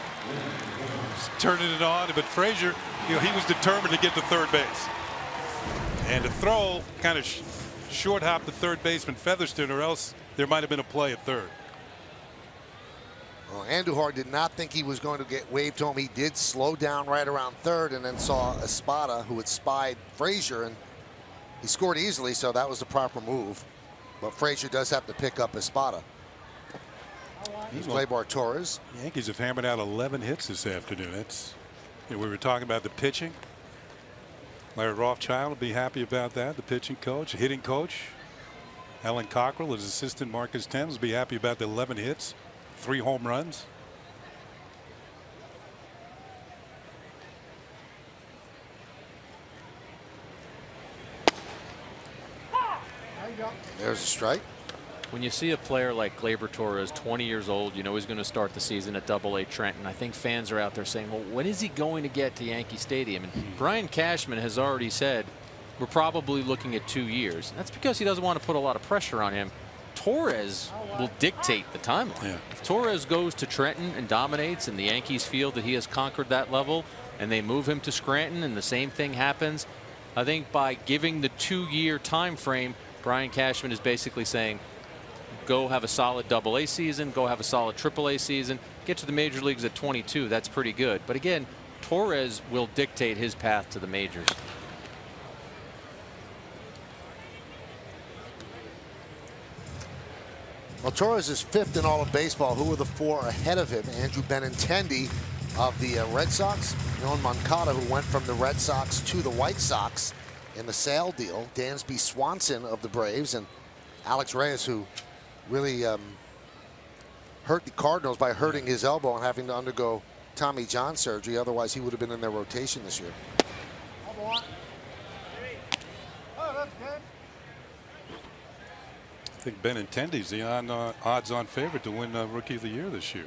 turning it on, but Frazier, you know, he was determined to get to third base. And to throw kind of short hop the third baseman Featherston, or else there might have been a play at third. Well, Andujar did not think he was going to get waved home. He did slow down right around third and then saw Espada, who had spied Frazier, and he scored easily, so that was the proper move. But Frazier does have to pick up Espada. He's Gleyber Torres. Yankees have hammered out 11 hits this afternoon. That's, you know, we were talking about the pitching. Larry Rothschild will be happy about that. The pitching coach, hitting coach, Alan Cockrell, his assistant Marcus Thames, will be happy about the 11 hits, 3 home runs. There's a strike. When you see a player like Gleyber Torres, 20 years old, you know he's going to start the season at AA Trenton. I think fans are out there saying, well, when is he going to get to Yankee Stadium? And Brian Cashman has already said we're probably looking at 2 years. That's because he doesn't want to put a lot of pressure on him. Torres will dictate the timeline. Yeah. If Torres goes to Trenton and dominates, and the Yankees feel that he has conquered that level, and they move him to Scranton and the same thing happens, I think by giving the 2-year time frame, Brian Cashman is basically saying, go have a solid AA season, go have a solid AAA season, get to the major leagues at 22. That's pretty good. But again, Torres will dictate his path to the majors. Well, Torres is 5th in all of baseball. Who were the 4 ahead of him? Andrew Benintendi of the Red Sox, Yoan Moncada, who went from the Red Sox to the White Sox in the Sale deal, Dansby Swanson of the Braves, and Alex Reyes, who really hurt the Cardinals by hurting his elbow and having to undergo Tommy John surgery. Otherwise, he would have been in their rotation this year. I think Benintendi's the odds-on favorite to win Rookie of the Year this year.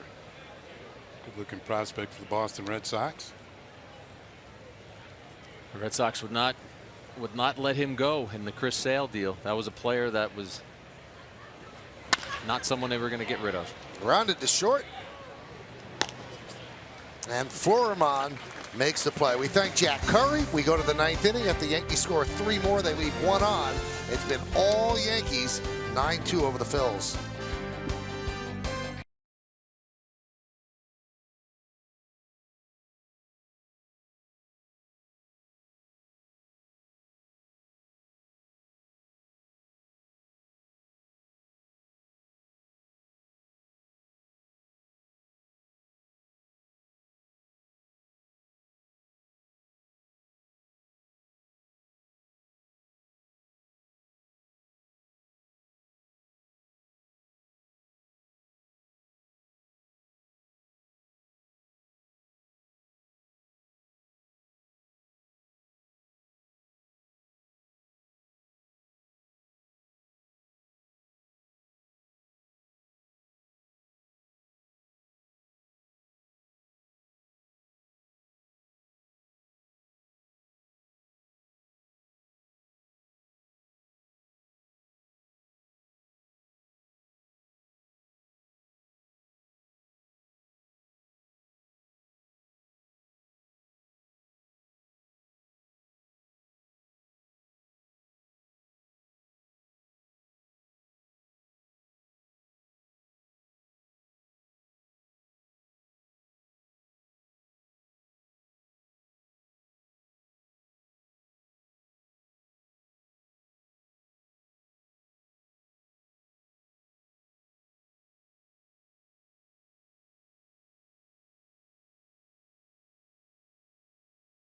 Good-looking prospect for the Boston Red Sox. The Red Sox would not let him go in the Chris Sale deal. That was a player that was not someone they were going to get rid of. Rounded to short. And Florimon makes the play. We thank Jack Curry. We go to the 9th inning. If the Yankees score 3 more, they leave 1 on. It's been all Yankees, 9-2 over the Phils.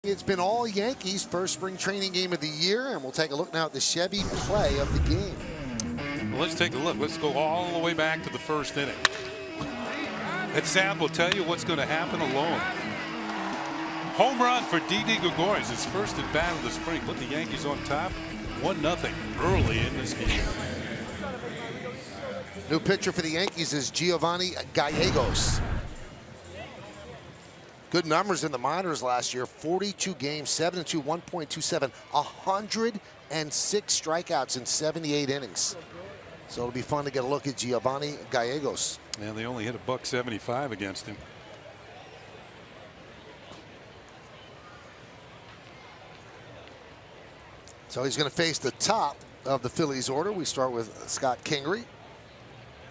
It's been all Yankees, first spring training game of the year, and we'll take a look now at the Chevy play of the game. Well, let's take a look. Let's go all the way back to the first inning. That sound will tell you what's going to happen alone. Home run for Didi Gregorius, his first at bat of the spring. Put the Yankees on top, 1-0 early in this game. New pitcher for the Yankees is Giovanni Gallegos. Good numbers in the minors last year. 42 games, 7-2, 1.27, 106 strikeouts in 78 innings. So it'll be fun to get a look at Giovanni Gallegos. And they only hit $175 against him. So he's going to face the top of the Phillies order. We start with Scott Kingery,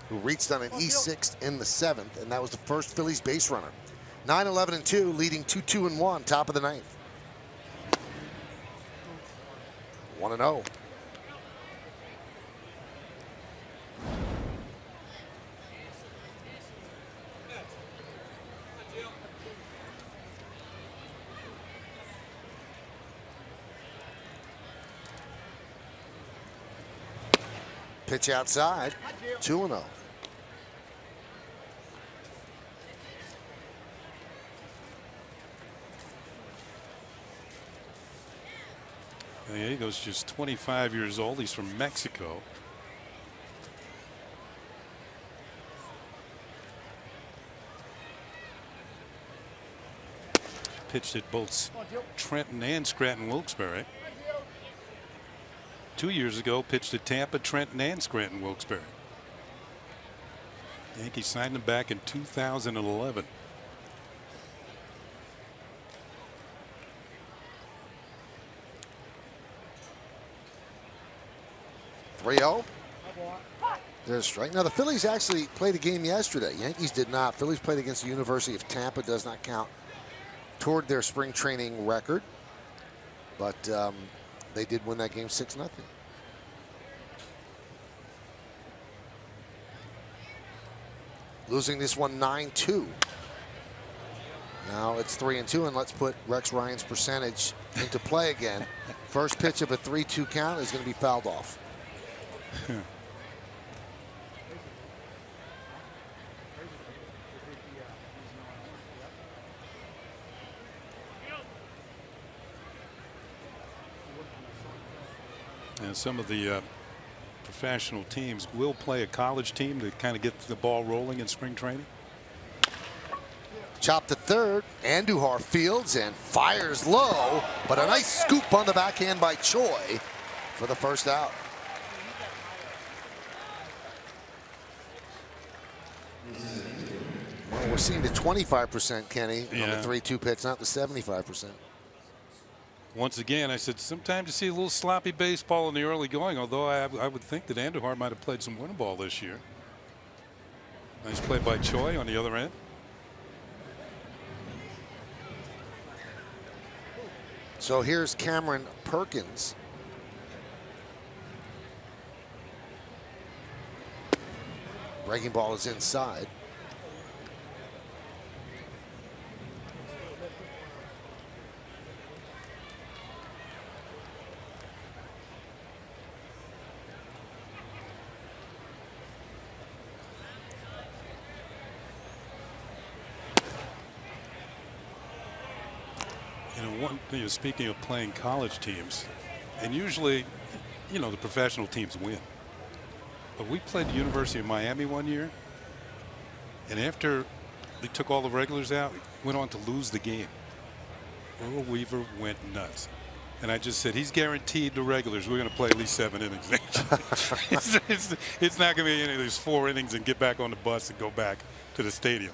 who reached on an E6 in the 7th, and that was the first Phillies base runner. 9-11-2, leading 2-2-1, top of the 9th. 1-0. Pitch outside, 2-0. Gallegos just 25 years old. He's from Mexico. Pitched at both Trenton and Scranton Wilkes-Barre. 2 years ago, pitched at Tampa, Trenton, and Scranton Wilkes-Barre. Yankees signed him back in 2011. There's a strike. Now the Phillies actually played a game yesterday. Yankees did not. Phillies played against the University of Tampa. Does not count toward their spring training record. But they did win that game 6-0. Losing this one 9-2. Now it's 3-2, and let's put Rex Ryan's percentage into play again. First pitch of a 3-2 count is going to be fouled off. And some of the professional teams will play a college team to kind of get the ball rolling in spring training. Chop to third. Andujar fields and fires low, but a nice scoop on the backhand by Choi for the first out. Well, we're seeing the 25%, Kenny, on the 3-2 pitch, not the 75%. Once again, I said sometimes you see a little sloppy baseball in the early going, although I would think that Andujar might have played some winning ball this year. Nice play by Choi on the other end. So here's Cameron Perkins. Breaking ball is inside. Speaking of playing college teams, and usually, you know, the professional teams win. But we played the University of Miami one year, and after they took all the regulars out, went on to lose the game. Earl Weaver went nuts. And I just said, he's guaranteed the regulars. We're going to play at least 7 innings next year. It's not going to be any of these 4 innings and get back on the bus and go back to the stadium.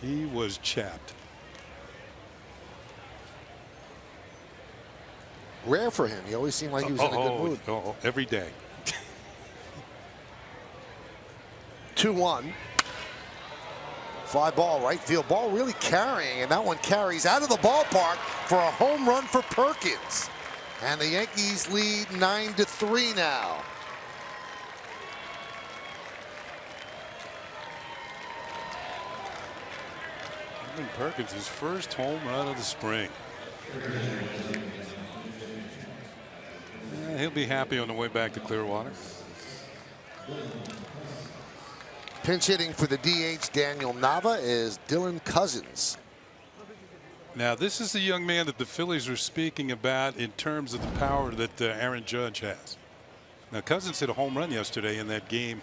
He was chapped. Rare for him. He always seemed like he was in a good mood. Every day. 2-1. Fly ball, right field. Ball really carrying, and that one carries out of the ballpark for a home run for Perkins. And the Yankees lead 9-3 now. Perkins, his first home run of the spring. He'll be happy on the way back to Clearwater. Pinch hitting for the DH Daniel Nava is Dylan Cousins. Now, this is the young man that the Phillies are speaking about in terms of the power that Aaron Judge has. Now, Cousins hit a home run yesterday in that game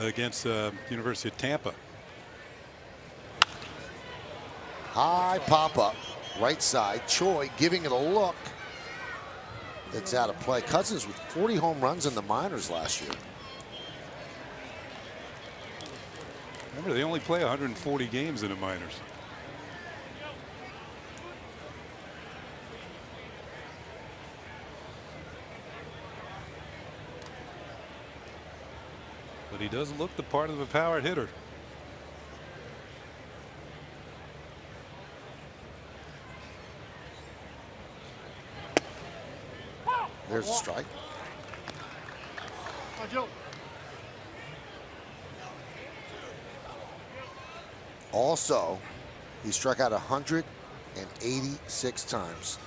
against University of Tampa. High pop up, right side. Choi giving it a look. It's out of play. Cousins with 40 home runs in the minors last year. Remember, they only play 140 games in the minors. But he doesn't look the part of a power hitter. There's a strike. Also, he struck out 186 times.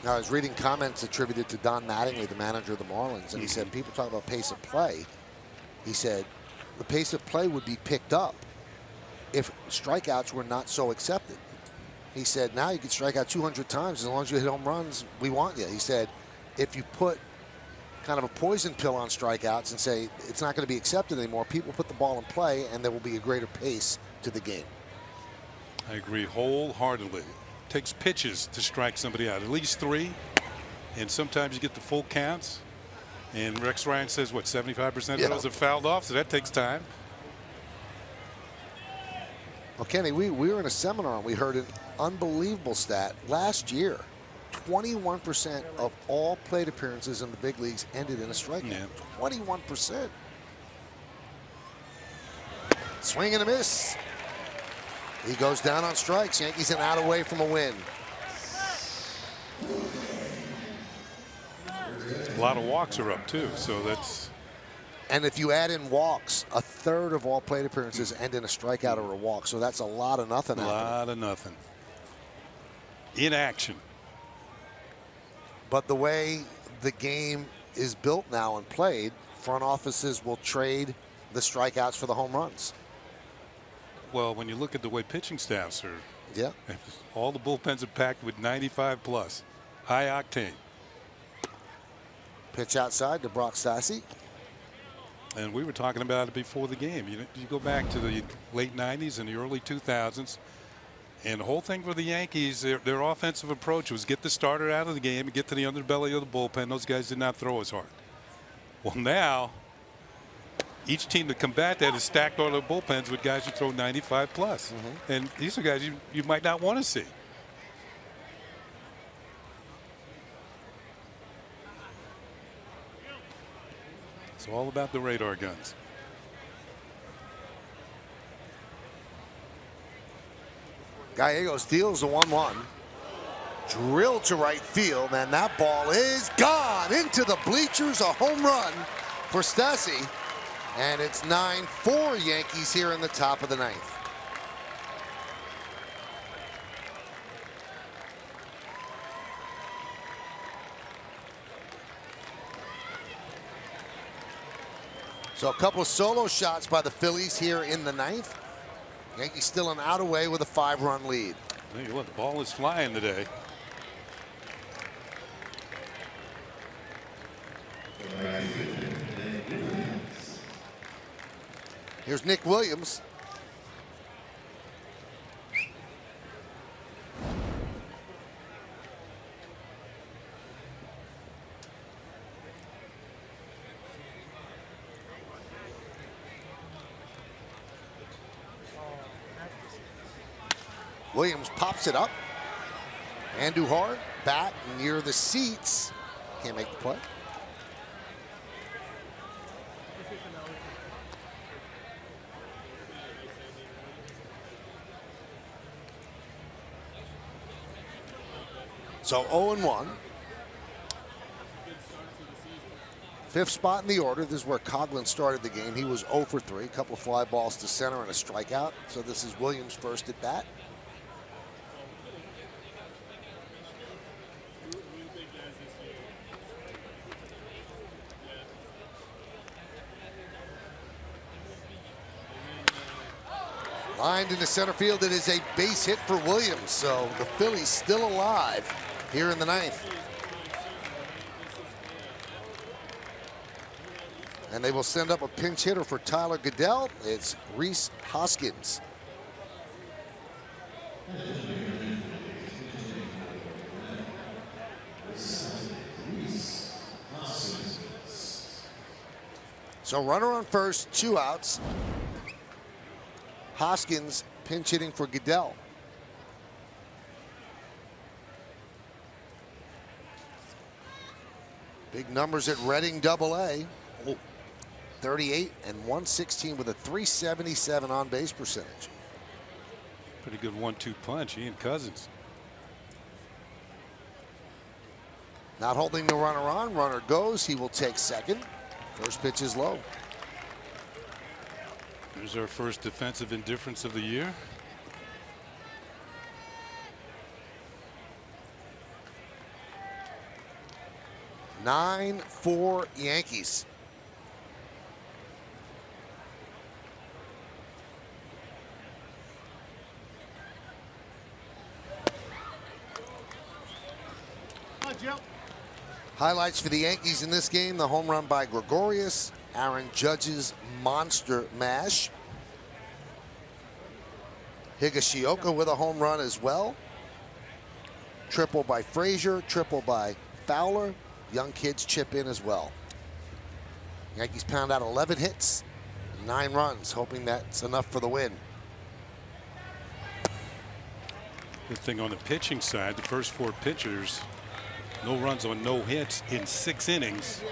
Now, I was reading comments attributed to Don Mattingly, the manager of the Marlins, and he said, people talk about pace of play. He said, the pace of play would be picked up if strikeouts were not so accepted. He said, now you can strike out 200 times as long as you hit home runs, we want you. He said, if you put kind of a poison pill on strikeouts and say it's not going to be accepted anymore, people put the ball in play and there will be a greater pace to the game. I agree wholeheartedly. It takes pitches to strike somebody out, at least 3, and sometimes you get the full counts. And Rex Ryan says, what, 75% of those are fouled off, so that takes time. Well, Kenny, we were in a seminar and we heard an unbelievable stat. Last year, 21% of all plate appearances in the big leagues ended in a strikeout. Yeah. 21%. Swing and a miss. He goes down on strikes. Yankees an out away from a win. A lot of walks are up too, so that's. And if you add in walks, a third of all plate appearances end in a strikeout or a walk. So that's a lot of nothing. A lot of nothing. Inaction. But the way the game is built now and played, front offices will trade the strikeouts for the home runs. Well, when you look at the way pitching staffs are, yeah, all the bullpens are packed with 95 plus, high octane. Pitch outside to Brock Stassi. And we were talking about it before the game. You go back to the late 90s and the early 2000s, and the whole thing for the Yankees, their offensive approach was get the starter out of the game and get to the underbelly of the bullpen. Those guys did not throw as hard. Well, now each team to combat that is stacked all their bullpens with guys who throw 95 plus. And these are guys you might not want to see. It's all about the radar guns. Gallego steals the 1-1. Drilled to right field, and that ball is gone into the bleachers. A home run for Stassi. And it's 9-4 Yankees here in the top of the 9th. So a couple of solo shots by the Phillies here in the 9th. Yankees still an out away with a 5-run lead. Tell you what, the ball is flying today. Here's Nick Williams. Williams pops it up. Andujar bat near the seats. Can't make the play. So 0-1. Fifth spot in the order. This is where Coughlin started the game. He was 0 for 3. A couple of fly balls to center and a strikeout. So this is Williams' first at bat. Lined into center field. It is a base hit for Williams. So the Phillies still alive here in the ninth. And they will send up a pinch hitter for Tyler Goodell. It's Rhys Hoskins. So runner on first, 2 outs. Hoskins pinch hitting for Goodell. Big numbers at Reading AA. 38 and 116 with a 377 on base percentage. Pretty good 1-2 punch, he and Cousins. Not holding the runner on. Runner goes. He will take second. First pitch is low. There's our first defensive indifference of the year. Nine for Yankees. Highlights for the Yankees in this game: the home run by Gregorius, Aaron Judge's monster mash, Higashioka with a home run as well, triple by Frazier, triple by Fowler. Young kids chip in as well. Yankees pound out 11 hits, 9 runs, hoping that's enough for the win. Good thing on the pitching side, the first 4 pitchers, no runs on no hits in 6 innings.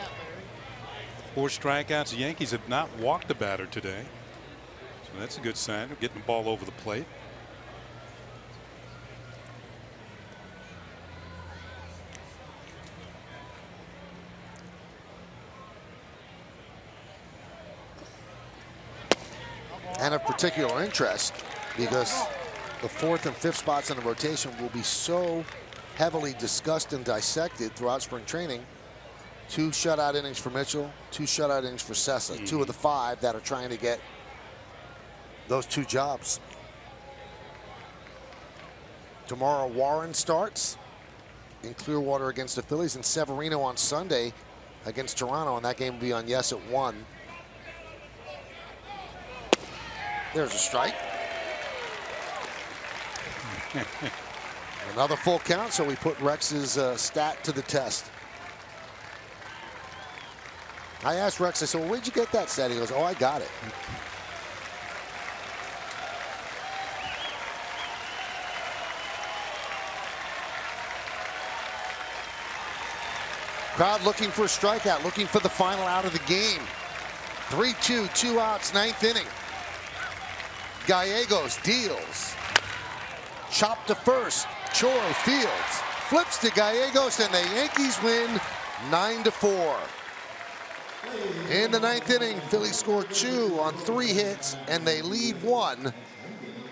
4 strikeouts. The Yankees have not walked a batter today, so that's a good sign of getting the ball over the plate. And of particular interest, because the 4th and 5th spots in the rotation will be so heavily discussed and dissected throughout spring training. 2 shutout innings for Mitchell, 2 shutout innings for Sessa. 2 of the 5 that are trying to get those 2 jobs. Tomorrow, Warren starts in Clearwater against the Phillies, and Severino on Sunday against Toronto, and that game will be on Yes at 1. There's a strike. Another full count, so we put Rex's stat to the test. I asked Rex, I said, well, where'd you get that stat? He goes, oh, I got it. Crowd looking for a strikeout, looking for the final out of the game. 3-2, 2 outs, 9th inning. Gallegos deals. Chop to first. Choro fields. Flips to Gallegos, and the Yankees win 9-4. In the 9th inning, Phillies score 2 on 3 hits, and they lead 1.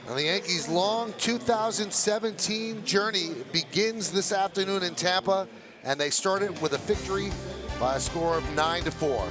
And the Yankees' long 2017 journey begins this afternoon in Tampa, and they start it with a victory by a score of 9-4.